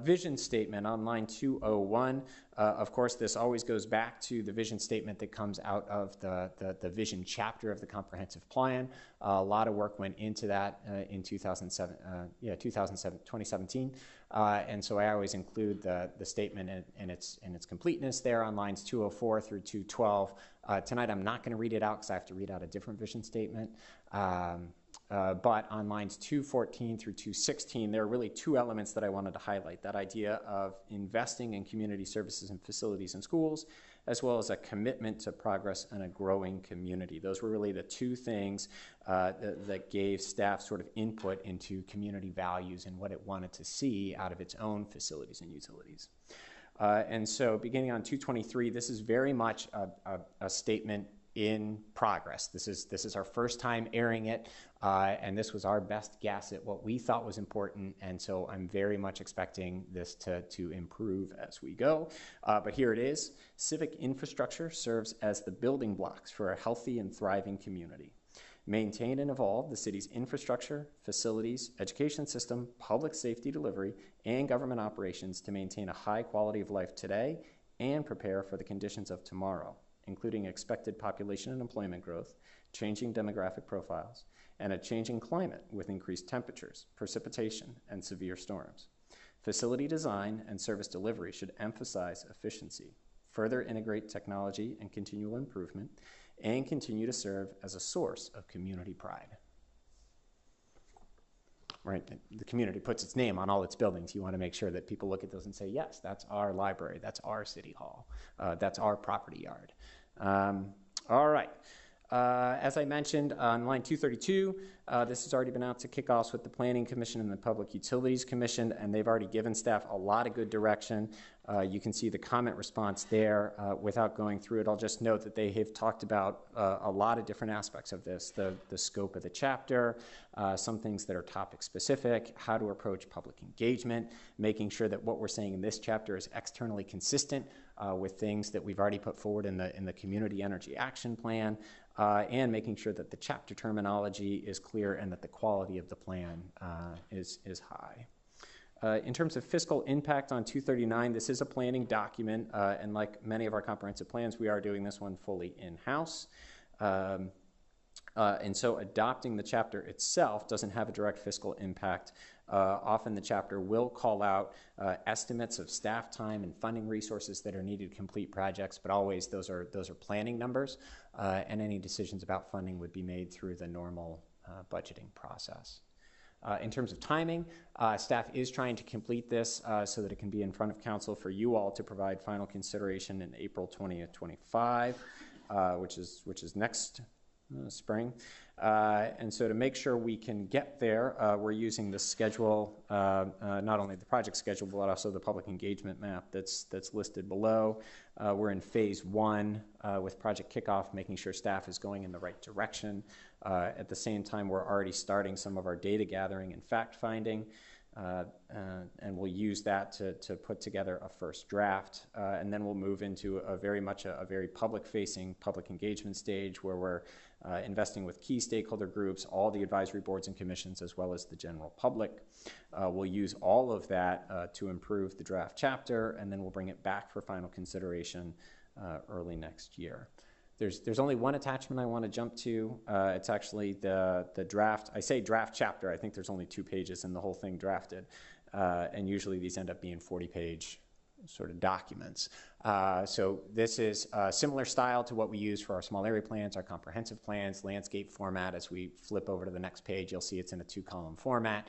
Vision statement on line 201. Of course, this always goes back to the vision statement that comes out of the vision chapter of the comprehensive plan. A lot of work went into that in 2017. And so I always include the statement in its completeness there on lines 204 through 212. Tonight I'm not going to read it out because I have to read out a different vision statement. But on lines 214 through 216, there are really two elements that I wanted to highlight. That idea of investing in community services and facilities and schools, as well as a commitment to progress and a growing community. Those were really the two things that gave staff sort of input into community values and what it wanted to see out of its own facilities and utilities. And so beginning on 223, this is very much a statement in progress. This is our first time airing it, and this was our best guess at what we thought was important, and so I'm very much expecting this to improve as we go. But here it is. Civic infrastructure serves as the building blocks for a healthy and thriving community. Maintain and evolve the city's infrastructure, facilities, education system, public safety delivery, and government operations to maintain a high quality of life today and prepare for the conditions of tomorrow, including expected population and employment growth, changing demographic profiles, and a changing climate with increased temperatures, precipitation, and severe storms. Facility design and service delivery should emphasize efficiency, further integrate technology and continual improvement, and continue to serve as a source of community pride. Right, the community puts its name on all its buildings. You want to make sure that people look at those and say, yes, that's our library, that's our city hall, that's our property yard. All right. As I mentioned on line 232, this has already been out to kickoffs with the Planning Commission and the Public Utilities Commission, and they've already given staff a lot of good direction. You can see the comment response there. Without going through it, I'll just note that they have talked about a lot of different aspects of this, the scope of the chapter, some things that are topic specific, how to approach public engagement, making sure that what we're saying in this chapter is externally consistent with things that we've already put forward in the Community Energy Action Plan, and making sure that the chapter terminology is clear and that the quality of the plan is high. In terms of fiscal impact on 239, this is a planning document, and like many of our comprehensive plans, we are doing this one fully in-house. And so adopting the chapter itself doesn't have a direct fiscal impact. Often the chapter will call out estimates of staff time and funding resources that are needed to complete projects, but always those are planning numbers, and any decisions about funding would be made through the normal budgeting process. In terms of timing, staff is trying to complete this so that it can be in front of council for you all to provide final consideration in April 20th, 25, which is next spring. And so to make sure we can get there, we're using the schedule, not only the project schedule, but also the public engagement map that's listed below. We're in phase 1 with project kickoff, making sure staff is going in the right direction. At the same time, we're already starting some of our data gathering and fact finding. And we'll use that to put together a first draft, and then we'll move into a very public-facing public engagement stage where we're investing with key stakeholder groups, all the advisory boards and commissions, as well as the general public. We'll use all of that to improve the draft chapter, and then we'll bring it back for final consideration early next year. There's only one attachment I want to jump to. It's actually the draft. I say draft chapter. I think there's only 2 pages in the whole thing drafted. And usually these end up being 40-page sort of documents. So this is a similar style to what we use for our small area plans, our comprehensive plans, landscape format. As we flip over to the next page, you'll see it's in a 2-column format.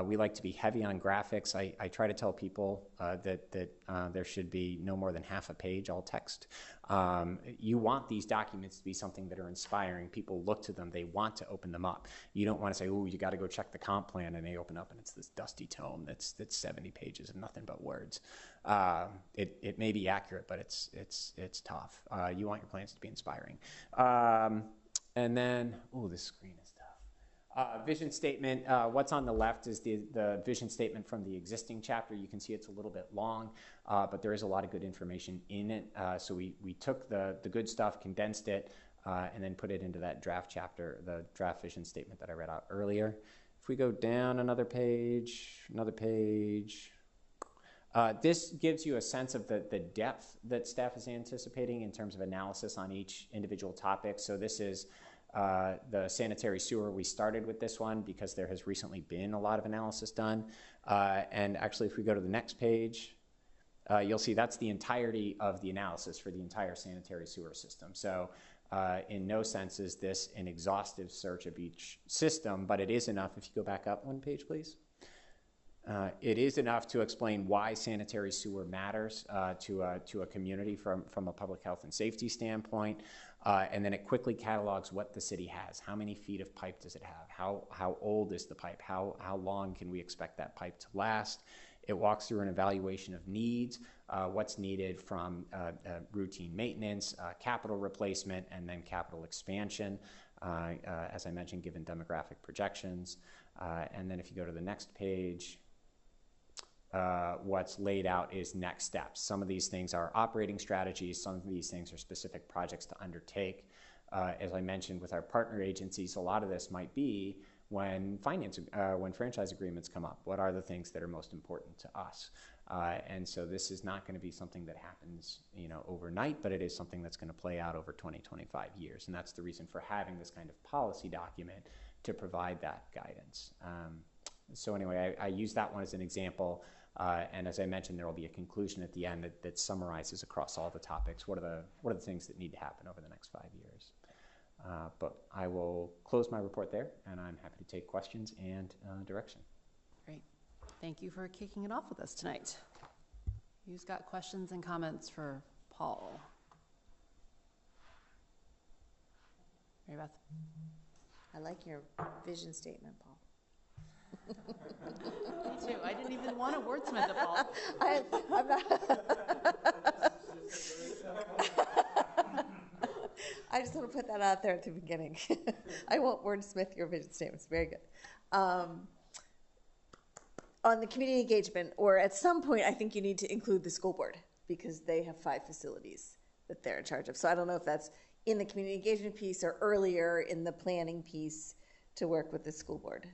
We like to be heavy on graphics. I try to tell people that there should be no more than half a page all text. You want these documents to be something that are inspiring. People look to them, they want to open them up. You don't want to say, oh, you got to go check the comp plan, and they open up and it's this dusty tome that's 70 pages of nothing but words. It may be accurate, but it's tough. You want your plans to be inspiring. And then, oh, this screen is tough. Vision statement, what's on the left is the vision statement from the existing chapter. You can see it's a little bit long, but there is a lot of good information in it. So we took the good stuff, condensed it, and then put it into that draft chapter, the draft vision statement that I read out earlier. If we go down another page, this gives you a sense of the depth that staff is anticipating in terms of analysis on each individual topic. So this is the sanitary sewer. We started with this one because there has recently been a lot of analysis done. And actually, if we go to the next page, you'll see that's the entirety of the analysis for the entire sanitary sewer system. So in no sense is this an exhaustive search of each system, but it is enough. If you go back up one page, please. It is enough to explain why sanitary sewer matters to a community from a public health and safety standpoint. And then it quickly catalogs what the city has. How many feet of pipe does it have? How old is the pipe? How long can we expect that pipe to last? It walks through an evaluation of needs, what's needed from routine maintenance, capital replacement, and then capital expansion, as I mentioned, given demographic projections. And then if you go to the next page, what's laid out is next steps. Some of these things are operating strategies. Some of these things are specific projects to undertake. As I mentioned with our partner agencies, a lot of this might be when franchise agreements come up. What are the things that are most important to us? And so this is not going to be something that happens, overnight, but it is something that's going to play out over 20, 25 years. And that's the reason for having this kind of policy document to provide that guidance. So anyway, I use that one as an example. And as I mentioned, there will be a conclusion at the end that summarizes across all the topics what are the things that need to happen over the next 5 years. But I will close my report there, and I'm happy to take questions and direction. Great. Thank you for kicking it off with us tonight. Who's got questions and comments for Paul? Mary Beth? I like your vision statement, Paul. Me too. I didn't even want to wordsmith it, Paul. I'm not. I just want to put that out there at the beginning. I won't wordsmith your vision statements. Very good. On the community engagement, or at some point, I think you need to include the school board because they have 5 facilities that they're in charge of. So I don't know if that's in the community engagement piece or earlier in the planning piece to work with the school board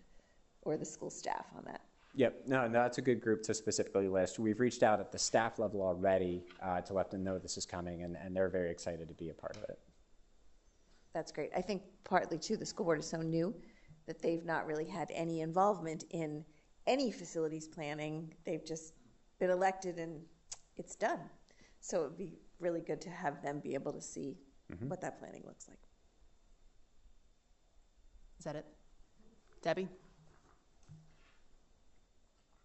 or the school staff on that. Yep, no, that's a good group to specifically list. We've reached out at the staff level already to let them know this is coming, and they're very excited to be a part of it. That's great. I think partly too, the school board is so new that they've not really had any involvement in any facilities planning. They've just been elected and it's done. So it would be really good to have them be able to see what that planning looks like. Is that it? Debbie?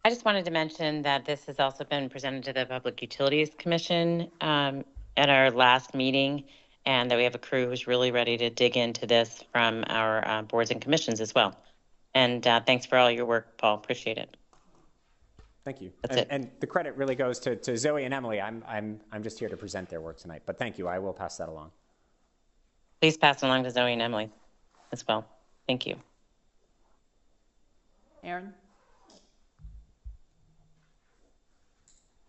I just wanted to mention that this has also been presented to the Public Utilities Commission at our last meeting, and that we have a crew who's really ready to dig into this from our boards and commissions as well. And thanks for all your work, Paul. Appreciate it. Thank you. That's it. And the credit really goes to Zoe and Emily. I'm just here to present their work tonight, but thank you. I will pass that along. Please pass along to Zoe and Emily as well. Thank you. Aaron?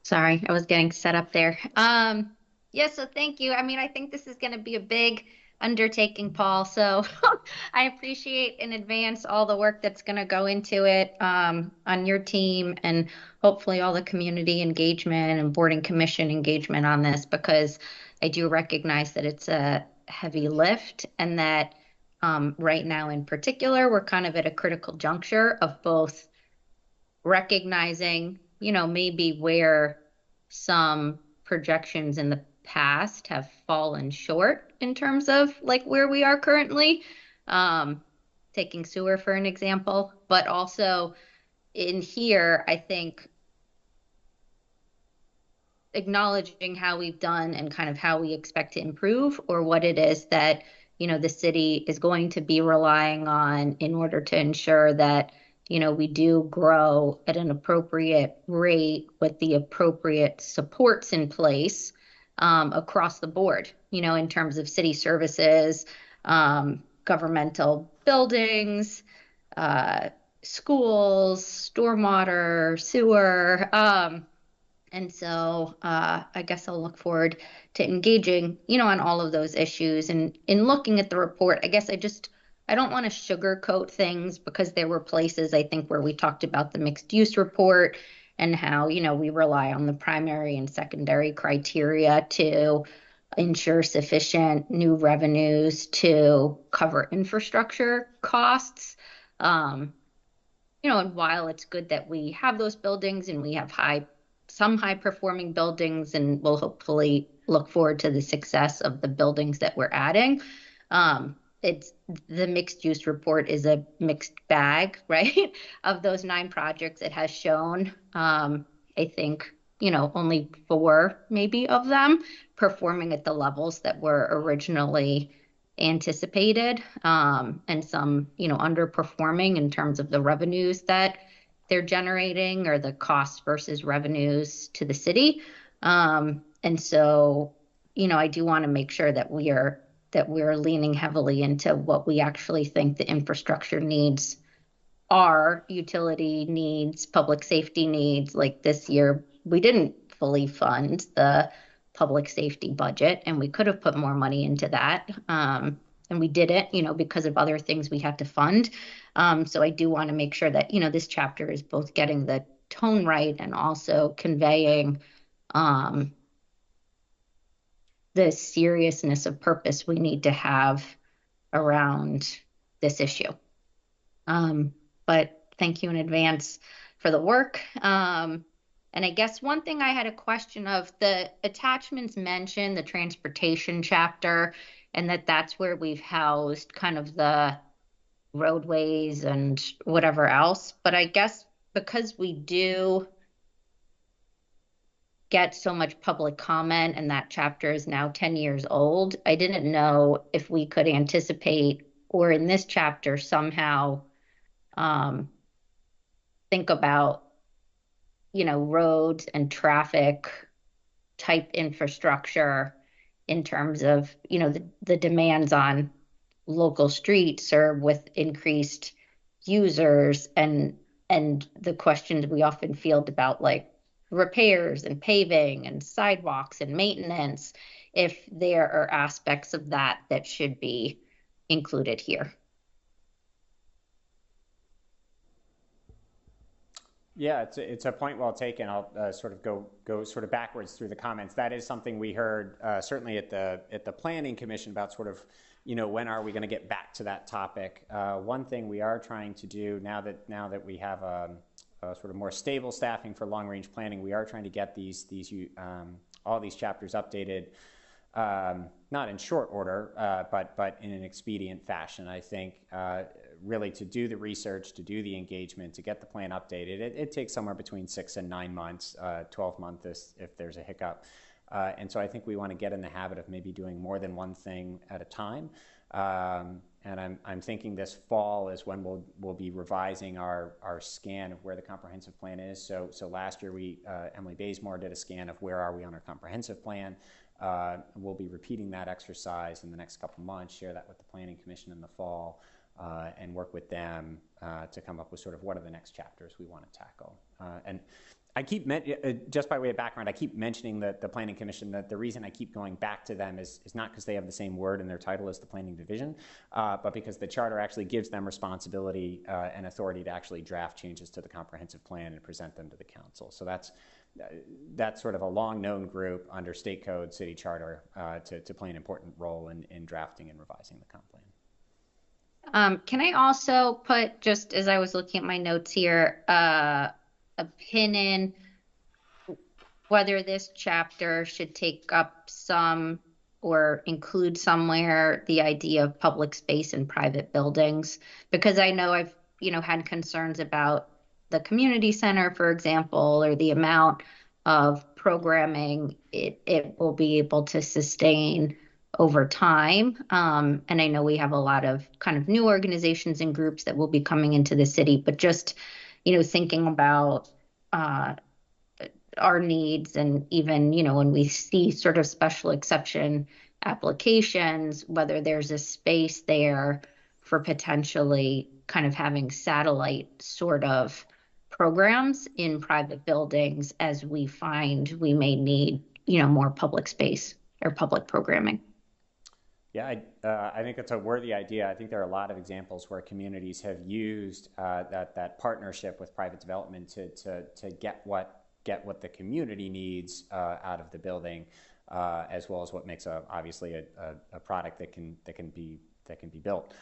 Sorry, I was getting set up there. Yeah, so thank you. I mean, I think this is going to be a big undertaking, Paul. So I appreciate in advance all the work that's going to go into it on your team, and hopefully all the community engagement and board and commission engagement on this, because I do recognize that it's a heavy lift, and that right now in particular, we're kind of at a critical juncture of both recognizing, maybe where some projections in the past have fallen short in terms of like where we are currently, taking sewer for an example, but also in here, I think acknowledging how we've done and kind of how we expect to improve, or what it is that, the city is going to be relying on in order to ensure that we do grow at an appropriate rate with the appropriate supports in place across the board, in terms of city services, governmental buildings, schools, stormwater, sewer. And so I guess I'll look forward to engaging, on all of those issues. And in looking at the report, I guess I don't want to sugarcoat things, because there were places, I think, where we talked about the mixed use report and how, we rely on the primary and secondary criteria to ensure sufficient new revenues to cover infrastructure costs. And while it's good that we have those buildings and we have some high performing buildings, and we'll hopefully look forward to the success of the buildings that we're adding, it's the mixed use report is a mixed bag, right? Of those 9 projects, it has shown, I think, only 4 maybe of them performing at the levels that were originally anticipated, and some, underperforming in terms of the revenues that they're generating, or the costs versus revenues to the city. And so, I do want to make sure that we're leaning heavily into what we actually think the infrastructure needs are, utility needs, public safety needs. Like this year, we didn't fully fund the public safety budget, and we could have put more money into that. And we didn't, because of other things we had to fund. So I do want to make sure that, this chapter is both getting the tone right and also conveying the seriousness of purpose we need to have around this issue. But thank you in advance for the work. And I guess one thing I had a question of, the attachments mention the transportation chapter, and that's where we've housed kind of the roadways and whatever else. But I guess because we do get so much public comment, and that chapter is now 10 years old, I didn't know if we could anticipate, or in this chapter somehow think about, roads and traffic type infrastructure in terms of, the demands on local streets, or with increased users, and the questions we often field about, like, repairs and paving and sidewalks and maintenance, if there are aspects of that should be included here. Yeah, it's a point well taken. I'll sort of go sort of backwards through the comments. That is something we heard certainly at the Planning Commission about, sort of, when are we going to get back to that topic? One thing we are trying to do now that we have a sort of more stable staffing for long range planning, we are trying to get all these chapters updated, not in short order, but in an expedient fashion. I think really to do the research, to do the engagement, to get the plan updated, it takes somewhere between 6 and 9 months, 12 months if there's a hiccup. And so I think we want to get in the habit of maybe doing more than one thing at a time. And I'm thinking this fall is when we'll be revising our scan of where the comprehensive plan is. So last year Emily Bazemore did a scan of where are we on our comprehensive plan. We'll be repeating that exercise in the next couple months, share that with the Planning Commission in the fall, and work with them to come up with sort of what are the next chapters we want to tackle. And I keep, just by way of background, I keep mentioning the Planning Commission. That the reason I keep going back to them is not because they have the same word in their title as the Planning Division, but because the charter actually gives them responsibility and authority to actually draft changes to the comprehensive plan and present them to the council. So that's sort of a long-known group under state code, city charter, to play an important role in drafting and revising the comp plan. Can I also put, just as I was looking at my notes here, a pin in whether this chapter should take up some or include somewhere the idea of public space and private buildings? Because I know I've, had concerns about the community center, for example, or the amount of programming it will be able to sustain over time. And I know we have a lot of kind of new organizations and groups that will be coming into the city, but just, thinking about our needs, and even, when we see sort of special exception applications, whether there's a space there for potentially kind of having satellite sort of programs in private buildings as we find we may need, more public space or public programming. Yeah, I think it's a worthy idea. I think there are a lot of examples where communities have used that partnership with private development to get what the community needs out of the building, as well as what makes obviously a product that can be built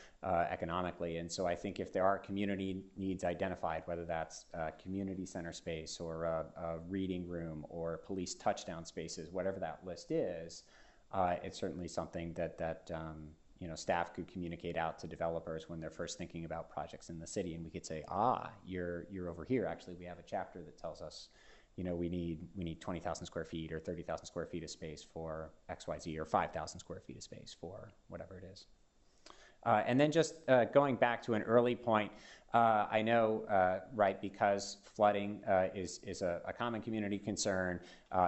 economically. And so I think if there are community needs identified, whether that's community center space or a reading room or police touchdown spaces, whatever that list is, it's certainly something that staff could communicate out to developers when they're first thinking about projects in the city, and we could say, you're over here. Actually, we have a chapter that tells us, we need 20,000 square feet or 30,000 square feet of space for XYZ, or 5,000 square feet of space for whatever it is. And then just going back to an early point, I know, right, because flooding is a common community concern,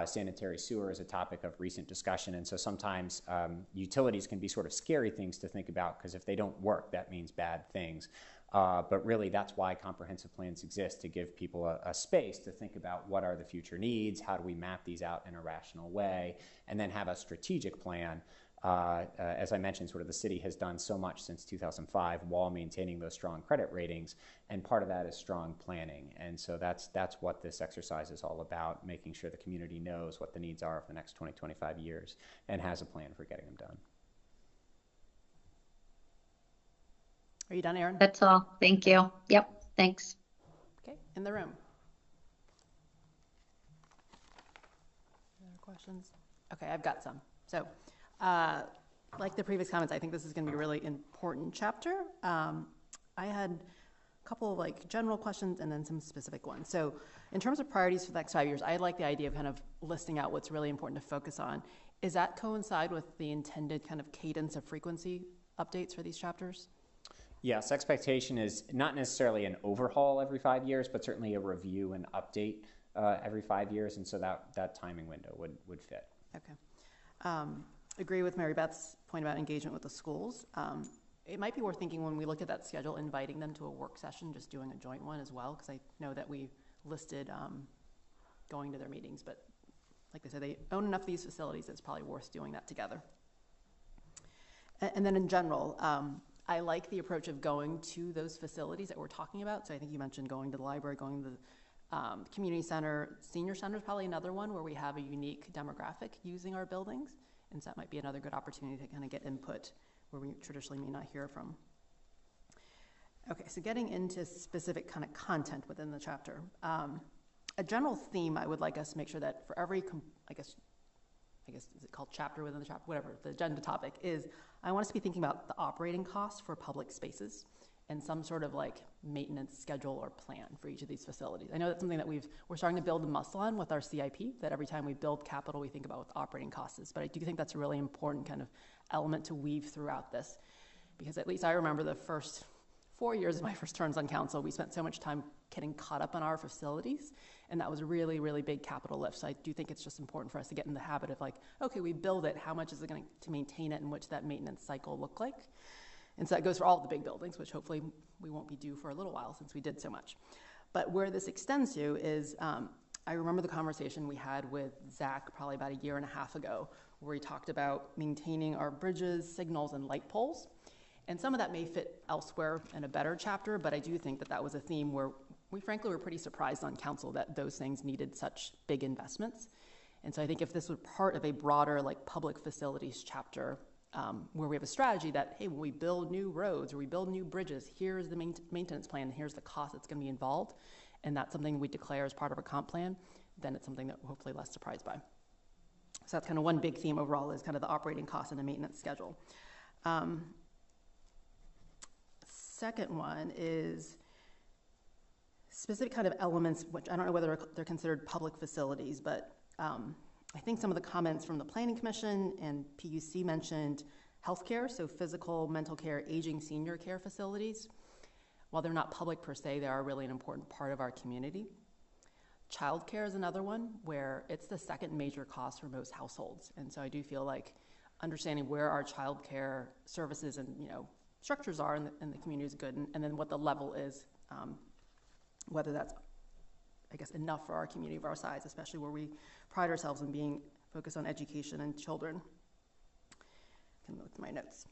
sanitary sewer is a topic of recent discussion, and so sometimes utilities can be sort of scary things to think about, because if they don't work, that means bad things. But really, that's why comprehensive plans exist, to give people a space to think about what are the future needs, how do we map these out in a rational way, and then have a strategic plan. As I mentioned, sort of the city has done so much since 2005 while maintaining those strong credit ratings, and part of that is strong planning. And so that's what this exercise is all about, making sure the community knows what the needs are for the next 20, 25 years and has a plan for getting them done. Are you done, Erin? That's all. Thank you. Yep. Thanks. Okay, in the room. Any other questions? Okay, I've got some. So, like the previous comments, I think this is going to be a really important chapter. I had a couple of general questions and then some specific ones. So in terms of priorities for the next 5 years, I like the idea of kind of listing out what's really important to focus on. Does that coincide with the intended kind of cadence of frequency updates for these chapters? Yes, expectation is not necessarily an overhaul every 5 years, but certainly a review and update every 5 years, and so that timing window would fit. Okay. Agree with Mary Beth's point about engagement with the schools. It might be worth thinking, when we look at that schedule, inviting them to a work session, just doing a joint one as well, because I know that we listed going to their meetings, but like I said, they own enough of these facilities, it's probably worth doing that together. And then in general, I like the approach of going to those facilities that we're talking about. So I think you mentioned going to the library, going to the community center. Senior center is probably another one where we have a unique demographic using our buildings. And so that might be another good opportunity to kind of get input where we traditionally may not hear from. Okay, so getting into specific kind of content within the chapter. A general theme I would like us to make sure that for every, I guess is it called chapter within the chapter, whatever the agenda topic is, I want us to be thinking about the operating costs for public spaces and some sort of maintenance schedule or plan for each of these facilities. I know that's something that we're starting to build a muscle on with our CIP, that every time we build capital, we think about what the operating cost is. But I do think that's a really important kind of element to weave throughout this, because at least I remember the first 4 years of my first terms on council, we spent so much time getting caught up on our facilities, and that was a really, really big capital lift. So I do think it's just important for us to get in the habit of okay, we build it, how much is it going to maintain it, and what's that maintenance cycle look like? And so that goes for all the big buildings, which hopefully we won't be due for a little while since we did so much. But where this extends to is, I remember the conversation we had with Zach probably about 1.5 years ago, where he talked about maintaining our bridges, signals, and light poles. And some of that may fit elsewhere in a better chapter, but I do think that was a theme where we frankly were pretty surprised on council that those things needed such big investments. And so I think if this was part of a broader public facilities chapter, where we have a strategy that, hey, when we build new roads or we build new bridges, here's the maintenance plan, and here's the cost that's going to be involved, and that's something we declare as part of a comp plan, then it's something that we're hopefully less surprised by. So that's kind of one big theme overall, is kind of the operating cost and the maintenance schedule. Second one is specific kind of elements, which I don't know whether they're considered public facilities, but I think some of the comments from the Planning Commission and PUC mentioned healthcare, so physical, mental care, aging senior care facilities. While they're not public per se, they are really an important part of our community. Childcare is another one where it's the second major cost for most households. And so I do feel like understanding where our childcare services and structures are in the community is good, and then what the level is, whether that's I guess, enough for our community of our size, especially where we pride ourselves in being focused on education and children. I can look at my notes.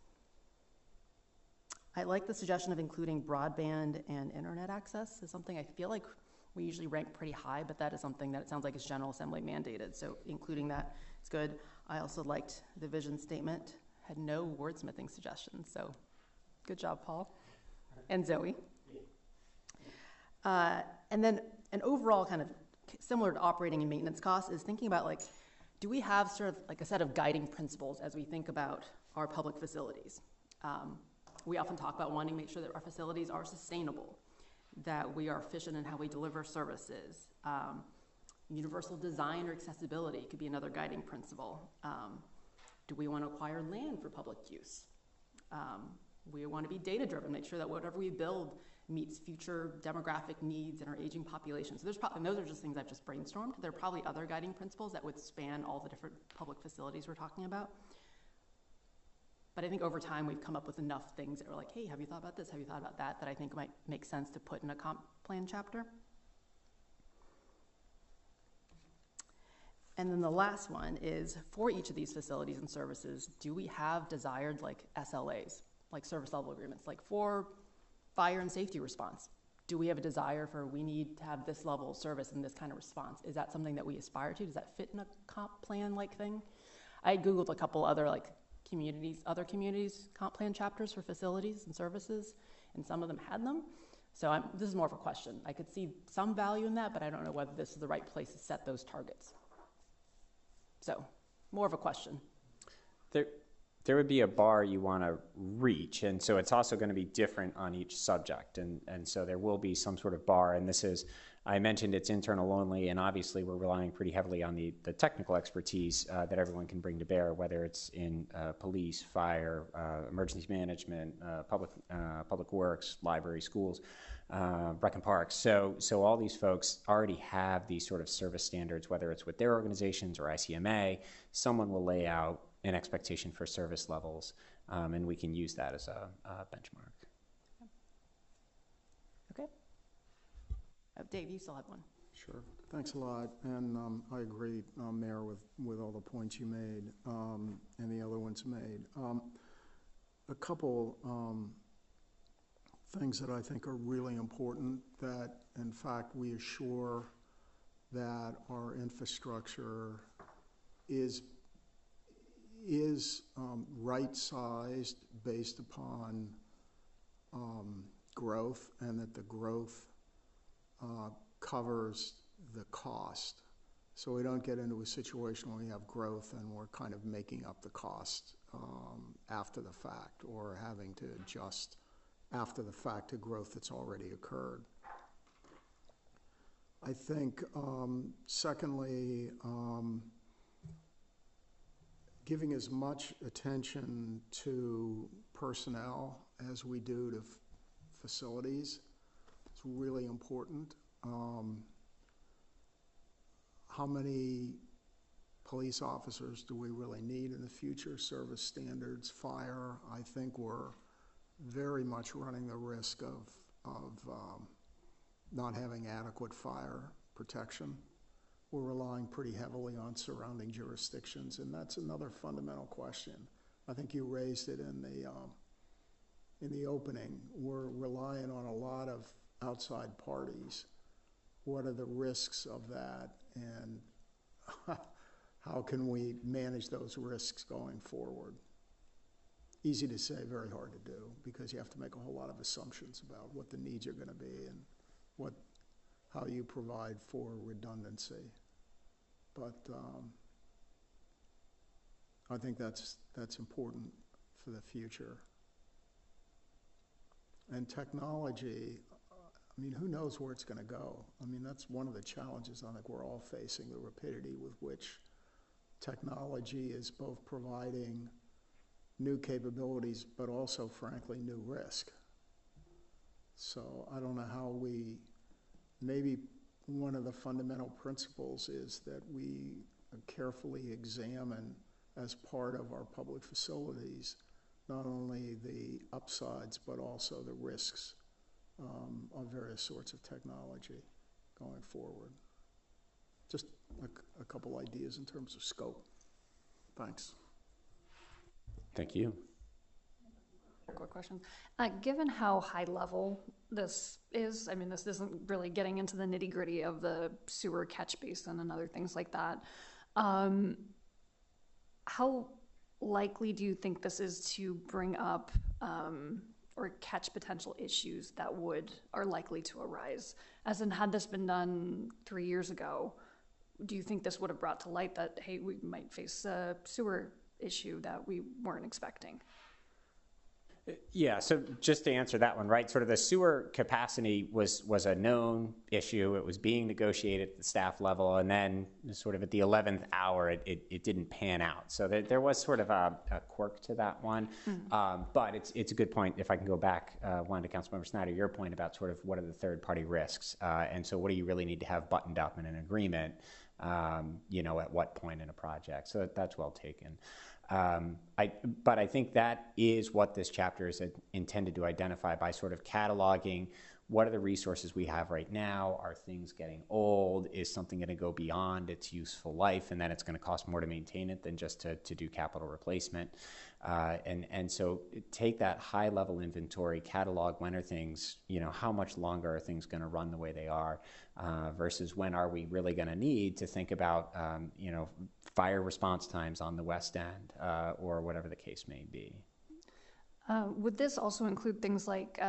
I like the suggestion of including broadband and internet access. Is something I feel like we usually rank pretty high, but that is something that it sounds like is General Assembly mandated, so including that is good. I also liked the vision statement, had no wordsmithing suggestions, so good job, Paul and Zoe. And then an overall kind of similar to operating and maintenance costs is thinking about, like, do we have sort of like a set of guiding principles as we think about our public facilities? We often talk about wanting to make sure that our facilities are sustainable, that we are efficient in how we deliver services. Universal design or accessibility could be another guiding principle. Do we want to acquire land for public use? We want to be data-driven, make sure that whatever we build meets future demographic needs and our aging population. So there's probably, and those are just things I've just brainstormed. There are probably other guiding principles that would span all the different public facilities we're talking about. But I think over time we've come up with enough things that are like, hey, have you thought about this? Have you thought about that? That I think might make sense to put in a comp plan chapter. And then the last one is, for each of these facilities and services, do we have desired like SLAs, like service level agreements, like for fire and safety response? Do we have a desire for, we need to have this level of service and this kind of response? Is that something that we aspire to? Does that fit in a comp plan like thing? I Googled a couple other like other communities comp plan chapters for facilities and services, and some of them had them. So this is more of a question. I could see some value in that, but I don't know whether this is the right place to set those targets. So more of a question. There would be a bar you want to reach, and so it's also going to be different on each subject, and so there will be some sort of bar, and this is, I mentioned it's internal only, and obviously we're relying pretty heavily on the technical expertise that everyone can bring to bear, whether it's in police, fire, emergency management, public works, library, schools, rec and parks. So all these folks already have these sort of service standards, whether it's with their organizations or ICMA. Someone will lay out an expectation for service levels, and we can use that as a benchmark. Okay. Dave, you still have one. Sure. Thanks a lot. And I agree, Mayor, with all the points you made and the other ones made. A couple things that I think are really important, that, in fact, we assure that our infrastructure is right-sized based upon growth, and that the growth covers the cost. So we don't get into a situation where we have growth and we're kind of making up the cost after the fact, or having to adjust after the fact to growth that's already occurred. I think, secondly, giving as much attention to personnel as we do to facilities is really important. How many police officers do we really need in the future? Service standards, fire. I think we're very much running the risk of not having adequate fire protection. We're relying pretty heavily on surrounding jurisdictions, and that's another fundamental question. I think you raised it in the opening. We're relying on a lot of outside parties. What are the risks of that, and how can we manage those risks going forward? Easy to say, very hard to do, because you have to make a whole lot of assumptions about what the needs are going to be and how you provide for redundancy. But I think that's important for the future. And technology, I mean, who knows where it's going to go? I mean, that's one of the challenges I think we're all facing, the rapidity with which technology is both providing new capabilities, but also, frankly, new risk. So I don't know how maybe one of the fundamental principles is that we carefully examine, as part of our public facilities, not only the upsides, but also the risks of various sorts of technology. going forward. Just a couple ideas in terms of scope. Thanks. Thank you. Quick question. Given how high level this is, I mean, this isn't really getting into the nitty gritty of the sewer catch basin and other things like that. How likely do you think this is to bring up or catch potential issues that are likely to arise? As in, had this been done 3 years ago, do you think this would have brought to light that, hey, we might face a sewer issue that we weren't expecting? Yeah, so just to answer that one, right, sort of the sewer capacity was a known issue. It was being negotiated at the staff level, and then sort of at the 11th hour, it didn't pan out. So there was sort of a quirk to that one. But it's a good point. If I can go back, one to Councilmember Snyder, your point about sort of what are the third-party risks, and so what do you really need to have buttoned up in an agreement, at what point in a project. So that's well taken. But I think that is what this chapter is intended to identify by sort of cataloging what are the resources we have right now. Are things getting old? Is something going to go beyond its useful life, and then it's going to cost more to maintain it than just to do capital replacement? And so take that high level inventory, catalog when are things, how much longer are things going to run the way they are, versus when are we really going to need to think about, fire response times on the west end, or whatever the case may be. Would this also include things like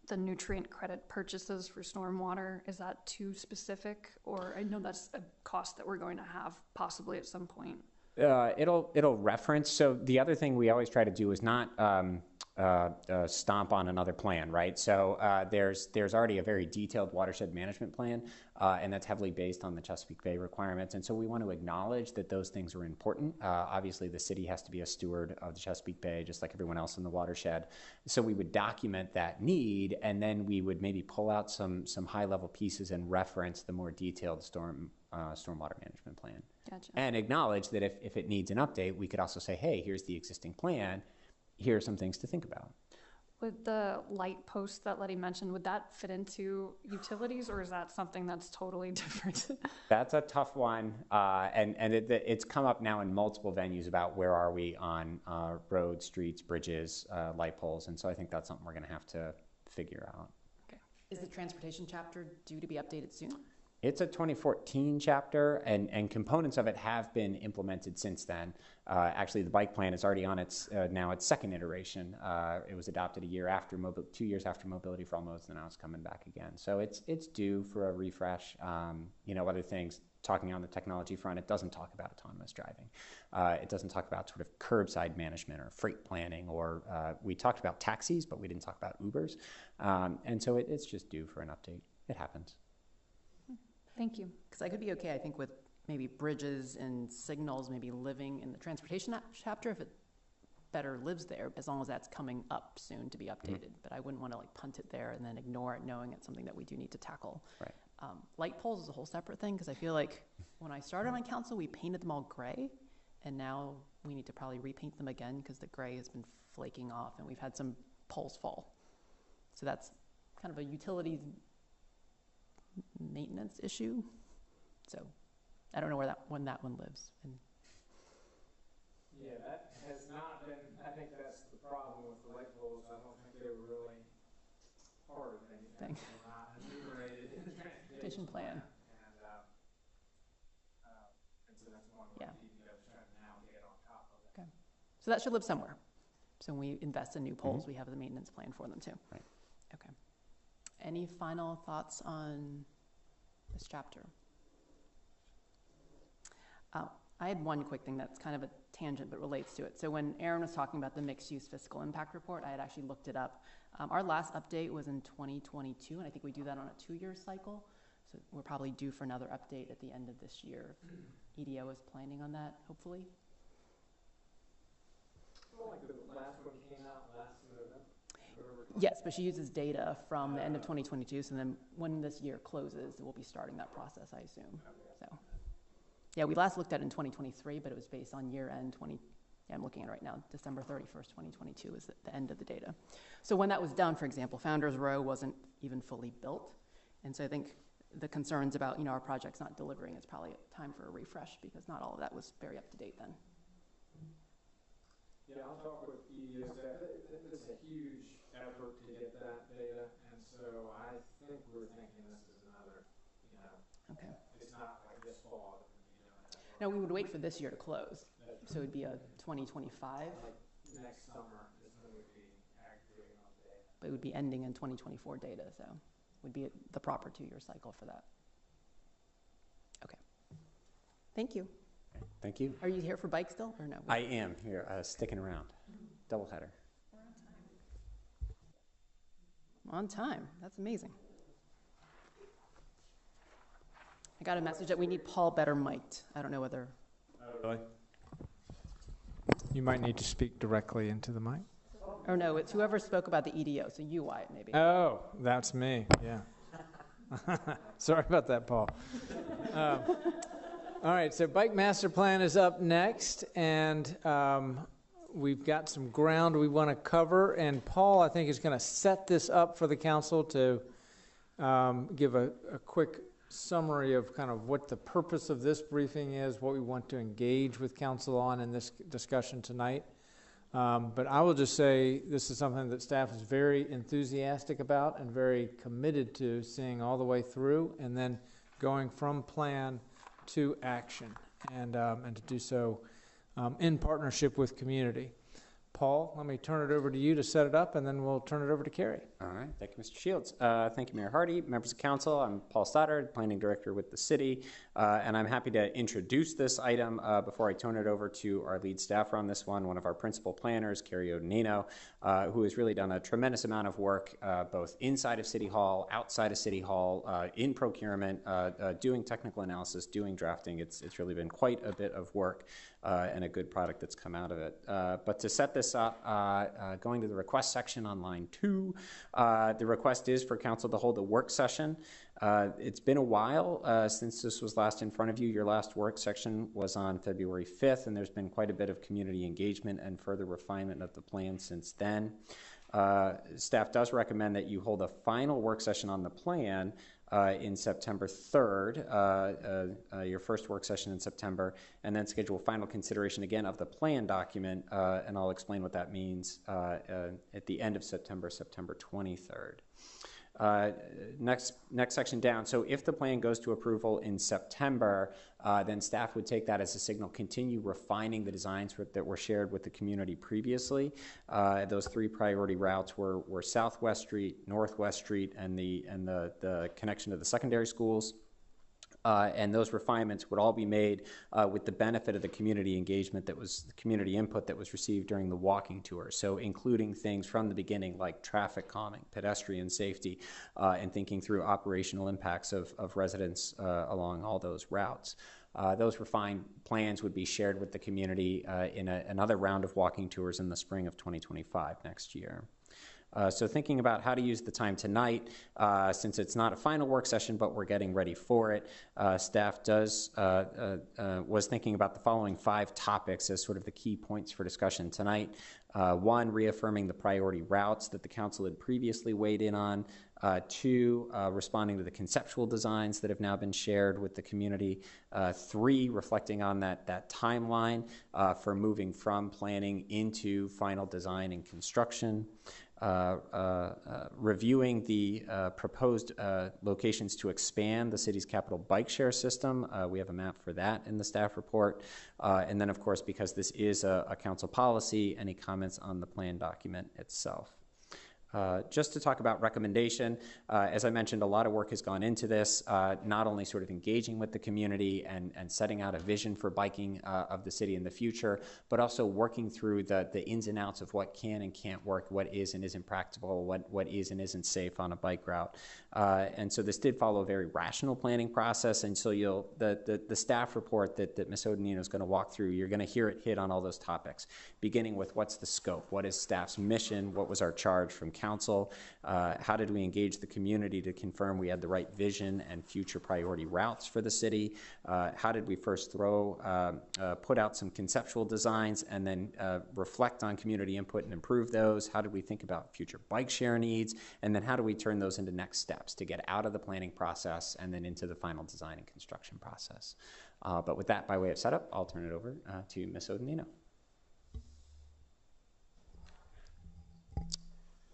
the nutrient credit purchases for stormwater? Is that too specific? Or I know that's a cost that we're going to have possibly at some point. It'll reference. So the other thing we always try to do is not stomp on another plan, right? So there's already a very detailed watershed management plan, and that's heavily based on the Chesapeake Bay requirements. And so we want to acknowledge that those things are important. Obviously, the city has to be a steward of the Chesapeake Bay, just like everyone else in the watershed. So we would document that need, and then we would maybe pull out some high-level pieces and reference the more detailed stormwater management plan. Gotcha. And acknowledge that if it needs an update, we could also say, hey, here's the existing plan. Here are some things to think about. Would the light posts that Letty mentioned, would that fit into utilities, or is that something that's totally different? That's a tough one, and it's come up now in multiple venues about where are we on roads, streets, bridges, light poles, and so I think that's something we're going to have to figure out. Okay. Is the transportation chapter due to be updated soon? It's a 2014 chapter, and components of it have been implemented since then. Actually, the bike plan is already on its second iteration. It was adopted 2 years after Mobility for All Modes, and now it's coming back again. So it's due for a refresh. Other things, talking on the technology front, it doesn't talk about autonomous driving. It doesn't talk about sort of curbside management or freight planning, or we talked about taxis, but we didn't talk about Ubers. And so it's just due for an update. It happens. Thank you. Because I could be okay, I think, with maybe bridges and signals maybe living in the transportation chapter if it better lives there, as long as that's coming up soon to be updated. But I wouldn't want to punt it there and then ignore it, knowing it's something that we do need to tackle. Right. Light poles is a whole separate thing, because I feel like when I started on council, we painted them all gray, and now we need to probably repaint them again because the gray has been flaking off, and we've had some poles fall. So that's kind of a utility maintenance issue. So I don't know when that one lives. And yeah, that has not been, I think that's the problem with the light poles. I don't think they were really part of anything. They're not enumerated in the transportation plan. And so that's one way DPW's trying to now get on top of it. okay. So that should live somewhere. So when we invest in new poles, we have the maintenance plan for them too. Right. Okay. Any final thoughts on this chapter? I had one quick thing that's kind of a tangent but relates to it. So when Aaron was talking about the mixed-use fiscal impact report, I had actually looked it up. Our last update was in 2022, and I think we do that on a 2-year cycle. So we're probably due for another update at the end of this year. EDO is planning on that, hopefully. Well, like the last one came out last November. Yes, but she uses data from the end of 2022, so then when this year closes, we'll be starting that process, I assume. So, yeah, we last looked at it in 2023, but it was based on year-end I'm looking at it right now, December 31st, 2022 is the end of the data. So when that was done, for example, Founders Row wasn't even fully built, and so I think the concerns about, our project's not delivering, it's probably time for a refresh because not all of that was very up to date then. Yeah, I'll talk with the staff. It's a huge effort to get that data, and so I think we're thinking this is another, Okay. it's not like this fall that we'd be doing that. No, we would wait for this year to close, so it'd be a 2025, Like next summer is when we'd be aggregating on the data. but it would be ending in 2024 data, so would be the proper 2-year cycle for that. Okay. Thank you. Thank you. Are you here for bike still or no? I am here, sticking around. Doubleheader. On time. That's amazing. I got a message that we need Paul better mic'd. I don't know whether. Really? You might need to speak directly into the mic. Or no, it's whoever spoke about the EDO. So you, Wyatt, maybe. Oh, that's me, yeah. Sorry about that, Paul. All right, so Bike Master Plan is up next, and we've got some ground we want to cover, and Paul, I think, is going to set this up for the council to give a quick summary of kind of what the purpose of this briefing is, what we want to engage with council on in this discussion tonight. But I will just say this is something that staff is very enthusiastic about and very committed to seeing all the way through, and then going from plan to action, and to do so in partnership with community. Paul, let me turn it over to you to set it up, and then we'll turn it over to Carrie. All right, thank you, Mr. Shields. Thank you, Mayor Hardy, members of council. I'm Paul Stoddard, planning director with the city, and I'm happy to introduce this item before I turn it over to our lead staffer on this one of our principal planners, Carrie Odenino, who has really done a tremendous amount of work both inside of City Hall, outside of City Hall, in procurement, doing technical analysis, doing drafting. It's really been quite a bit of work and a good product that's come out of it. But to set this up, going to the request section on line 2, the request is for council to hold a work session. It's been a while since this was last in front of you. Your last work session was on February 5th, and there's been quite a bit of community engagement and further refinement of the plan since then. Staff does recommend that you hold a final work session on the plan in September 3rd, your first work session in September, and then schedule final consideration again of the plan document, and I'll explain what that means at the end of September, September 23rd. Next section down. So if the plan goes to approval in September, then staff would take that as a signal, continue refining the designs that were shared with the community previously. Those 3 priority routes were Southwest Street, Northwest Street, and the connection to the secondary schools. And those refinements would all be made with the benefit of the community engagement the community input that was received during the walking tour. So including things from the beginning like traffic calming, pedestrian safety, and thinking through operational impacts of residents along all those routes. Those refined plans would be shared with the community in another round of walking tours in the spring of 2025 next year. So thinking about how to use the time tonight, since it's not a final work session, but we're getting ready for it, staff was thinking about the following 5 topics as sort of the key points for discussion tonight. 1, reaffirming the priority routes that the council had previously weighed in on. 2, responding to the conceptual designs that have now been shared with the community. 3, reflecting on that timeline for moving from planning into final design and construction. Reviewing the proposed locations to expand the city's capital bike share system. We have a map for that in the staff report. And then, of course, because this is a council policy, any comments on the plan document itself. Just to talk about recommendation, as I mentioned, a lot of work has gone into this, not only sort of engaging with the community and setting out a vision for biking of the city in the future, but also working through the ins and outs of what can and can't work, what is and isn't practical, what is and isn't safe on a bike route. And so this did follow a very rational planning process, and so the staff report that Ms. Odenino is going to walk through, you're going to hear it hit on all those topics, beginning with what's the scope, what is staff's mission, what was our charge from council? How did we engage the community to confirm we had the right vision and future priority routes for the city? How did we first put out some conceptual designs and then reflect on community input and improve those? How did we think about future bike share needs? And then how do we turn those into next steps to get out of the planning process and then into the final design and construction process? But with that, by way of setup, I'll turn it over to Ms. Odenino.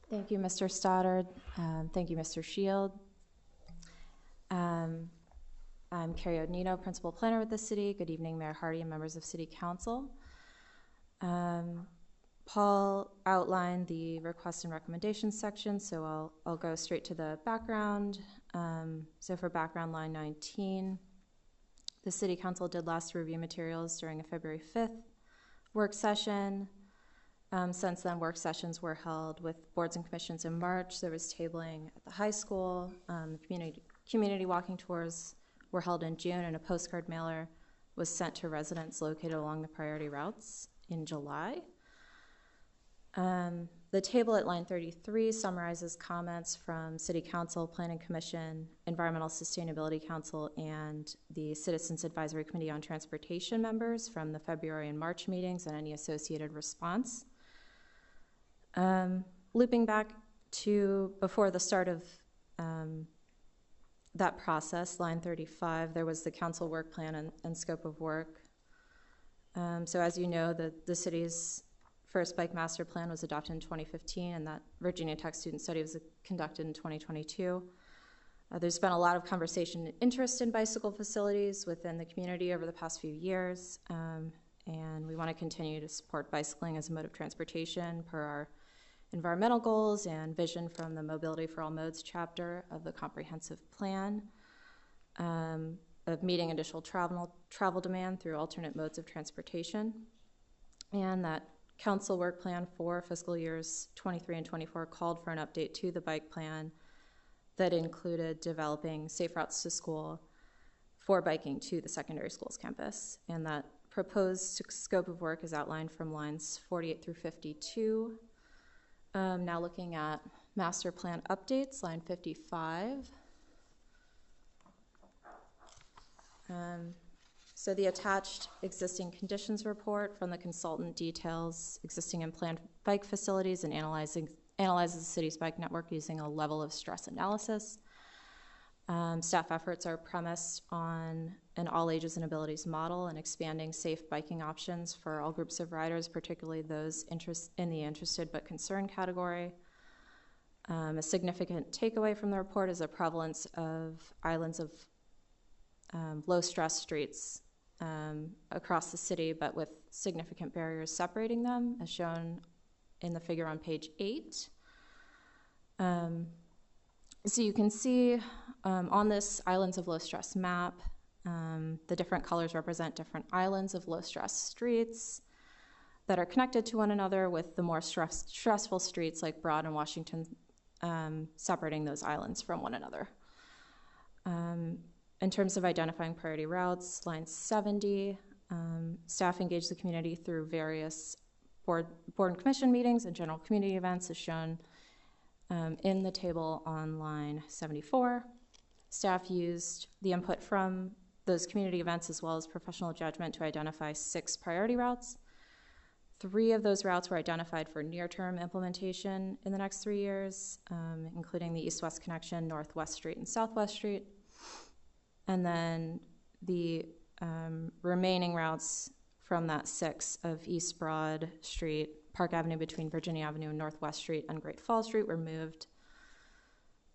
Thank you, Mr. Stoddard. Thank you, Mr. Shield. I'm Carrie Odenino, Principal Planner with the city. Good evening, Mayor Hardy and members of City Council. Paul outlined the request and recommendations section, so I'll go straight to the background. So for background, line 19, the City Council did last review materials during a February 5th work session. Since then, work sessions were held with boards and commissions in March. There was tabling at the high school. Community walking tours were held in June, and a postcard mailer was sent to residents located along the priority routes in July. The table at line 33 summarizes comments from City Council, Planning Commission, Environmental Sustainability Council, and the Citizens Advisory Committee on Transportation members from the February and March meetings and any associated response. Looping back to before the start of that process, line 35, there was the council work plan and scope of work. So as you know, the city's first bike master plan was adopted in 2015, and that Virginia Tech student study was conducted in 2022. There's been a lot of conversation and interest in bicycle facilities within the community over the past few years, and we want to continue to support bicycling as a mode of transportation per our environmental goals and vision from the Mobility for All Modes chapter of the comprehensive plan, of meeting additional travel demand through alternate modes of transportation, and that council work plan for fiscal years 23 and 24 called for an update to the bike plan that included developing safe routes to school for biking to the secondary schools campus. And that proposed scope of work is outlined from lines 48 through 52. Now looking at master plan updates, line 55. So the attached existing conditions report from the consultant details existing and planned bike facilities and analyzes the city's bike network using a level of stress analysis. Staff efforts are premised on an all ages and abilities model and expanding safe biking options for all groups of riders, particularly those in the interested but concerned category. A significant takeaway from the report is the prevalence of islands of low stress streets across the city, but with significant barriers separating them, as shown in the figure on page 8. So you can see on this islands of low stress map, the different colors represent different islands of low stress streets that are connected to one another, with the more stressful streets like Broad and Washington separating those islands from one another. In terms of identifying priority routes, line 70, staff engage the community through various board and commission meetings and general community events, as shown in the table on line 74. Staff used the input from those community events as well as professional judgment to identify 6 priority routes. 3 of those routes were identified for near-term implementation in the next 3 years, including the East-West Connection, Northwest Street, and Southwest Street. And then the remaining routes from that 6 of East Broad Street, Park Avenue between Virginia Avenue and Northwest Street, and Great Falls Street were moved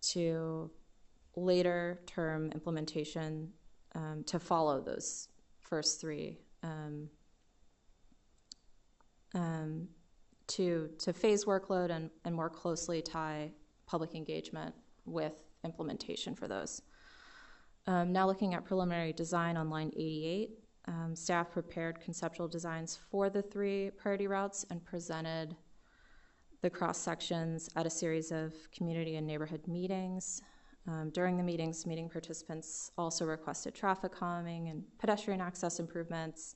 to later term implementation to follow those first 3 to phase workload and more closely tie public engagement with implementation for those. Now looking at preliminary design on line 88, staff prepared conceptual designs for the 3 priority routes and presented the cross sections at a series of community and neighborhood meetings. During the meetings, meeting participants also requested traffic calming and pedestrian access improvements.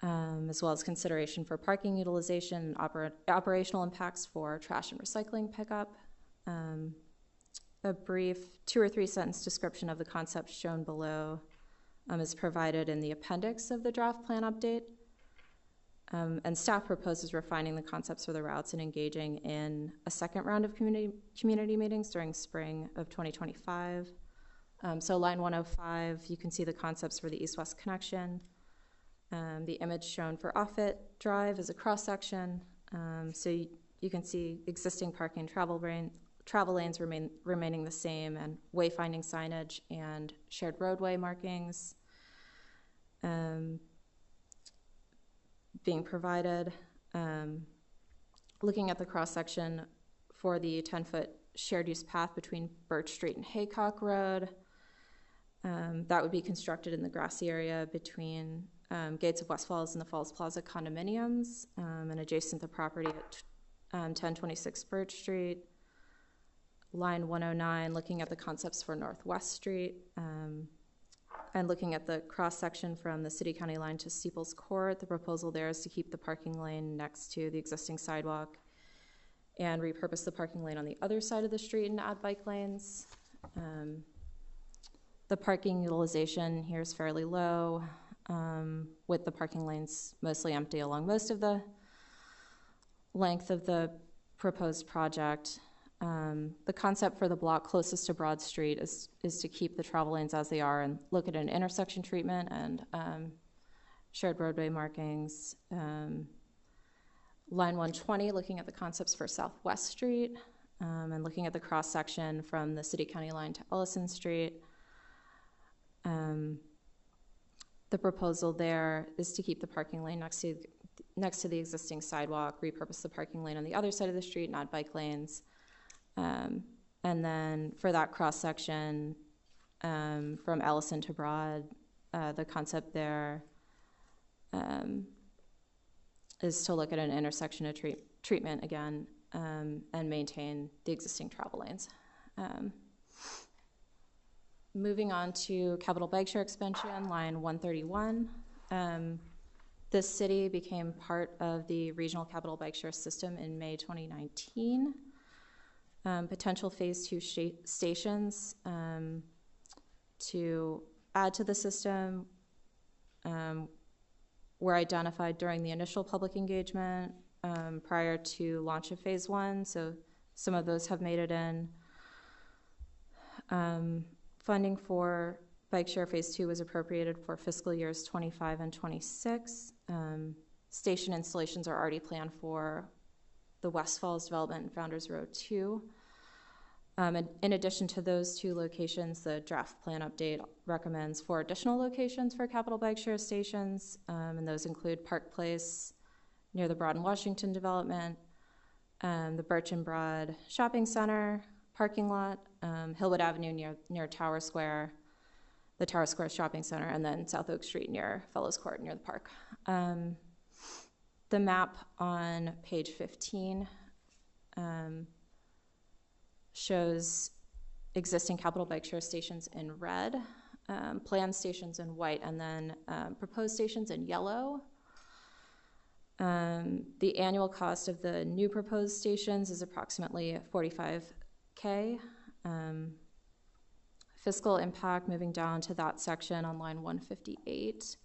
as well as consideration for parking utilization and operational impacts for trash and recycling pickup. A brief 2 or 3 sentence description of the concept shown below is provided in the appendix of the draft plan update. And staff proposes refining the concepts for the routes and engaging in a second round of community meetings during spring of 2025. So line 105, you can see the concepts for the east-west connection. The image shown for Offutt Drive is a cross-section. So you can see existing parking and travel lanes remaining the same, and wayfinding signage and shared roadway markings being provided. Looking at the cross-section for the 10-foot shared use path between Birch Street and Haycock Road, that would be constructed in the grassy area between Gates of West Falls and the Falls Plaza condominiums, and adjacent to the property at 1026 Birch Street. Line 109, looking at the concepts for Northwest Street, and looking at the cross-section from the city-county line to Steeples Court. The proposal there is to keep the parking lane next to the existing sidewalk and repurpose the parking lane on the other side of the street and add bike lanes. The parking utilization here is fairly low, with the parking lanes mostly empty along most of the length of the proposed project. The concept for the block closest to Broad Street is to keep the travel lanes as they are and look at an intersection treatment and shared roadway markings. Line 120, looking at the concepts for Southwest Street, and looking at the cross-section from the city-county line to Ellison Street. The proposal there is to keep the parking lane next to the existing sidewalk, repurpose the parking lane on the other side of the street, and add bike lanes. And then for that cross-section from Ellison to Broad, the concept there is to look at an intersection of treatment again, and maintain the existing travel lanes. Moving on to capital bike share expansion, line 131. This city became part of the regional capital bike share system in May 2019. Potential phase 2 stations to add to the system were identified during the initial public engagement prior to launch of phase 1, so some of those have made it in. Funding for bike share phase 2 was appropriated for fiscal years 25 and 26. Station installations are already planned for the West Falls development and Founders Row 2. And in addition to those 2 locations, the draft plan update recommends 4 additional locations for capital bike share stations, and those include Park Place near the Broad and Washington development, the Birch and Broad Shopping Center parking lot, Hillwood Avenue near Tower Square, the Tower Square Shopping Center, and then South Oak Street near Fellows Court near the park. The map on page 15 shows existing capital bike share stations in red, planned stations in white, and then proposed stations in yellow. The annual cost of the new proposed stations is approximately $45K. Fiscal impact, moving down to that section on line 158.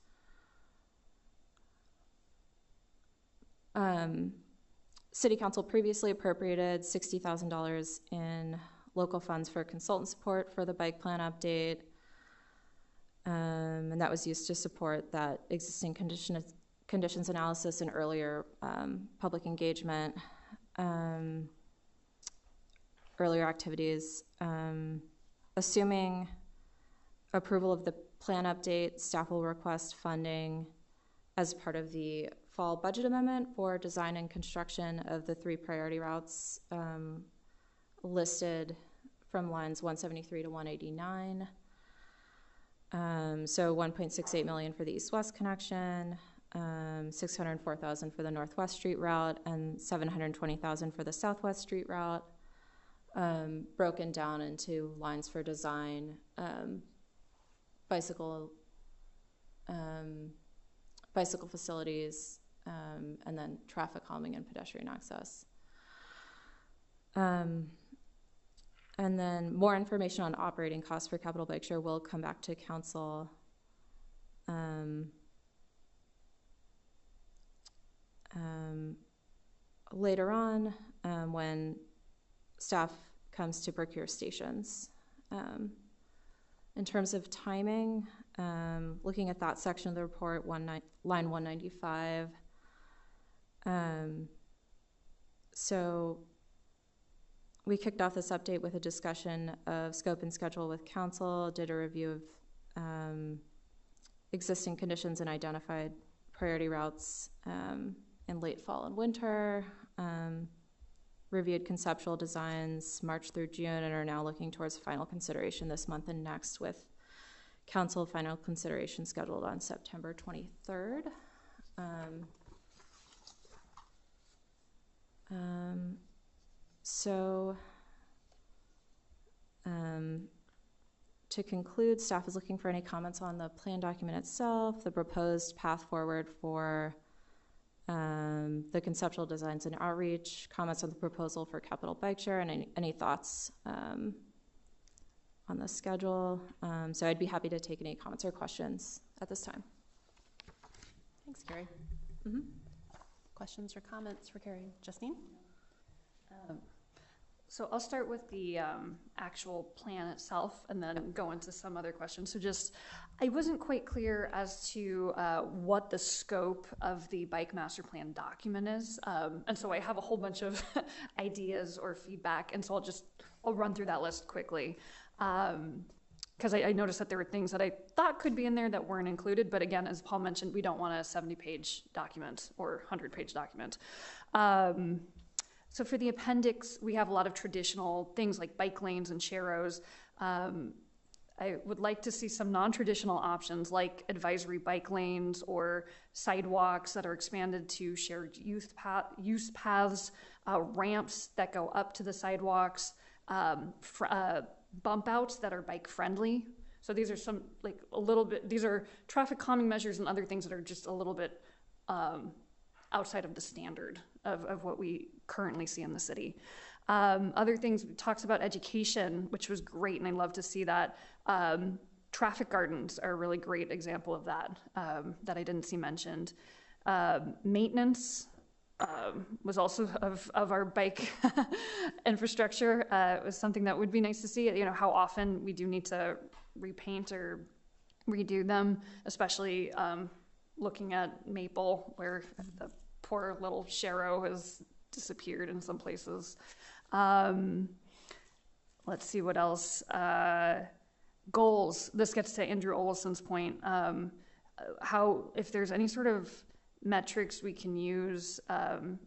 City Council previously appropriated $60,000 in local funds for consultant support for the bike plan update, and that was used to support that existing conditions analysis and earlier public engagement, earlier activities. Assuming approval of the plan update, staff will request funding as part of the fall budget amendment for design and construction of the 3 priority routes listed from lines 173 to 189. So $1.68 million for the east-west connection, $604,000 for the Northwest Street route, and $720,000 for the Southwest Street route, broken down into lines for design, bicycle bicycle facilities, and then traffic calming and pedestrian access. And then more information on operating costs for Capital Bike Share will come back to council. Later on, when staff comes to procure stations. In terms of timing, looking at that section of the report, line 195. So we kicked off this update with a discussion of scope and schedule with council, did a review of existing conditions and identified priority routes in late fall and winter, reviewed conceptual designs March through June, and are now looking towards final consideration this month and next, with council final consideration scheduled on September 23rd. To conclude, staff is looking for any comments on the plan document itself, the proposed path forward for the conceptual designs and outreach, comments on the proposal for Capital Bike Share, and any thoughts on the schedule. So I'd be happy to take any comments or questions at this time. Thanks, Carrie. Questions or comments for Carrie? Justine? So I'll start with the actual plan itself and then go into some other questions. So just, I wasn't quite clear as to what the scope of the Bike Master Plan document is. And so I have a whole bunch of ideas or feedback. And so I'll run through that list quickly. Because I noticed that there were things that I thought could be in there that weren't included. But again, as Paul mentioned, we don't want a 70-page document or 100-page document. So for the appendix, we have a lot of traditional things like bike lanes and sharrows. I would like to see some non-traditional options like advisory bike lanes or sidewalks that are expanded to shared use paths, ramps that go up to the sidewalks, bump outs that are bike friendly. So these are some, like a little bit, these are traffic calming measures and other things that are just a little bit outside of the standard of what we currently see in the city. Other things, talks about education, which was great, and I love to see that. Traffic gardens are a really great example of that, that I didn't see mentioned. Maintenance was also of our bike infrastructure. It was something that would be nice to see, you know, how often we do need to repaint or redo them, especially looking at Maple, where the poor little Sharrow has disappeared in some places. Let's see what else. Goals. This gets to Andrew Olson's point. How, if there's any sort of metrics we can use,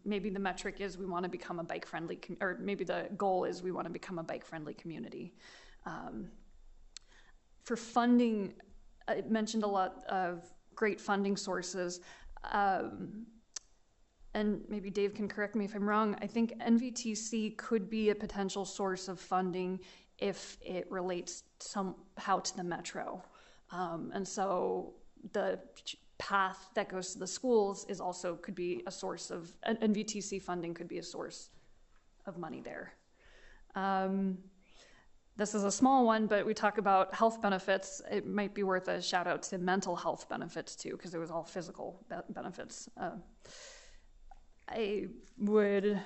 maybe the metric is we want to become a bike-friendly, or maybe the goal is we want to become a bike-friendly community. For funding, I mentioned a lot of great funding sources. And maybe Dave can correct me if I'm wrong. I think NVTC could be a potential source of funding if it relates somehow to the metro. And so the path that goes to the schools is also could be a source of, NVTC funding could be a source of money there. This is a small one, but we talk about health benefits. It might be worth a shout out to mental health benefits too, because it was all physical benefits. I would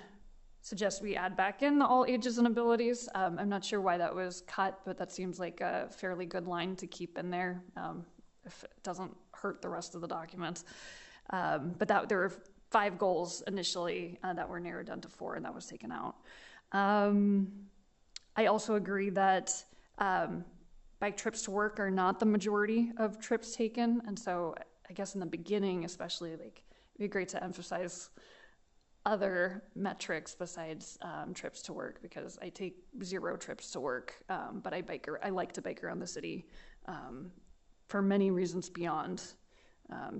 suggest we add back in the all ages and abilities. I'm not sure why that was cut, but that seems like a fairly good line to keep in there if it doesn't hurt the rest of the document. But there were 5 goals initially that were narrowed down to 4, and that was taken out. I also agree that bike trips to work are not the majority of trips taken. And so I guess in the beginning, especially, like, it'd be great to emphasize other metrics besides trips to work, because I take 0 trips to work, but I like to bike around the city for many reasons beyond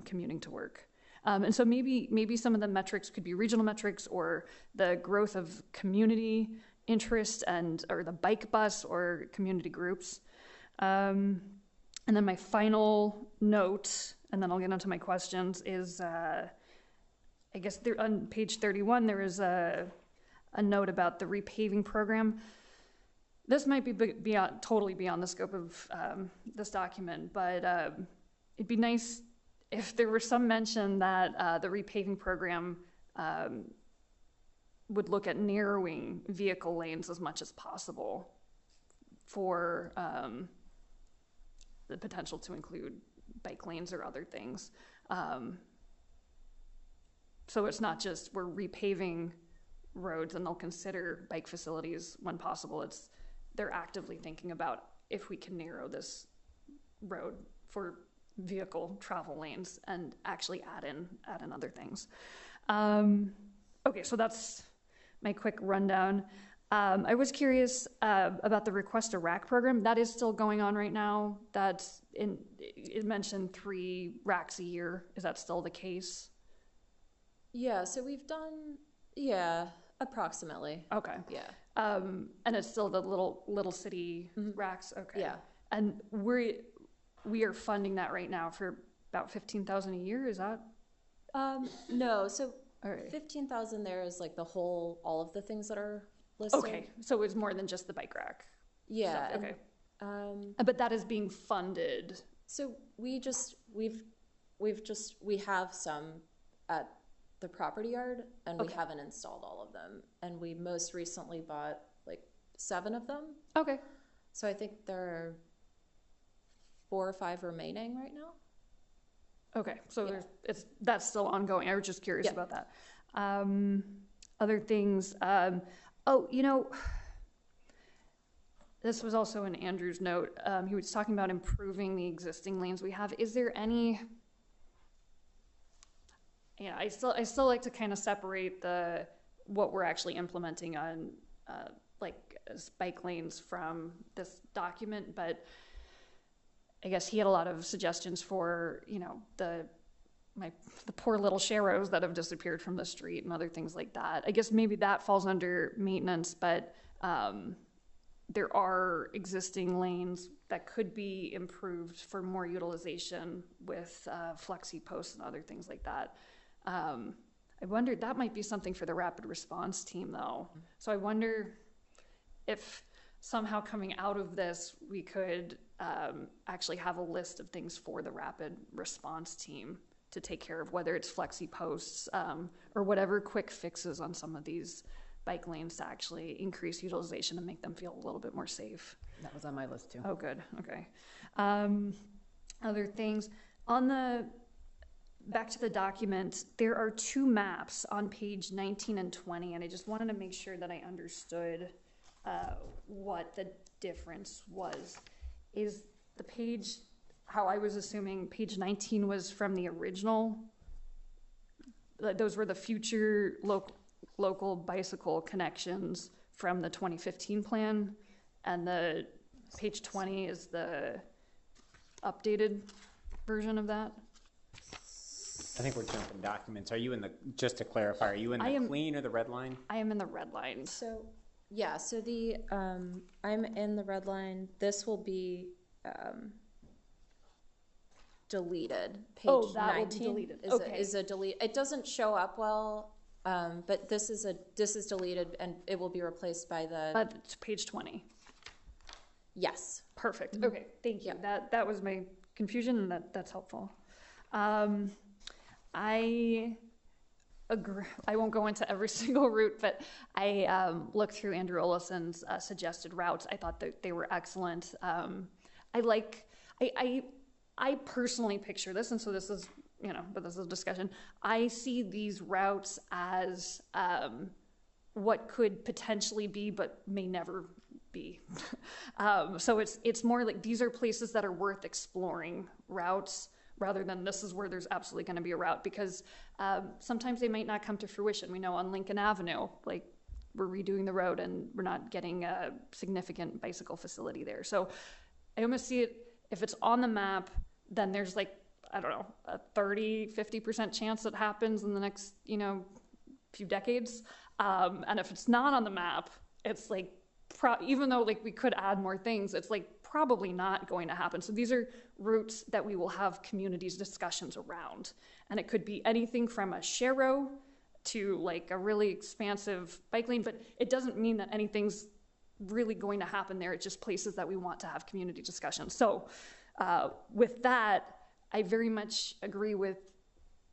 commuting to work. And so maybe some of the metrics could be regional metrics, or the growth of community interest or the bike bus or community groups. And then my final note, and then I'll get into my questions, is I guess there, on page 31, there is a note about the repaving program. This might be beyond, totally beyond the scope of this document, but it'd be nice if there were some mention that the repaving program would look at narrowing vehicle lanes as much as possible for the potential to include bike lanes or other things. So it's not just we're repaving roads and they'll consider bike facilities when possible. It's they're actively thinking about if we can narrow this road for vehicle travel lanes and actually add in other things. Okay, so that's my quick rundown. I was curious about the Request a Rack program. That is still going on right now. That's it mentioned 3 racks a year. Is that still the case? Yeah, so we've done, approximately. Okay. Yeah. And it's still the little city racks? Okay. Yeah. And we are funding that right now for about $15,000 a year, is that? No, so All right. 15,000 there is like all of the things that are listed. Okay, so it's more than just the bike rack? Yeah. stuff. Okay. And, But that is being funded? so we have some at the property yard, and we Okay. haven't installed all of them. And we most recently bought like 7 of them. Okay. So I think there are 4 or 5 remaining right now. Okay, so Yeah. that's still ongoing. I was just curious Yeah. about that. Other things, this was also in Andrew's note. He was talking about improving the existing lanes we have. Is there any? Yeah, I still like to kind of separate what we're actually implementing on as bike lanes from this document, but I guess he had a lot of suggestions for, the poor little sharrows that have disappeared from the street and other things like that. I guess maybe that falls under maintenance, but there are existing lanes that could be improved for more utilization with flexi posts and other things like that. I wondered, that might be something for the rapid response team though. So I wonder if somehow coming out of this, we could actually have a list of things for the rapid response team to take care of, whether it's flexi posts or whatever quick fixes on some of these bike lanes to actually increase utilization and make them feel a little bit more safe. That was on my list too. Oh, good. Okay. Other things back to the document, there are 2 maps on page 19 and 20, and I just wanted to make sure that I understood what the difference was. Is the page, how I was assuming page 19 was from the original? Those were the future local bicycle connections from the 2015 plan, and the page 20 is the updated version of that? I think we're jumping documents. Are you just to clarify, are you in the clean or the red line? I am in the red line. So, yeah, so I'm in the red line. This will be deleted. Page that 19 will be deleted. is a delete. It doesn't show up well, but this is deleted and it will be replaced by the. It's page 20. Yes. Perfect. Okay, thank you. That was my confusion, and that's helpful. I agree. I won't go into every single route, but I looked through Andrew Oleson's suggested routes. I thought that they were excellent. I personally picture this, and so this is, but this is a discussion. I see these routes as what could potentially be, but may never be. So it's more like these are places that are worth exploring routes, rather than this is where there's absolutely going to be a route, because sometimes they might not come to fruition. We know on Lincoln Avenue, like we're redoing the road and we're not getting a significant bicycle facility there. So I almost see it, if it's on the map, then there's like, I don't know, a 30-50% chance it happens in the next, few decades. And if it's not on the map, it's like even though like we could add more things, it's like probably not going to happen. So these are routes that we will have communities discussions around. And it could be anything from a Shero to like a really expansive bike lane, but it doesn't mean that anything's really going to happen there. It's just places that we want to have community discussions. So with that, I very much agree with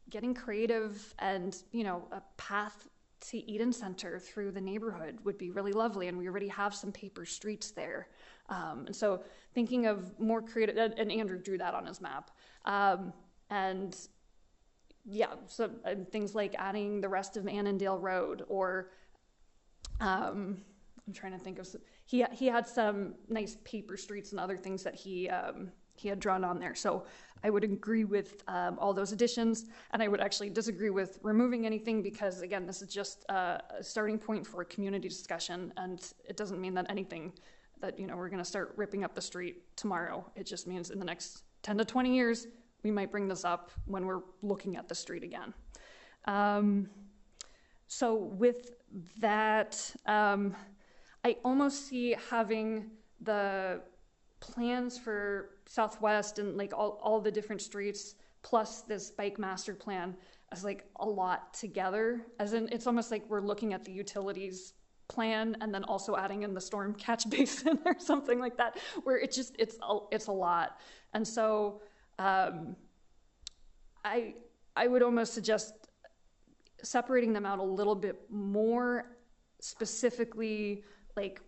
getting creative, and, you know, a path to Eden Center through the neighborhood would be really lovely. And we already have some paper streets there. And so thinking of more creative, and Andrew drew that on his map. And yeah, so things like adding the rest of Annandale Road, or I'm trying to think of, he had some nice paper streets and other things that he had drawn on there. So I would agree with all those additions, and I would actually disagree with removing anything, because again, this is just a starting point for a community discussion, and it doesn't mean that anything that, you know, we're going to start ripping up the street tomorrow. It just means in the next 10 to 20 years, we might bring this up when we're looking at the street again. So with that, I almost see having the plans for Southwest and like all the different streets plus this bike master plan as like a lot together, as in it's almost like we're looking at the utilities plan and then also adding in the storm catch basin or something like that, where it's a lot. And so I would almost suggest separating them out a little bit more specifically. Like,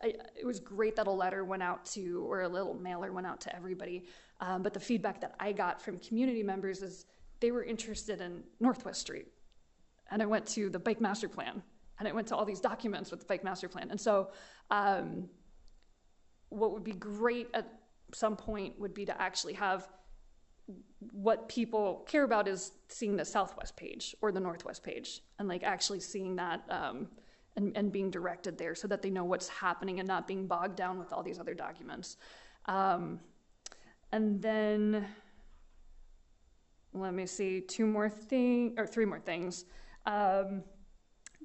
it was great that a letter went out to, or a little mailer went out to everybody, but the feedback that I got from community members is they were interested in Northwest Street. And I went to the bike master plan, and I went to all these documents with the bike master plan. And so what would be great at some point would be to actually have, what people care about is seeing the Southwest page or the Northwest page, and like actually seeing that and being directed there so that they know what's happening and not being bogged down with all these other documents. And then, let me see, three more things. The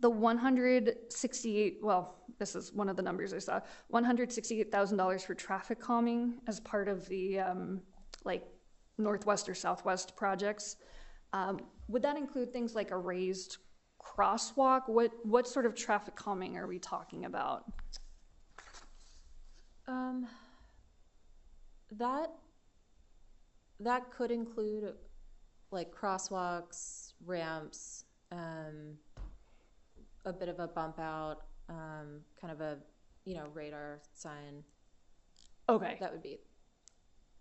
168, well, this is one of the numbers I saw, $168,000 for traffic calming as part of the like Northwest or Southwest projects. Would that include things like a raised crosswalk? What sort of traffic calming are we talking about? That could include like crosswalks, ramps, a bit of a bump out, kind of a, you know, radar sign. Okay. That would be.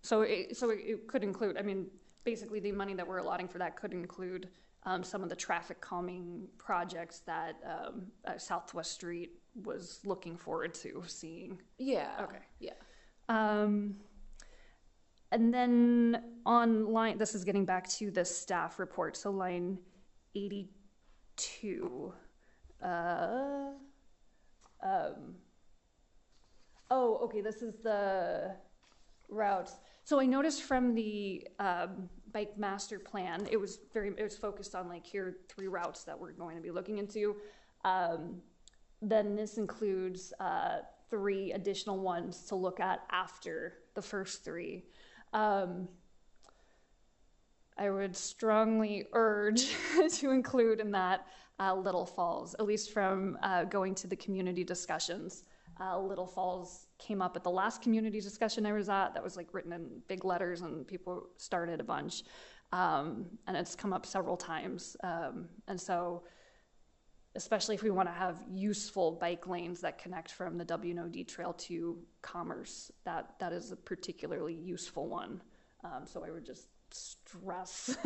So it could include, I mean, basically the money that we're allotting for that could include some of the traffic calming projects that Southwest Street was looking forward to seeing. Yeah. Okay. Yeah. And then on line, this is getting back to the staff report. So line 82. Oh, okay. This is the routes. So I noticed from the bike master plan, it was focused on like, here are 3 routes that we're going to be looking into. Then this includes 3 additional ones to look at after the first 3. I would strongly urge to include in that Little Falls, at least from going to the community discussions. Little Falls came up at the last community discussion I was at. That was like written in big letters and people started a bunch. And it's come up several times. And so, especially if we want to have useful bike lanes that connect from the WNOD trail to Commerce, that is a particularly useful one. So I would just stress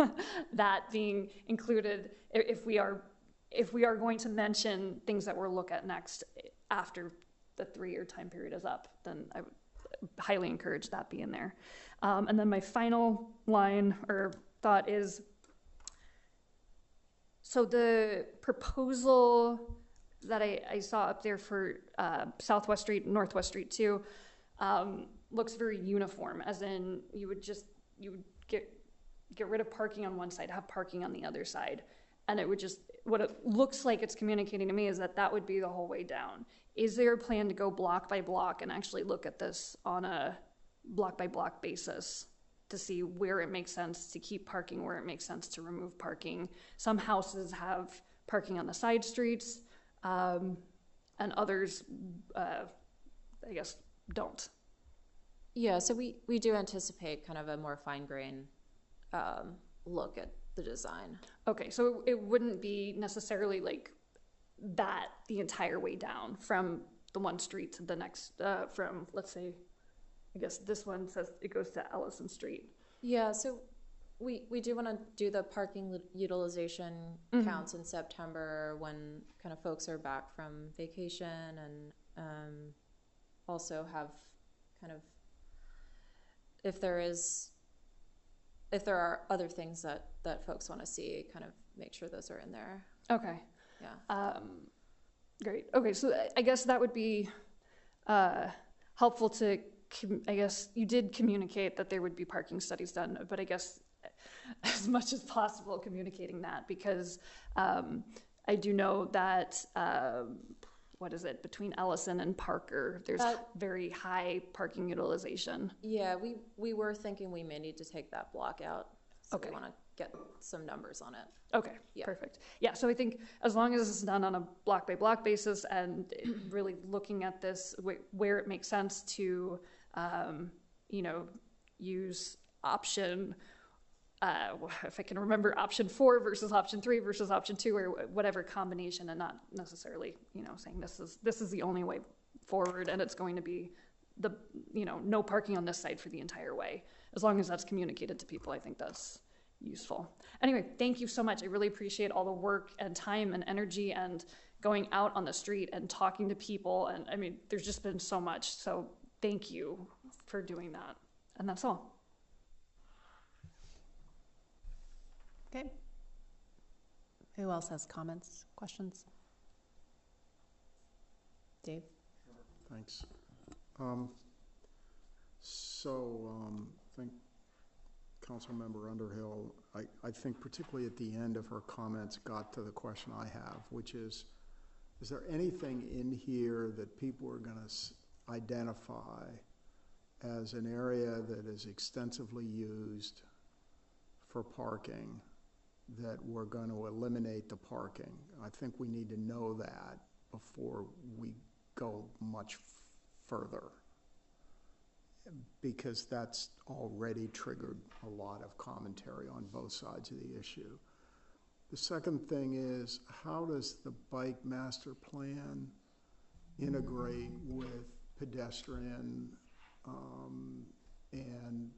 that being included if we are going to mention things that we'll look at next after the 3-year time period is up, then I would highly encourage that be in there. And then my final line or thought is, so the proposal that I saw up there for Southwest Street, Northwest Street too, looks very uniform, as in you would get rid of parking on one side, have parking on the other side. And it would just, what it looks like it's communicating to me is that would be the whole way down. is there a plan to go block by block and actually look at this on a block by block basis to see where it makes sense to keep parking, where it makes sense to remove parking? Some houses have parking on the side streets, and others, I guess, don't. Yeah, so we do anticipate kind of a more fine-grained look at the design. Okay, so it wouldn't be necessarily like that the entire way down from the one street to the next, from, let's say, I guess this one says it goes to Ellison Street. Yeah, so we do want to do the parking utilization counts in September when kind of folks are back from vacation, and also have kind of, if there are other things that folks want to see, kind of make sure those are in there. Okay. Yeah. Great. Okay, so I guess that would be helpful to, I guess you did communicate that there would be parking studies done, but I guess as much as possible communicating that, because I do know that, what is it, between Ellison and Parker, there's very high parking utilization. Yeah, we were thinking we may need to take that block out. So Okay. we want to get some numbers on it. Okay, Yeah. perfect. Yeah, so I think as long as it's done on a block by block basis and really looking at this where it makes sense to, use option, if I can remember, option 4 versus option 3 versus option 2, or whatever combination, and not necessarily, saying this is the only way forward and it's going to be no parking on this side for the entire way. As long as that's communicated to people, I think that's useful. Anyway, thank you so much. I really appreciate all the work and time and energy and going out on the street and talking to people. And I mean, there's just been so much. So thank you for doing that. And that's all. Okay. Who else has comments, questions? Dave? Thanks. I think Councilmember Underhill, I think particularly at the end of her comments got to the question I have, which is there anything in here that people are going to identify as an area that is extensively used for parking that we're going to eliminate the parking? I think we need to know that before we go much further, because that's already triggered a lot of commentary on both sides of the issue. The second thing is, how does the bike master plan integrate with pedestrian and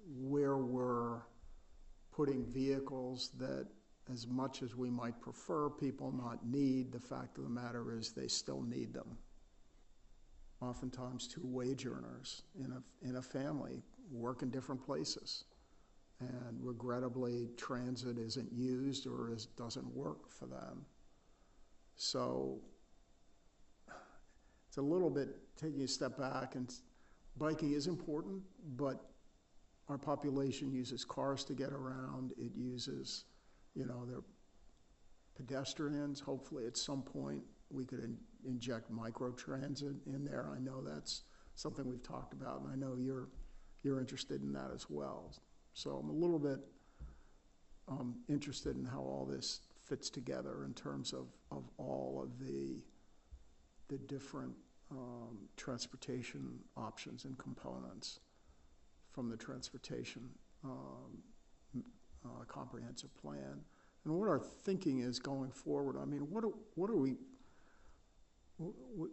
where we're putting vehicles that, as much as we might prefer people not need, the fact of the matter is they still need them. Oftentimes 2 wage earners in a family work in different places, and regrettably transit isn't used or doesn't work for them. So it's a little bit taking a step back, and biking is important, but our population uses cars to get around. It uses, they're pedestrians. Hopefully at some point we could inject microtransit in there. I know that's something we've talked about, and I know you're interested in that as well. So I'm a little bit interested in how all this fits together in terms of all of the different transportation options and components from the transportation comprehensive plan, and what our thinking is going forward. I mean, what are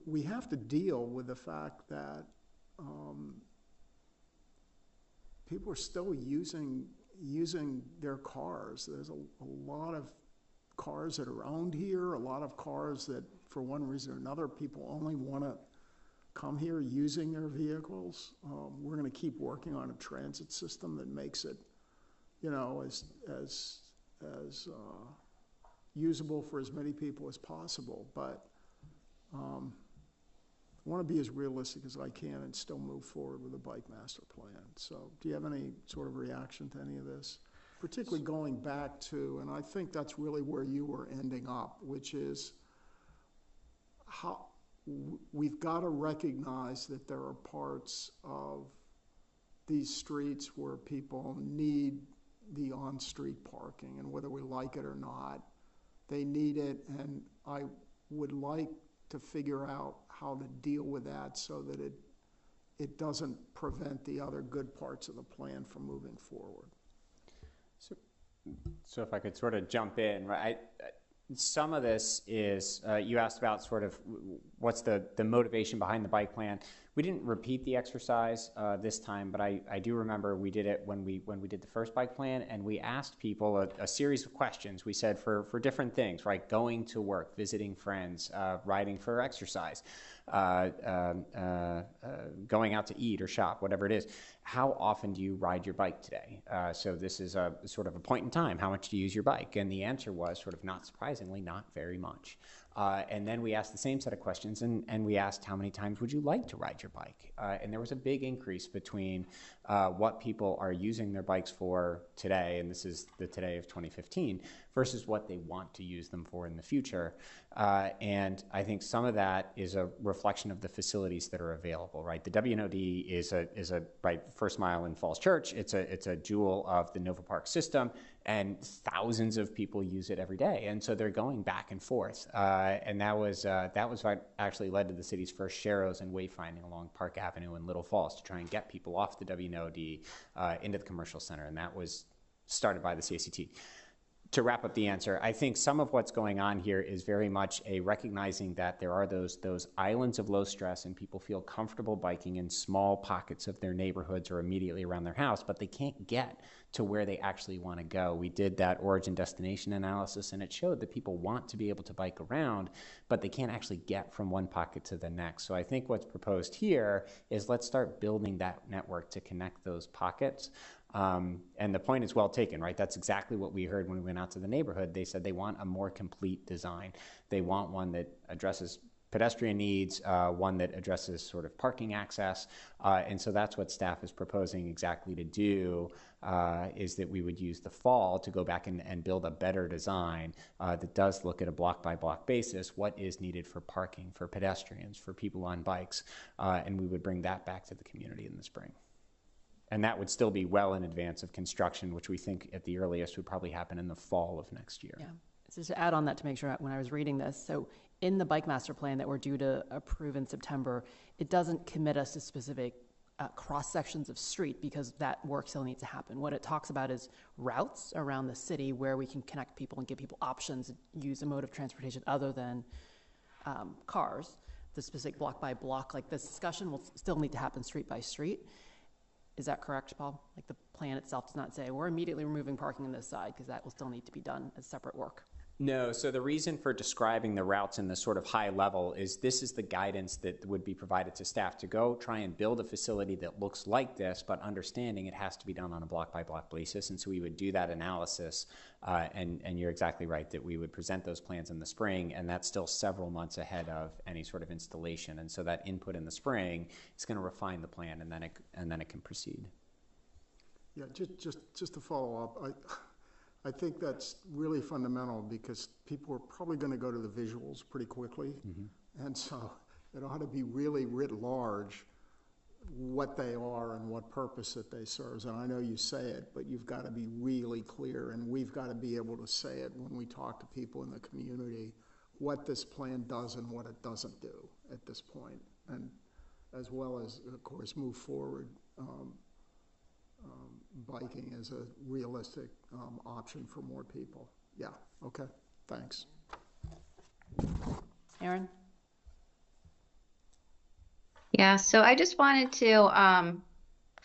we have to deal with the fact that people are still using their cars. There's a lot of cars that are owned here, a lot of cars that, for one reason or another, people only want to come here using their vehicles. We're going to keep working on a transit system that makes it, as usable for as many people as possible. But I want to be as realistic as I can and still move forward with the bike master plan. So do you have any sort of reaction to any of this? Particularly going back to, and I think that's really where you were ending up, which is we've got to recognize that there are parts of these streets where people need the on-street parking, and whether we like it or not, they need it, and I would like to figure out how to deal with that so that it doesn't prevent the other good parts of the plan from moving forward. So if I could sort of jump in, right? Some of this is, you asked about sort of what's the motivation behind the bike plan. We didn't repeat the exercise this time, but I do remember we did it when we did the first bike plan, and we asked people a series of questions. We said for different things, right? Going to work, visiting friends, riding for exercise, going out to eat or shop, whatever it is. How often do you ride your bike today? So this is a sort of a point in time. How much do you use your bike? And the answer was sort of not surprisingly, not very much. And then we asked the same set of questions, and we asked how many times would you like to ride your bike? And there was a big increase between what people are using their bikes for today, and this is the today of 2015, versus what they want to use them for in the future. And I think some of that is a reflection of the facilities that are available, right? The WNOD is a right, First Mile in Falls Church. It's a jewel of the Nova Park system, and thousands of people use it every day. And so they're going back and forth. And that was what actually led to the city's first Sharrows and wayfinding along Park Avenue in Little Falls to try and get people off the WNOD into the commercial center. And that was started by the CACT. To wrap up the answer, I think some of what's going on here is very much a recognizing that there are those islands of low stress, and people feel comfortable biking in small pockets of their neighborhoods or immediately around their house, but they can't get to where they actually want to go. We did that origin destination analysis, and it showed that people want to be able to bike around, but they can't actually get from one pocket to the next. So I think what's proposed here is let's start building that network to connect those pockets. And the point is well taken, right? That's exactly what we heard when we went out to the neighborhood. They said they want a more complete design. They want one that addresses pedestrian needs, one that addresses sort of parking access. And so that's what staff is proposing exactly to do, is that we would use the fall to go back and build a better design that does look at a block by block basis, what is needed for parking, for pedestrians, for people on bikes, and we would bring that back to the community in the spring. And that would still be well in advance of construction, which we think at the earliest would probably happen in the fall of next year. Yeah. So to add on that to make sure when I was reading this, so in the bike master plan that we're due to approve in September, it doesn't commit us to specific cross sections of street because that work still needs to happen. What it talks about is routes around the city where we can connect people and give people options to use a mode of transportation other than cars. The specific block by block, like this discussion will still need to happen street by street. Is that correct, Paul? Like the plan itself does not say we're immediately removing parking on this side, because that will still need to be done as separate work. No, so the reason for describing the routes in the sort of high level is this is the guidance that would be provided to staff to go try and build a facility that looks like this, but understanding it has to be done on a block by block basis. And so we would do that analysis, and you're exactly right that we would present those plans in the spring, and that's still several months ahead of any sort of installation. And so that input in the spring is going to refine the plan, and then it can proceed. Yeah, just to follow up, I think that's really fundamental because people are probably going to go to the visuals pretty quickly. Mm-hmm. And so it ought to be really writ large what they are and what purpose that they serve. And I know you say it, but you've got to be really clear, and we've got to be able to say it when we talk to people in the community, what this plan does and what it doesn't do at this point. And as well as, of course, move forward biking as a realistic option for more people. Yeah, okay, thanks. Erin? Yeah, so I just wanted to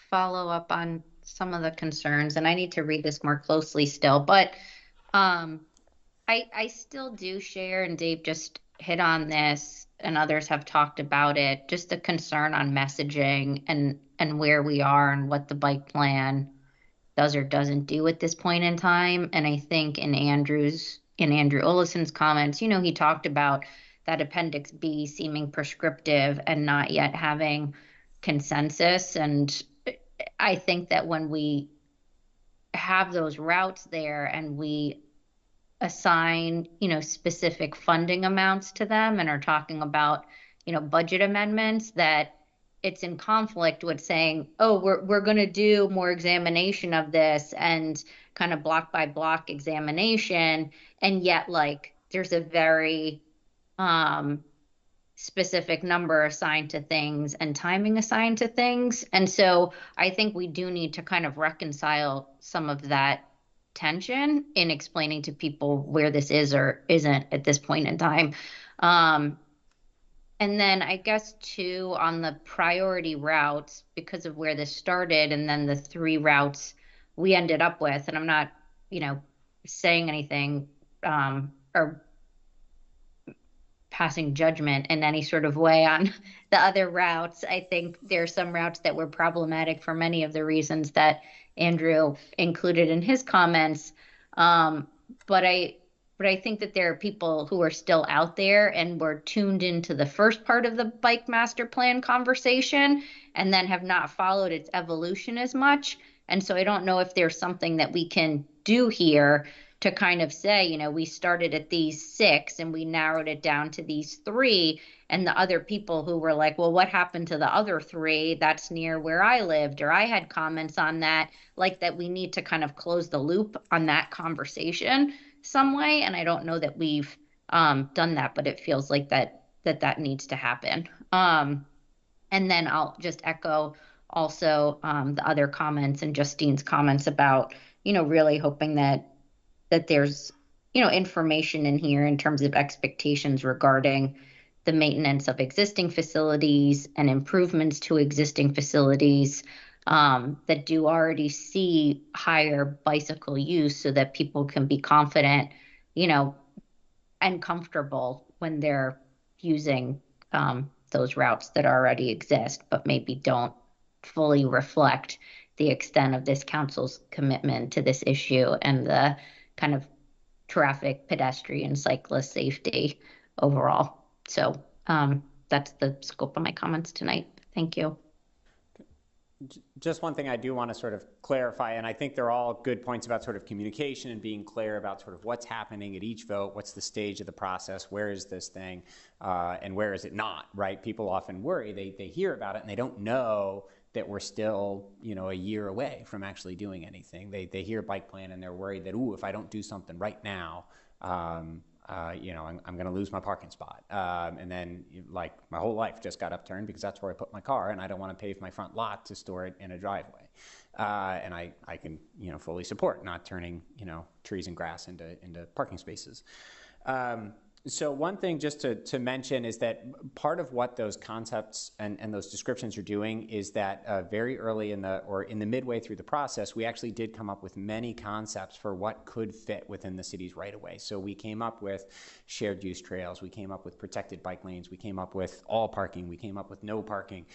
follow up on some of the concerns, and I need to read this more closely still, but I still do share, and Dave just hit on this, and others have talked about it, just the concern on messaging and where we are and what the bike plan does or doesn't do at this point in time. And I think in Andrew Ollison's comments, he talked about that Appendix B seeming prescriptive and not yet having consensus. And I think that when we have those routes there and we assign, specific funding amounts to them and are talking about, budget amendments, that it's in conflict with saying, oh, we're going to do more examination of this and kind of block by block examination. And yet, like, there's a very specific number assigned to things and timing assigned to things. And so I think we do need to kind of reconcile some of that tension in explaining to people where this is or isn't at this point in time. And then I guess too, on the priority routes, because of where this started and then the 3 routes we ended up with, and I'm not, saying anything or passing judgment in any sort of way on the other routes. I think there's some routes that were problematic for many of the reasons that Andrew included in his comments. But I think that there are people who are still out there and were tuned into the first part of the bike master plan conversation and then have not followed its evolution as much. And so I don't know if there's something that we can do here to kind of say, we started at these 6 and we narrowed it down to these 3. And the other people who were like, well, what happened to the other 3? That's near where I lived, or I had comments on that, like that we need to kind of close the loop on that conversation some way. And I don't know that we've done that, but it feels like that needs to happen. And then I'll just echo also the other comments and Justine's comments about, really hoping that there's, information in here in terms of expectations regarding the maintenance of existing facilities and improvements to existing facilities that do already see higher bicycle use, so that people can be confident, and comfortable when they're using those routes that already exist, but maybe don't fully reflect the extent of this council's commitment to this issue and the kind of traffic, pedestrian, cyclist safety overall. So that's the scope of my comments tonight. Thank you. Just one thing I do want to sort of clarify, and I think they're all good points about sort of communication and being clear about sort of what's happening at each vote, what's the stage of the process, where is this thing, and where is it not, right? People often worry, they hear about it and they don't know that we're still, a year away from actually doing anything. They hear bike plan and they're worried that, if I don't do something right now, I'm going to lose my parking spot. And then like my whole life just got upturned because that's where I put my car and I don't want to pave my front lot to store it in a driveway. And I can, fully support not turning, trees and grass into parking spaces. So one thing just to mention is that part of what those concepts and those descriptions are doing is that very early in the midway through the process, we actually did come up with many concepts for what could fit within the city's right of way. So we came up with shared use trails, we came up with protected bike lanes, we came up with all parking, we came up with no parking.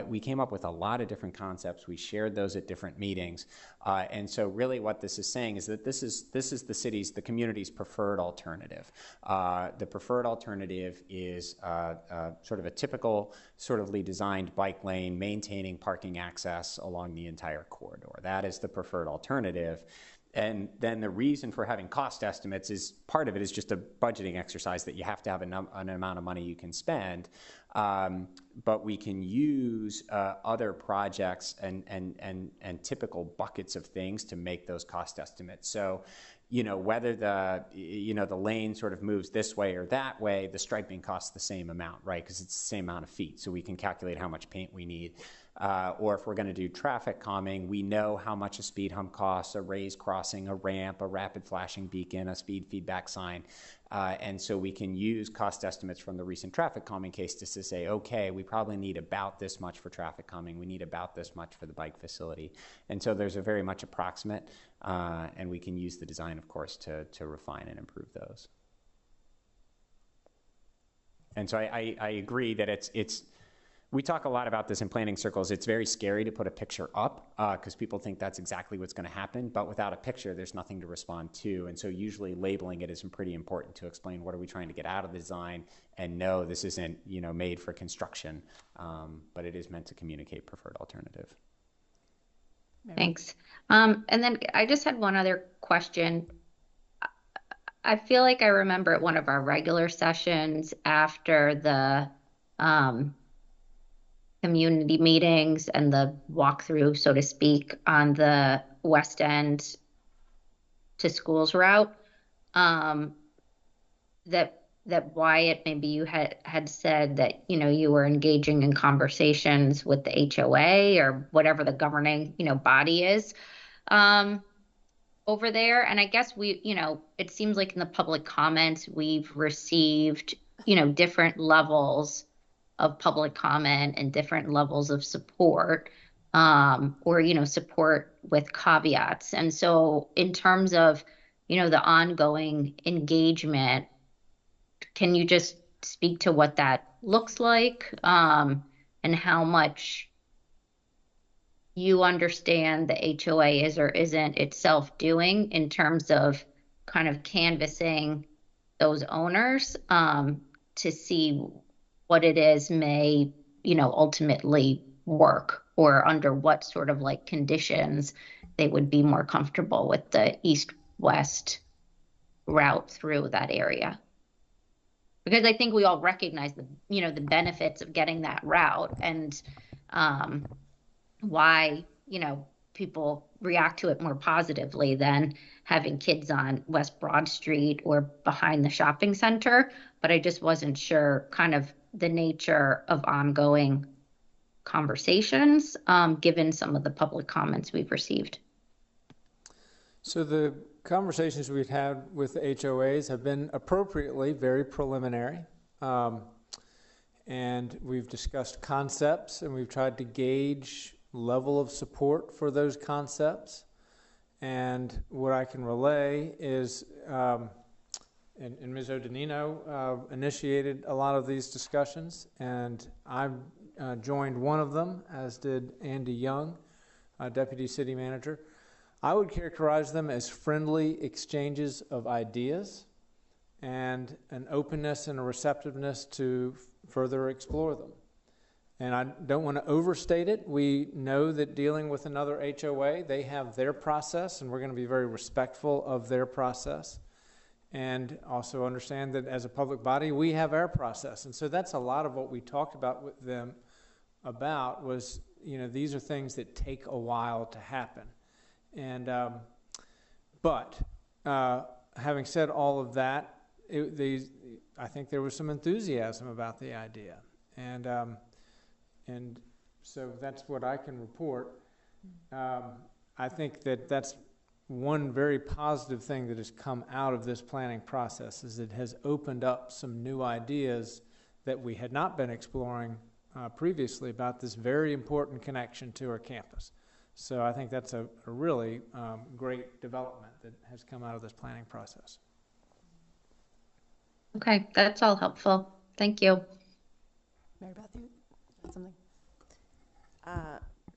We came up with a lot of different concepts. We shared those at different meetings. And so really what this is saying is that this is the community's preferred alternative. The preferred alternative is sort of a typical sort of designed bike lane, maintaining parking access along the entire corridor. That is the preferred alternative. And then the reason for having cost estimates is part of it is just a budgeting exercise that you have to have an amount of money you can spend. But we can use other projects and typical buckets of things to make those cost estimates. So, whether the lane sort of moves this way or that way, the striping costs the same amount, right? Because it's the same amount of feet. So we can calculate how much paint we need. Or if we're going to do traffic calming, we know how much a speed hump costs, a raised crossing, a ramp, a rapid flashing beacon, a speed feedback sign. And so we can use cost estimates from the recent traffic calming case to say, okay, we probably need about this much for traffic calming. We need about this much for the bike facility. And so there's a very much approximate, and we can use the design, of course, to refine and improve those. And so I agree that it's we talk a lot about this in planning circles. It's very scary to put a picture up because people think that's exactly what's going to happen. But without a picture, there's nothing to respond to. And so usually labeling it is pretty important to explain what are we trying to get out of the design, and no, this isn't made for construction, but it is meant to communicate preferred alternative. Thanks. And then I just had one other question. I feel like I remember at one of our regular sessions after the community meetings and the walkthrough, so to speak, on the West End to schools route, that Wyatt, maybe you had said that, you were engaging in conversations with the HOA or whatever the governing, body is, over there. And I guess it seems like in the public comments, we've received, different levels of public comment and different levels of support, or, support with caveats. And so in terms of, the ongoing engagement, can you just speak to what that looks like, and how much you understand the HOA is or isn't itself doing in terms of kind of canvassing those owners, to see what it is may, ultimately work, or under what sort of like conditions they would be more comfortable with the east-west route through that area. Because I think we all recognize the benefits of getting that route, and why, people react to it more positively than having kids on West Broad Street or behind the shopping center. But I just wasn't sure kind of the nature of ongoing conversations, given some of the public comments we've received. So the conversations we've had with the HOAs have been appropriately very preliminary. And we've discussed concepts, and we've tried to gauge level of support for those concepts. And what I can relay is, and Ms. Odanino initiated a lot of these discussions, and I've joined one of them, as did Andy Young, Deputy City Manager. I would characterize them as friendly exchanges of ideas and an openness and a receptiveness to further explore them. And I don't want to overstate it. We know that dealing with another HOA, they have their process, and we're going to be very respectful of their process. And also understand that as a public body, we have our process. And so that's a lot of what we talked about with them about was, these are things that take a while to happen. And, but having said all of that, I think there was some enthusiasm about the idea. And so that's what I can report. I think that that's one very positive thing that has come out of this planning process, is it has opened up some new ideas that we had not been exploring previously about this very important connection to our campus. So I think that's a really great development that has come out of this planning process. Okay, that's all helpful. Thank you. Mary Beth, you had something?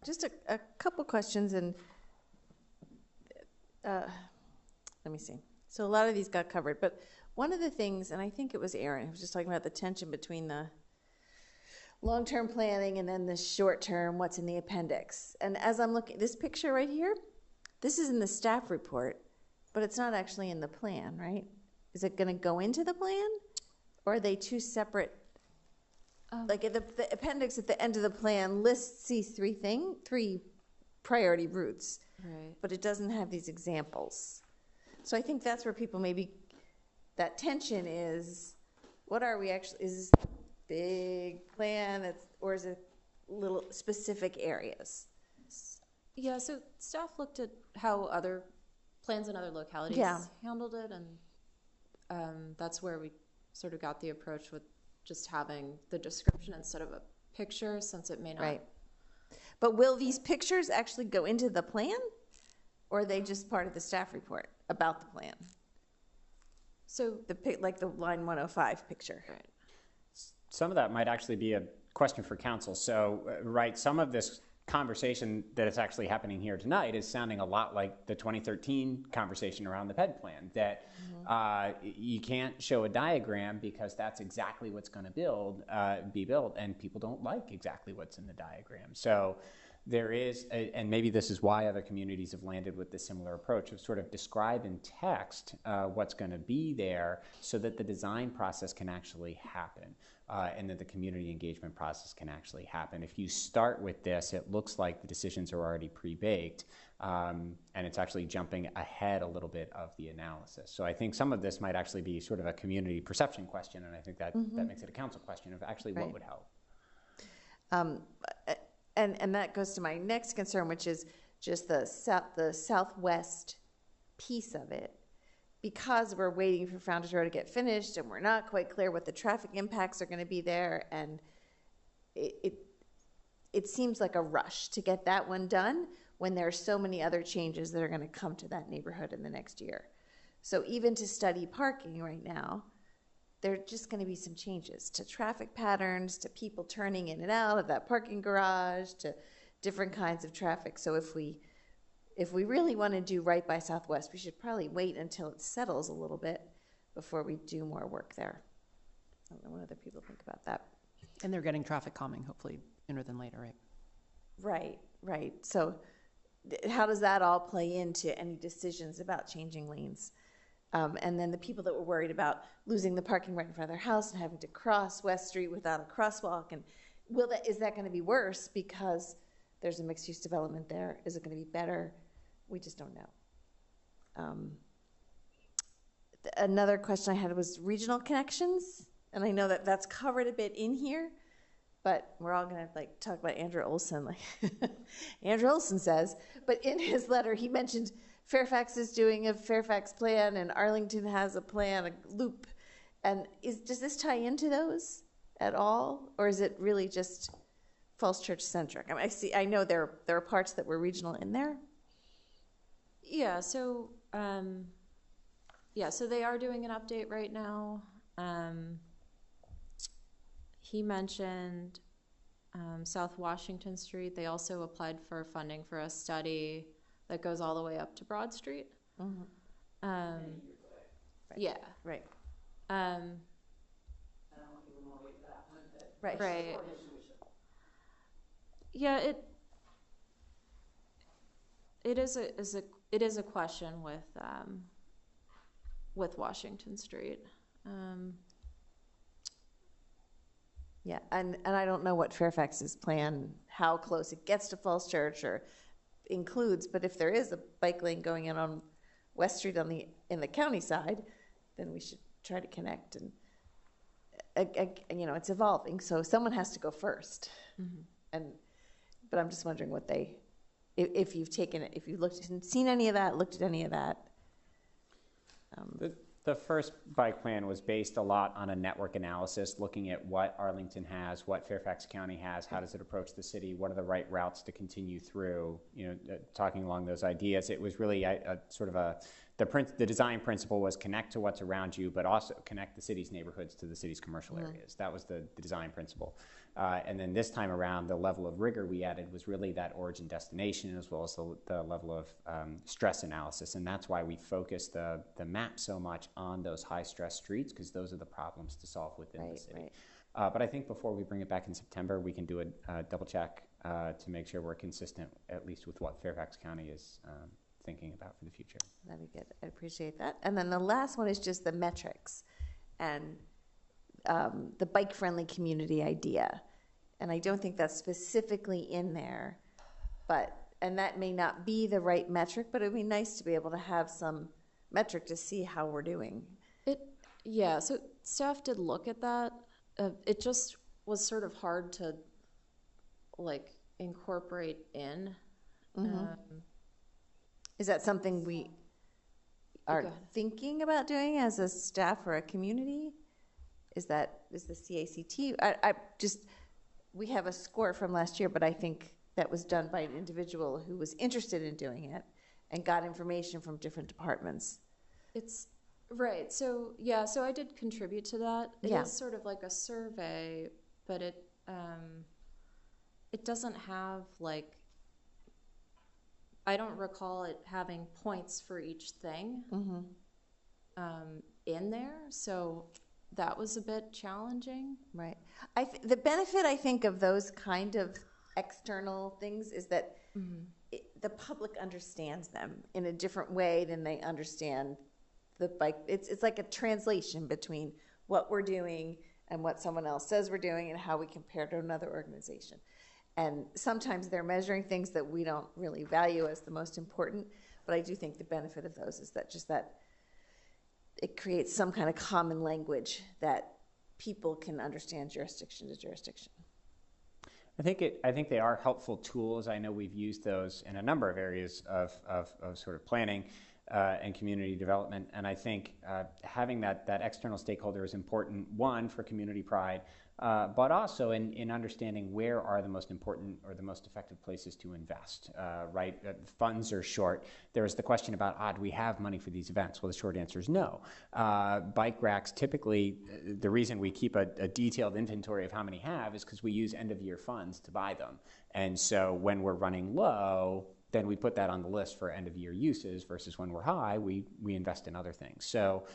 Just a couple questions, and let me see. So a lot of these got covered, but one of the things, and I think it was Aaron who was just talking about the tension between the long-term planning and then the short-term, what's in the appendix. And as I'm looking, this picture right here, this is in the staff report, but it's not actually in the plan, right? Is it going to go into the plan, or are they two separate? Like the appendix at the end of the plan lists these three priority routes, Right. but it doesn't have these examples. So I think that's where people maybe, that tension is, what are we actually, is this a big plan, or is it little specific areas? Yeah, so staff looked at how other plans in other localities handled it, and that's where we sort of got the approach with just having the description instead of a picture, since it may not. Right. But will these pictures actually go into the plan, or are they just part of the staff report about the plan? So Like the line 105 picture. Right. Some of that might actually be a question for council. So, right, some of this conversation that is actually happening here tonight is sounding a lot like the 2013 conversation around the PED plan, that you can't show a diagram because that's exactly what's going to be built, and people don't like exactly what's in the diagram. So there is, and maybe this is why other communities have landed with this similar approach of sort of describe in text what's going to be there so that the design process can actually happen. and that the community engagement process can actually happen. If you start with this, it looks like the decisions are already pre-baked, and it's actually jumping ahead a little bit of the analysis. So I think some of this might actually be sort of a community perception question, and I think that, that makes it a council question of actually what would help. And that goes to my next concern, which is just the southwest piece of it. Because we're waiting for Founders Row to get finished and we're not quite clear what the traffic impacts are going to be there, and it seems like a rush to get that one done when there are so many other changes that are going to come to that neighborhood in the next year. So even to study parking right now, there are just going to be some changes to traffic patterns, to people turning in and out of that parking garage, to different kinds of traffic. So if we really want to do right by Southwest, we should probably wait until it settles a little bit before we do more work there. I don't know what other people think about that. And they're getting traffic calming, hopefully sooner than later, right? Right, right. So how does that all play into any decisions about changing lanes? And then the people that were worried about losing the parking right in front of their house and having to cross West Street without a crosswalk, and is that going to be worse because there's a mixed-use development there? Is it going to be better? We just don't know. Another question I had was regional connections, and I know that that's covered a bit in here, but we're all going to talk about Andrew Olson. Andrew Olson says, but in his letter he mentioned Fairfax is doing a Fairfax plan and Arlington has a plan, a loop. And does this tie into those at all? Or is it really just Falls Church centric? I mean, I know there are parts that were regional in there. Yeah, so so they are doing an update right now. He mentioned South Washington Street. They also applied for funding for a study that goes all the way up to Broad Street. Right. Yeah. Right. Right. Right. Yeah, it is a question with Washington Street. Yeah, and I don't know what Fairfax's plan, how close it gets to Falls Church or includes, but if there is a bike lane going in on West Street in the county side, then we should try to connect. And it's evolving, so someone has to go first. But I'm just wondering what if you've taken it, if you've looked and seen any of that, looked at any of that. The first bike plan was based a lot on a network analysis, looking at what Arlington has, what Fairfax County has, how does it approach the city, what are the right routes to continue through, talking along those ideas. It was really the design principle was connect to what's around you, but also connect the city's neighborhoods to the city's commercial areas. That was the design principle. And then this time around, the level of rigor we added was really that origin destination, as well as the level of stress analysis. And that's why we focused the map so much on those high stress streets, because those are the problems to solve within the city. Right. But I think before we bring it back in September, we can do a double check to make sure we're consistent, at least with what Fairfax County is thinking about for the future. That'd be good. I appreciate that. And then the last one is just the metrics and the bike-friendly community idea. And I don't think that's specifically in there, and that may not be the right metric, but it would be nice to be able to have some metric to see how we're doing. So staff did look at that. It just was sort of hard to incorporate in. Is that something we are thinking about doing as a staff or a community? Is the CACT? We have a score from last year, but I think that was done by an individual who was interested in doing it and got information from different departments. It's right. So I did contribute to that. It is sort of like a survey, but it doesn't have I don't recall it having points for each thing in there. So that was a bit challenging. Right. The benefit, I think, of those kind of external things is that the public understands them in a different way than they understand the bike. It's like a translation between what we're doing and what someone else says we're doing and how we compare to another organization. And sometimes they're measuring things that we don't really value as the most important, but I do think the benefit of those is that it creates some kind of common language that people can understand jurisdiction to jurisdiction. I think they are helpful tools. I know we've used those in a number of areas of sort of planning and community development. And I think having that external stakeholder is important, one, for community pride, but also in understanding where are the most important or the most effective places to invest, right? Funds are short. There's the question about, do we have money for these events? Well, the short answer is no. Bike racks, typically, the reason we keep a detailed inventory of how many have is because we use end-of-year funds to buy them. And so when we're running low, then we put that on the list for end-of-year uses versus when we're high, we invest in other things. So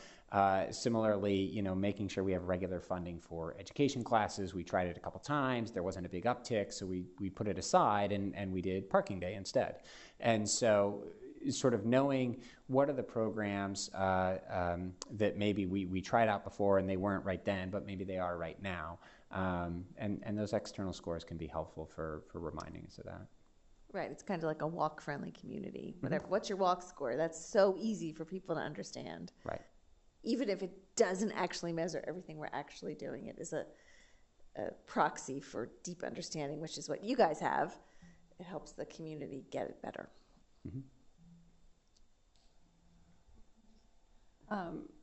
similarly, making sure we have regular funding for education classes. We tried it a couple times. There wasn't a big uptick, so we put it aside and we did parking day instead. And so sort of knowing what are the programs that maybe we tried out before and they weren't right then, but maybe they are right now. And those external scores can be helpful for reminding us of that. Right, it's kind of like a walk-friendly community. Whatever. What's your walk score? That's so easy for people to understand. Right. Even if it doesn't actually measure everything we're actually doing, it is a proxy for deep understanding, which is what you guys have. It helps the community get it better.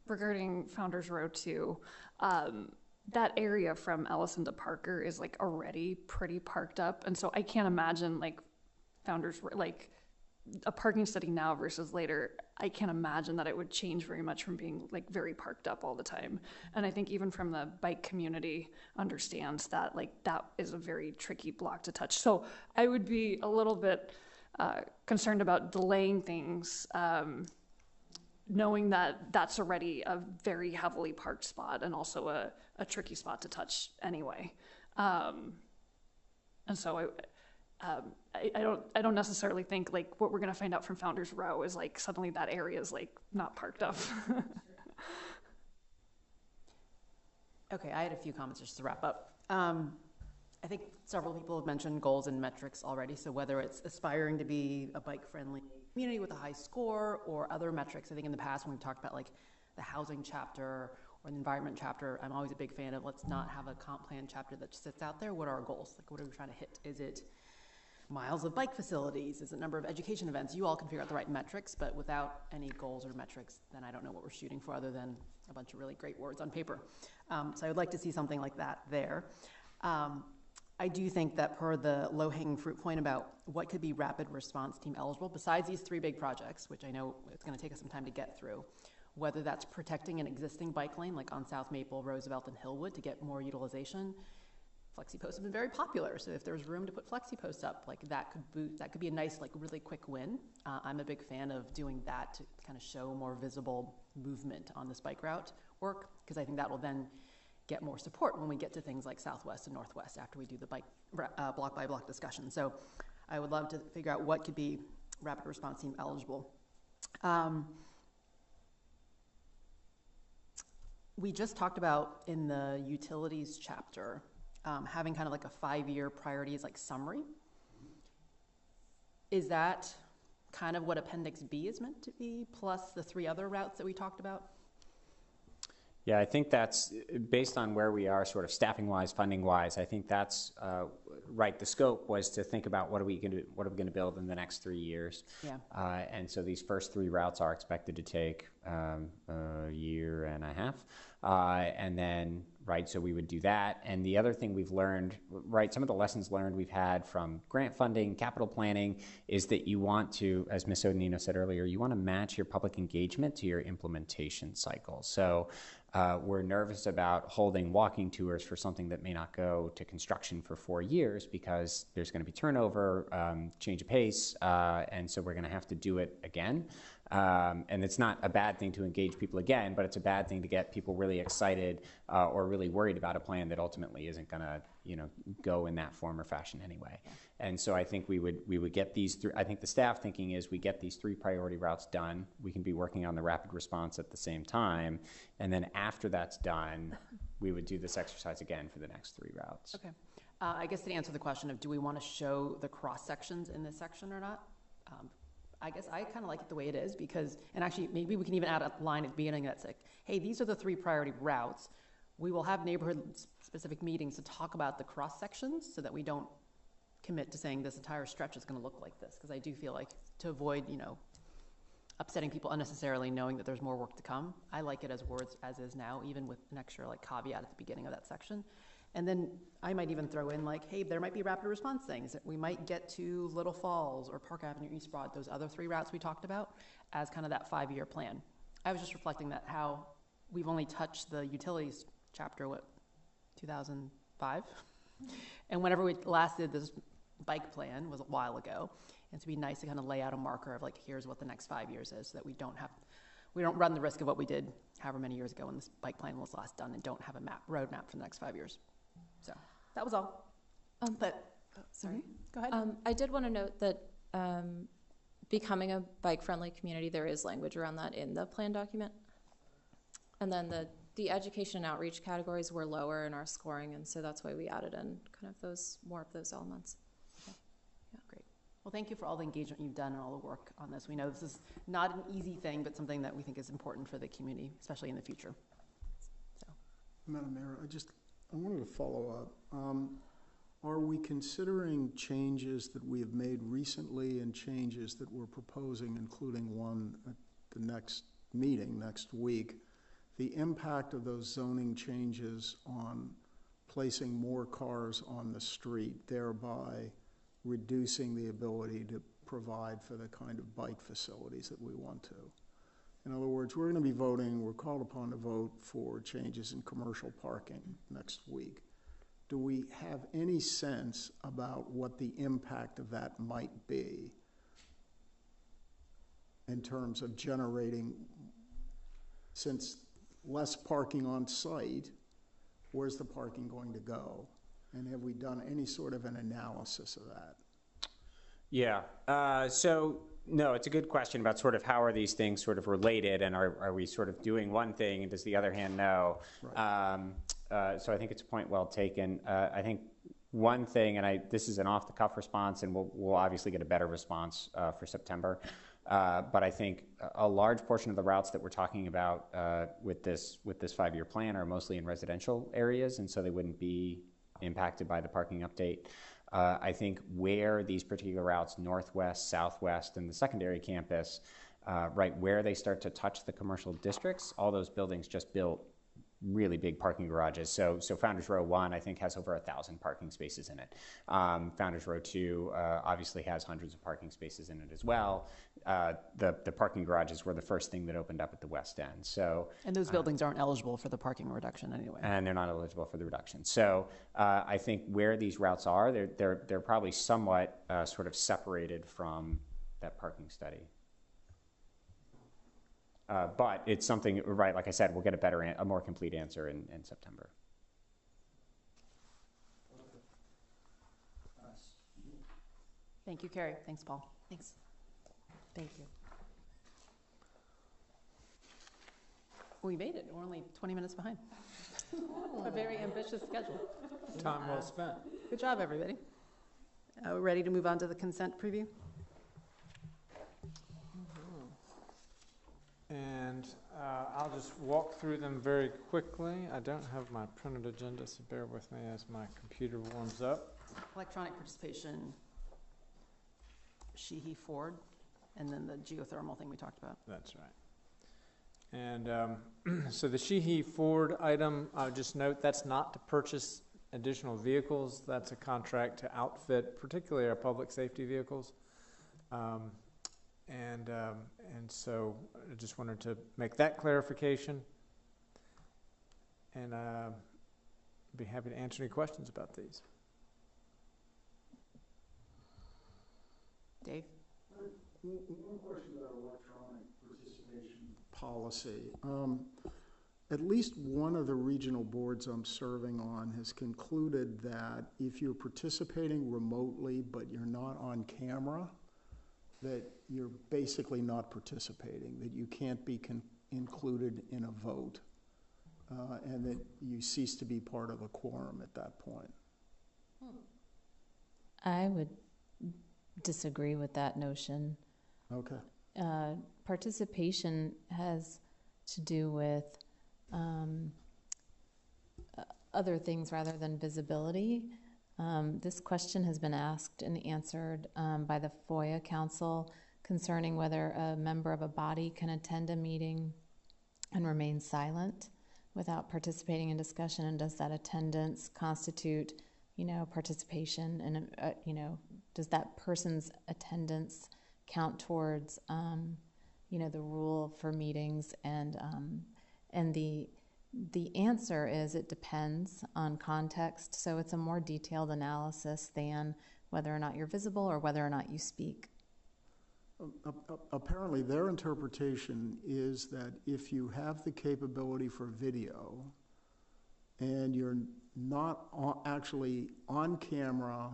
Regarding Founders Row 2, that area from Ellison to Parker is like already pretty parked up, and so I can't imagine like Founders, like a parking study now versus later, I can't imagine that it would change very much from being like very parked up all the time. And I think even from the bike community understands that like that is a very tricky block to touch. So I would be a little bit concerned about delaying things, knowing that that's already a very heavily parked spot and also a tricky spot to touch anyway. And so I don't necessarily think like what we're going to find out from Founders Row is like suddenly that area is like not parked up. Okay, I had a few comments just to wrap up. I think several people have mentioned goals and metrics already. So whether it's aspiring to be a bike-friendly community with a high score or other metrics, I think in the past when we've talked about like the housing chapter or the environment chapter, I'm always a big fan of let's not have a comp plan chapter that just sits out there. What are our goals? Like what are we trying to hit? Is it miles of bike facilities? Is it number of education events? You all can figure out the right metrics, but without any goals or metrics, then I don't know what we're shooting for other than a bunch of really great words on paper. So I would like to see something like that there. I do think that per the low-hanging fruit point about what could be rapid response team eligible, besides these three big projects, which I know it's going to take us some time to get through, whether that's protecting an existing bike lane like on South Maple, Roosevelt, and Hillwood to get more utilization. Flexi posts have been very popular, so if there's room to put flexi posts up, like that could be a nice, like really quick win. I'm a big fan of doing that to kind of show more visible movement on this bike route work, because I think that will then get more support when we get to things like Southwest and Northwest after we do the bike block by block discussion. So I would love to figure out what could be rapid response team eligible. We just talked about in the utilities chapter having kind of like a 5-year priorities like summary. Is that kind of what Appendix B is meant to be, plus the 3 other routes that we talked about? Yeah, I think that's based on where we are sort of staffing-wise, funding-wise. I think that's right. The scope was to think about what are we going to build in the next 3 years. Yeah. And so these first 3 routes are expected to take a year and a half. And then, right, so we would do that. And the other thing we've learned, right, some of the lessons learned we've had from grant funding, capital planning, is that you want to, as Ms. Odonino said earlier, you want to match your public engagement to your implementation cycle. So we're nervous about holding walking tours for something that may not go to construction for 4 years because there's going to be turnover, change of pace, and so we're going to have to do it again. And it's not a bad thing to engage people again, but it's a bad thing to get people really excited or really worried about a plan that ultimately isn't going to, go in that form or fashion anyway. And so I think we would get these through. I think the staff thinking is we get these 3 priority routes done. We can be working on the rapid response at the same time, and then after that's done, we would do this exercise again for the next 3 routes. Okay. I guess to answer the question of do we want to show the cross sections in this section or not? I guess I kind of like it the way it is because, and actually maybe we can even add a line at the beginning that's like, hey, these are the 3 priority routes. We will have neighborhood specific meetings to talk about the cross sections so that we don't commit to saying this entire stretch is going to look like this. Because I do feel like to avoid, upsetting people unnecessarily knowing that there's more work to come. I like it as words as is now, even with an extra caveat at the beginning of that section. And then I might even throw in hey, there might be rapid response things that we might get to Little Falls or Park Avenue, East Broad, those other 3 routes we talked about as kind of that 5-year plan. I was just reflecting that how we've only touched the utilities chapter, 2005? And whenever we last did this bike plan was a while ago. And to be nice to kind of lay out a marker of here's what the next 5 years is so that we don't run the risk of what we did however many years ago when this bike plan was last done and don't have a roadmap for the next 5 years. So that was all. Sorry, go ahead. I did want to note that becoming a bike-friendly community, there is language around that in the plan document. And then the education and outreach categories were lower in our scoring, and so that's why we added in kind of more of those elements. Yeah, great. Well, thank you for all the engagement you've done and all the work on this. We know this is not an easy thing, but something that we think is important for the community, especially in the future. So, Madam Mayor, I wanted to follow up. Are we considering changes that we have made recently and changes that we're proposing, including one at the next meeting next week, the impact of those zoning changes on placing more cars on the street, thereby reducing the ability to provide for the kind of bike facilities that we want to? In other words, we're going to be we're called upon to vote for changes in commercial parking next week. Do we have any sense about what the impact of that might be in terms of generating, since less parking on site, where's the parking going to go? And have we done any sort of an analysis of that? Yeah. So no, it's a good question about sort of how are these things sort of related, and are we sort of doing one thing and does the other hand know? Right. So I think it's a point well taken. I think one thing, and this is an off-the-cuff response, and we'll obviously get a better response for September. But I think a large portion of the routes that we're talking about with this 5-year plan are mostly in residential areas, and so they wouldn't be impacted by the parking update. I think where these particular routes, northwest, southwest, and the secondary campus, right where they start to touch the commercial districts, all those buildings just built really big parking garages. So Founders Row 1, I think, has over 1,000 parking spaces in it. Founders Row 2 obviously has hundreds of parking spaces in it as well. The parking garages were the first thing that opened up at the West End. So, and those buildings aren't eligible for the parking reduction anyway. And they're not eligible for the reduction. So I think where these routes are, they're probably somewhat sort of separated from that parking study. But it's something, right, like I said, we'll get a more complete answer in September. Thank you, Carrie. Thanks, Paul. Thanks. Thank you. We made it. We're only 20 minutes behind. A very ambitious schedule. Time well spent. Good job, everybody. We're ready to move on to the consent preview. And I'll just walk through them very quickly. I don't have my printed agenda, so bear with me as my computer warms up. Electronic participation, Sheehy Ford, and then the geothermal thing we talked about. That's right. And so the Sheehy Ford item, I'll just note that's not to purchase additional vehicles. That's a contract to outfit, particularly our public safety vehicles. And so I just wanted to make that clarification, and I'd be happy to answer any questions about these. Dave? One question about electronic participation policy. At least one of the regional boards I'm serving on has concluded that if you're participating remotely but you're not on camera, that you're basically not participating, that you can't be included in a vote. and that you cease to be part of a quorum at that point. I would disagree with that notion. Okay. Participation has to do with other things rather than visibility. This question has been asked and answered by the FOIA Council concerning whether a member of a body can attend a meeting and remain silent without participating in discussion, and does that attendance constitute, participation, and does that person's attendance count towards, the rule for meetings, and the answer is it depends on context. So it's a more detailed analysis than whether or not you're visible or whether or not you speak. Apparently, their interpretation is that if you have the capability for video and you're not actually on camera,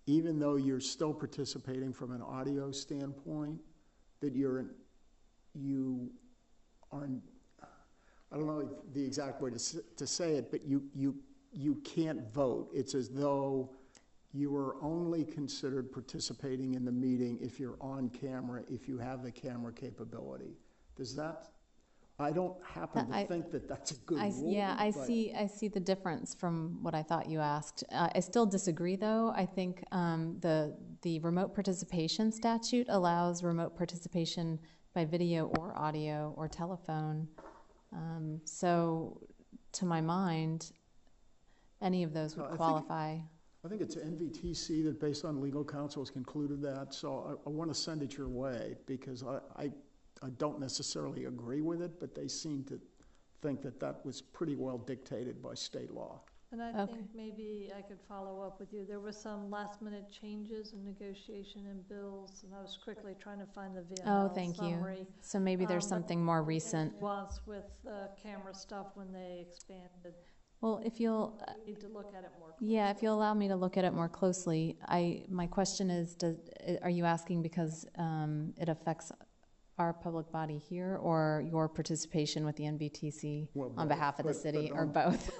even though you're still participating from an audio standpoint, that you are, I don't know the exact way to say it, but you can't vote. It's as though you are only considered participating in the meeting if you're on camera, if you have the camera capability. Does that, I don't happen to think that that's a good rule. Yeah, I see the difference from what I thought you asked. I still disagree, though. I think the remote participation statute allows remote participation by video or audio or telephone. So, to my mind, any of those would qualify. I think it's NVTC that, based on legal counsel, has concluded that. So I want to send it your way because I don't necessarily agree with it, but they seem to think that that was pretty well dictated by state law. And I think maybe I could follow up with you. There were some last-minute changes in negotiation and bills, and I was quickly trying to find the VML thank summary. you. So maybe there's something more recent. Once with camera stuff when they expanded. Well, if you'll need to look at it more closely. Yeah, if you'll allow me to look at it more closely, my question is, are you asking because it affects our public body here, or your participation with the NVTC on behalf of the city, or both?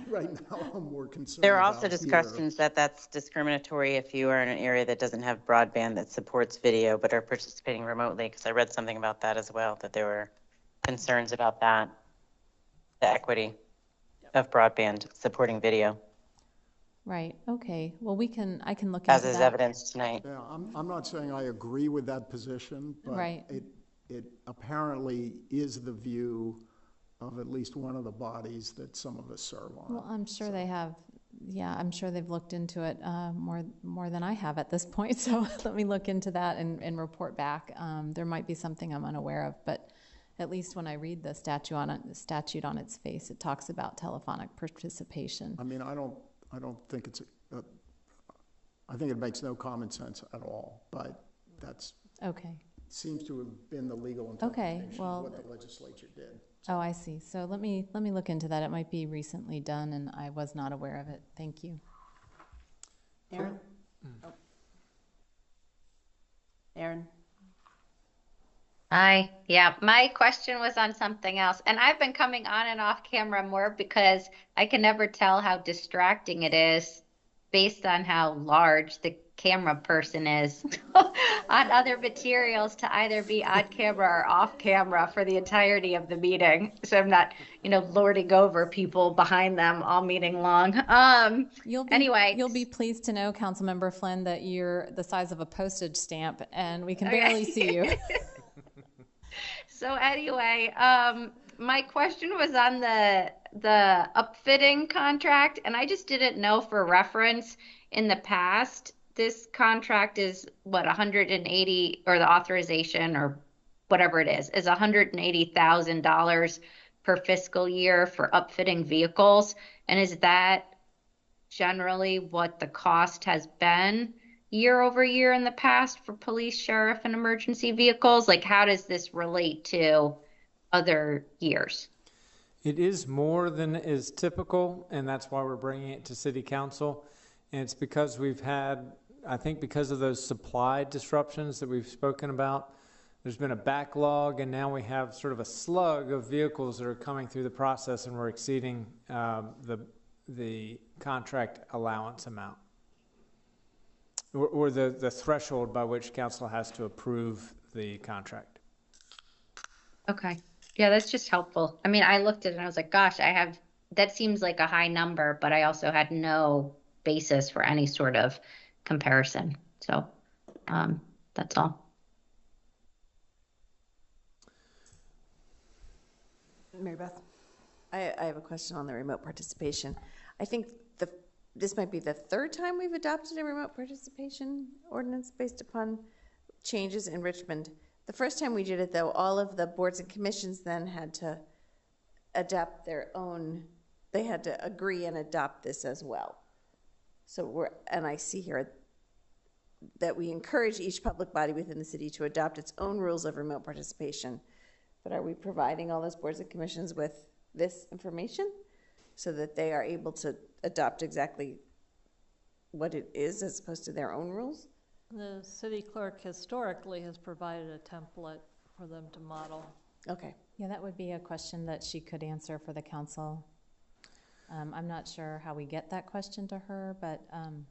Right now, I'm more concerned. There are also about discussions that that's discriminatory if you are in an area that doesn't have broadband that supports video but are participating remotely, because I read something about that as well, that there were concerns about that, the equity of broadband supporting video. Right. Okay. Well, I can look into that. As is evidenced tonight. Yeah, I'm not saying I agree with that position, but right. It apparently is the view of at least one of the bodies that some of us serve on. Well, I'm sure they have. Yeah, I'm sure they've looked into it more than I have at this point. So let me look into that and report back. There might be something I'm unaware of, but at least when I read the statute on its face, it talks about telephonic participation. I mean, I don't think it's I think it makes no common sense at all, but that's okay. Seems to have been the legal interpretation of what the legislature did. Oh, I see. So let me look into that. It might be recently done, and I was not aware of it. Thank you. Aaron? Aaron? Hi. Yeah, my question was on something else. And I've been coming on and off camera more because I can never tell how distracting it is based on how large the camera person is on other materials to either be on camera or off camera for the entirety of the meeting. So I'm not, lording over people behind them all meeting long. You'll be pleased to know, Councilmember Flynn, that you're the size of a postage stamp and we can barely see you. So anyway, my question was on the upfitting contract, and I just didn't know for reference in the past, this contract is what, 180, or the authorization or whatever it is $180,000 per fiscal year for upfitting vehicles. And is that generally what the cost has been year over year in the past for police, sheriff, and emergency vehicles? Like, how does this relate to other years? It is more than is typical, and that's why we're bringing it to City Council. And it's because we've had, I think because of those supply disruptions that we've spoken about, there's been a backlog, and now we have sort of a slug of vehicles that are coming through the process, and we're exceeding the contract allowance amount, or the threshold by which council has to approve the contract. Okay. Yeah, that's just helpful. I mean, I looked at it and I was like, gosh, that seems like a high number, but I also had no basis for any sort of comparison. So, that's all. Mary Beth? I have a question on the remote participation. I think this might be the third time we've adopted a remote participation ordinance based upon changes in Richmond. The first time we did it, though, all of the boards and commissions then had to adopt their own, they had to agree and adopt this as well. So and I see here that we encourage each public body within the city to adopt its own rules of remote participation. But are we providing all those boards and commissions with this information so that they are able to adopt exactly what it is as opposed to their own rules? The city clerk historically has provided a template for them to model. Okay. Yeah, that would be a question that she could answer for the council. I'm not sure how we get that question to her, but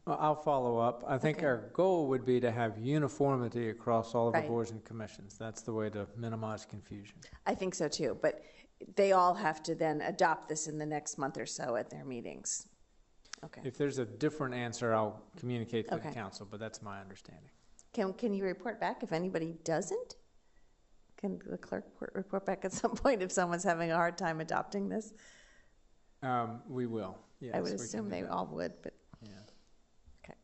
Well, I'll follow up. I think our goal would be to have uniformity across all of the boards and commissions. That's the way to minimize confusion. I think so too, but they all have to then adopt this in the next month or so at their meetings. Okay. If there's a different answer, I'll communicate to the council, but that's my understanding. Can you report back if anybody doesn't? Can the clerk report back at some point if someone's having a hard time adopting this? We will. Yes, I would assume they all would, but yeah. Okay.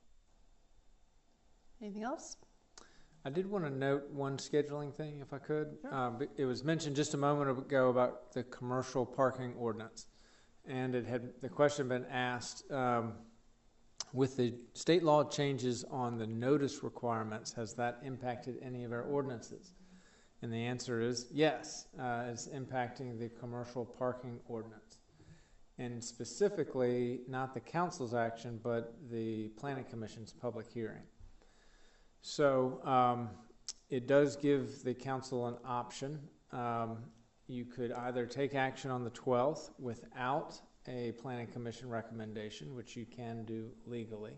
Anything else? I did want to note one scheduling thing, if I could. Sure. It was mentioned just a moment ago about the commercial parking ordinance, and the question been asked with the state law changes on the notice requirements. Has that impacted any of our ordinances? And the answer is yes. It's impacting the commercial parking ordinance. And specifically, not the council's action, but the planning commission's public hearing. So it does give the council an option. You could either take action on the 12th without a planning commission recommendation, which you can do legally,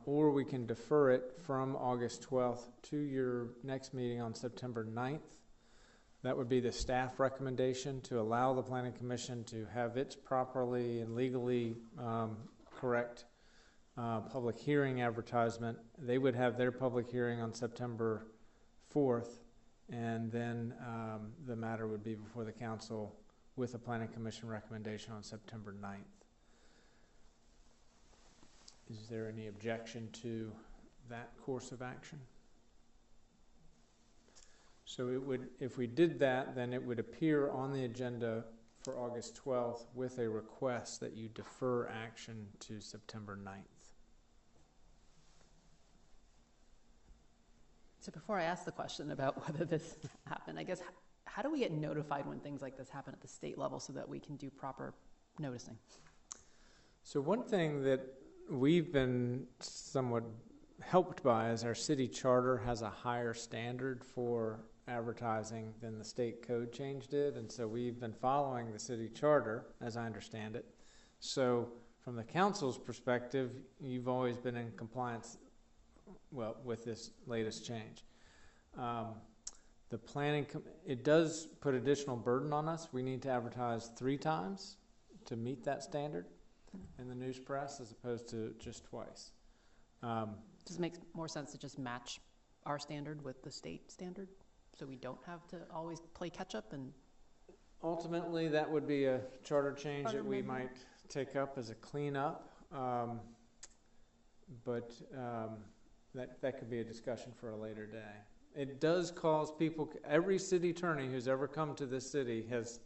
or we can defer it from August 12th to your next meeting on September 9th. That would be the staff recommendation to allow the planning commission to have its properly and legally correct public hearing advertisement. They would have their public hearing on September 4th, and then the matter would be before the council with a planning commission recommendation on September 9th. Is there any objection to that course of action? So it would, if we did that, then it would appear on the agenda for August 12th with a request that you defer action to September 9th. So before I ask the question about whether this happened, I guess, how do we get notified when things like this happen at the state level so that we can do proper noticing? So one thing that we've been somewhat helped by is our city charter has a higher standard for advertising than the state code change did, and so we've been following the city charter, as I understand it. So from the council's perspective, you've always been in compliance, well, with this latest change. The planning, it does put additional burden on us. We need to advertise 3 times to meet that standard in the news press as opposed to just twice. Does it make more sense to just match our standard with the state standard so we don't have to always play catch up? And ultimately, that would be a charter change that we might take up as a cleanup, but that could be a discussion for a later day. It does cause people, every city attorney who's ever come to this city has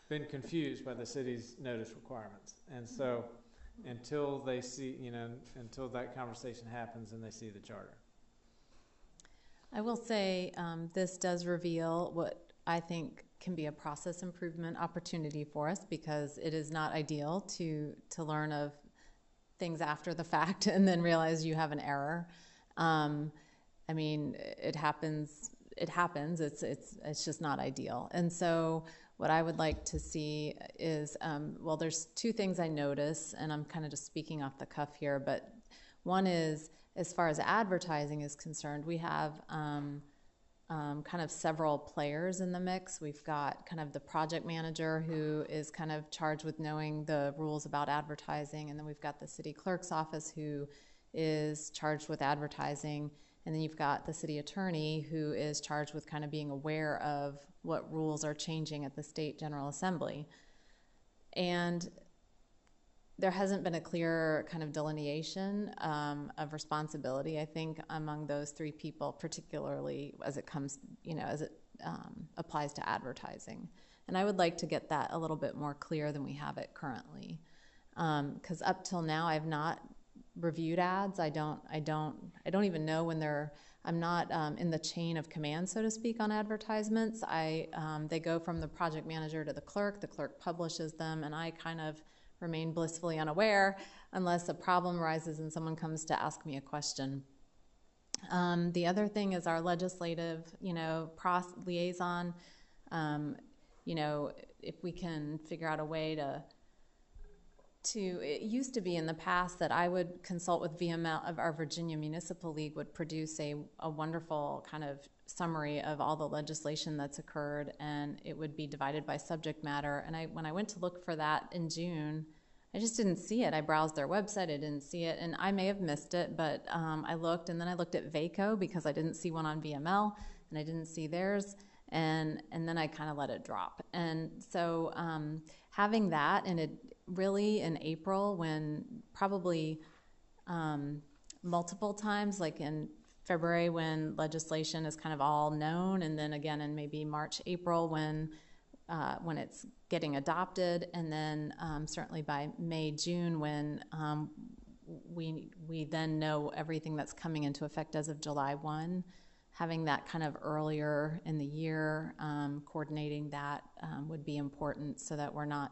been confused by the city's notice requirements. And so until they see, until that conversation happens and they see the charter. I will say this does reveal what I think can be a process improvement opportunity for us, because it is not ideal to learn of things after the fact and then realize you have an error. I mean, it happens it happens. It's just not ideal. And so what I would like to see is, well, there's two things I notice, and I'm kind of just speaking off the cuff here, but one is, as far as advertising is concerned, we have kind of several players in the mix. We've got kind of the project manager who is kind of charged with knowing the rules about advertising, and then we've got the city clerk's office who is charged with advertising, and then you've got the city attorney who is charged with kind of being aware of what rules are changing at the state general assembly. And there hasn't been a clear kind of delineation of responsibility, I think, among those three people, particularly as it comes, as it applies to advertising. And I would like to get that a little bit more clear than we have it currently. Because up till now, I've not reviewed ads. I don't even know when I'm not in the chain of command, so to speak, on advertisements. They go from the project manager to the clerk publishes them, and I kind of remain blissfully unaware unless a problem arises and someone comes to ask me a question. The other thing is our legislative, liaison. If we can figure out a way to it used to be in the past that I would consult with VML of our Virginia Municipal League would produce a wonderful kind of summary of all the legislation that's occurred, and it would be divided by subject matter. And when I went to look for that in June, I just didn't see it. I browsed their website, I didn't see it, and I may have missed it, but I looked, and then I looked at VACO because I didn't see one on VML, and I didn't see theirs, and then I kind of let it drop. And so having that, and it really in April, when probably multiple times, like in February when legislation is kind of all known, and then again in maybe March, April when it's getting adopted, and then certainly by May, June when we then know everything that's coming into effect as of July 1. Having that kind of earlier in the year, coordinating that would be important so that we're not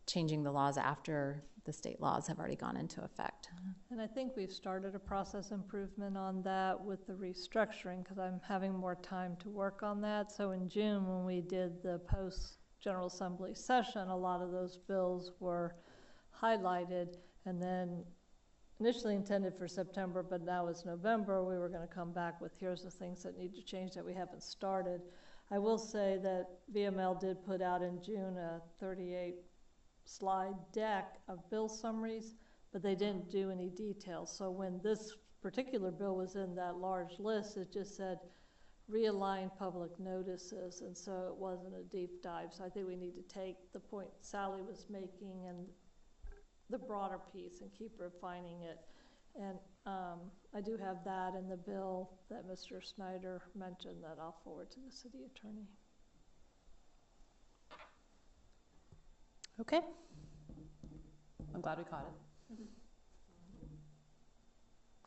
changing the laws after the state laws have already gone into effect. And I think we've started a process improvement on that with the restructuring, because I'm having more time to work on that. So in June, when we did the post-General Assembly session, a lot of those bills were highlighted, and then initially intended for September, but now it's November, we were going to come back with here's the things that need to change that we haven't started. I will say that VML did put out in June a 38-slide deck of bill summaries, but they didn't do any details. So when this particular bill was in that large list, it just said realign public notices, and so it wasn't a deep dive. So I think we need to take the point Sally was making and the broader piece and keep refining it. And I do have that in the bill that Mr. Snyder mentioned that I'll forward to the city attorney. Okay. I'm glad we caught it.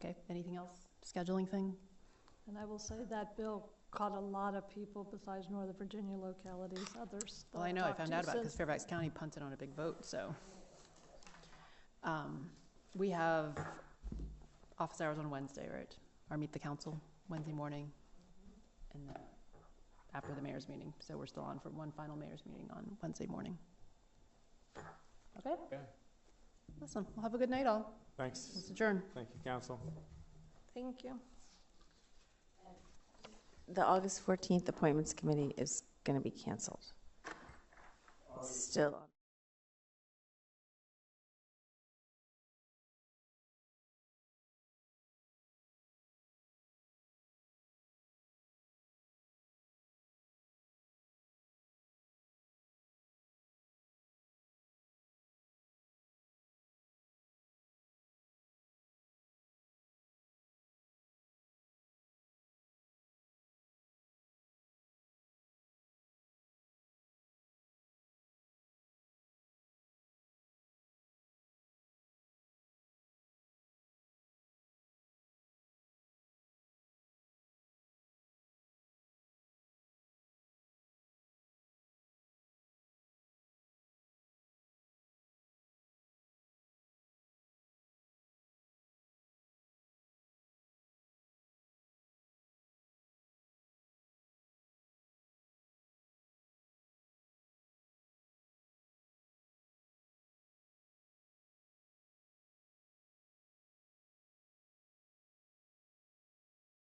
Okay, anything else? Scheduling thing? And I will say that bill caught a lot of people besides Northern Virginia localities, others. Well, I know, I found out about it because Fairfax County punted on a big vote, so. We have office hours on Wednesday, right? Our Meet the Council, Wednesday morning, and then after the mayor's meeting. So we're still on for one final mayor's meeting on Wednesday morning. Okay? Okay. Listen, well, have a good night all. Thanks. Let's adjourn. Thank you, council. Thank you. The August 14th Appointments Committee is going to be canceled. Still on.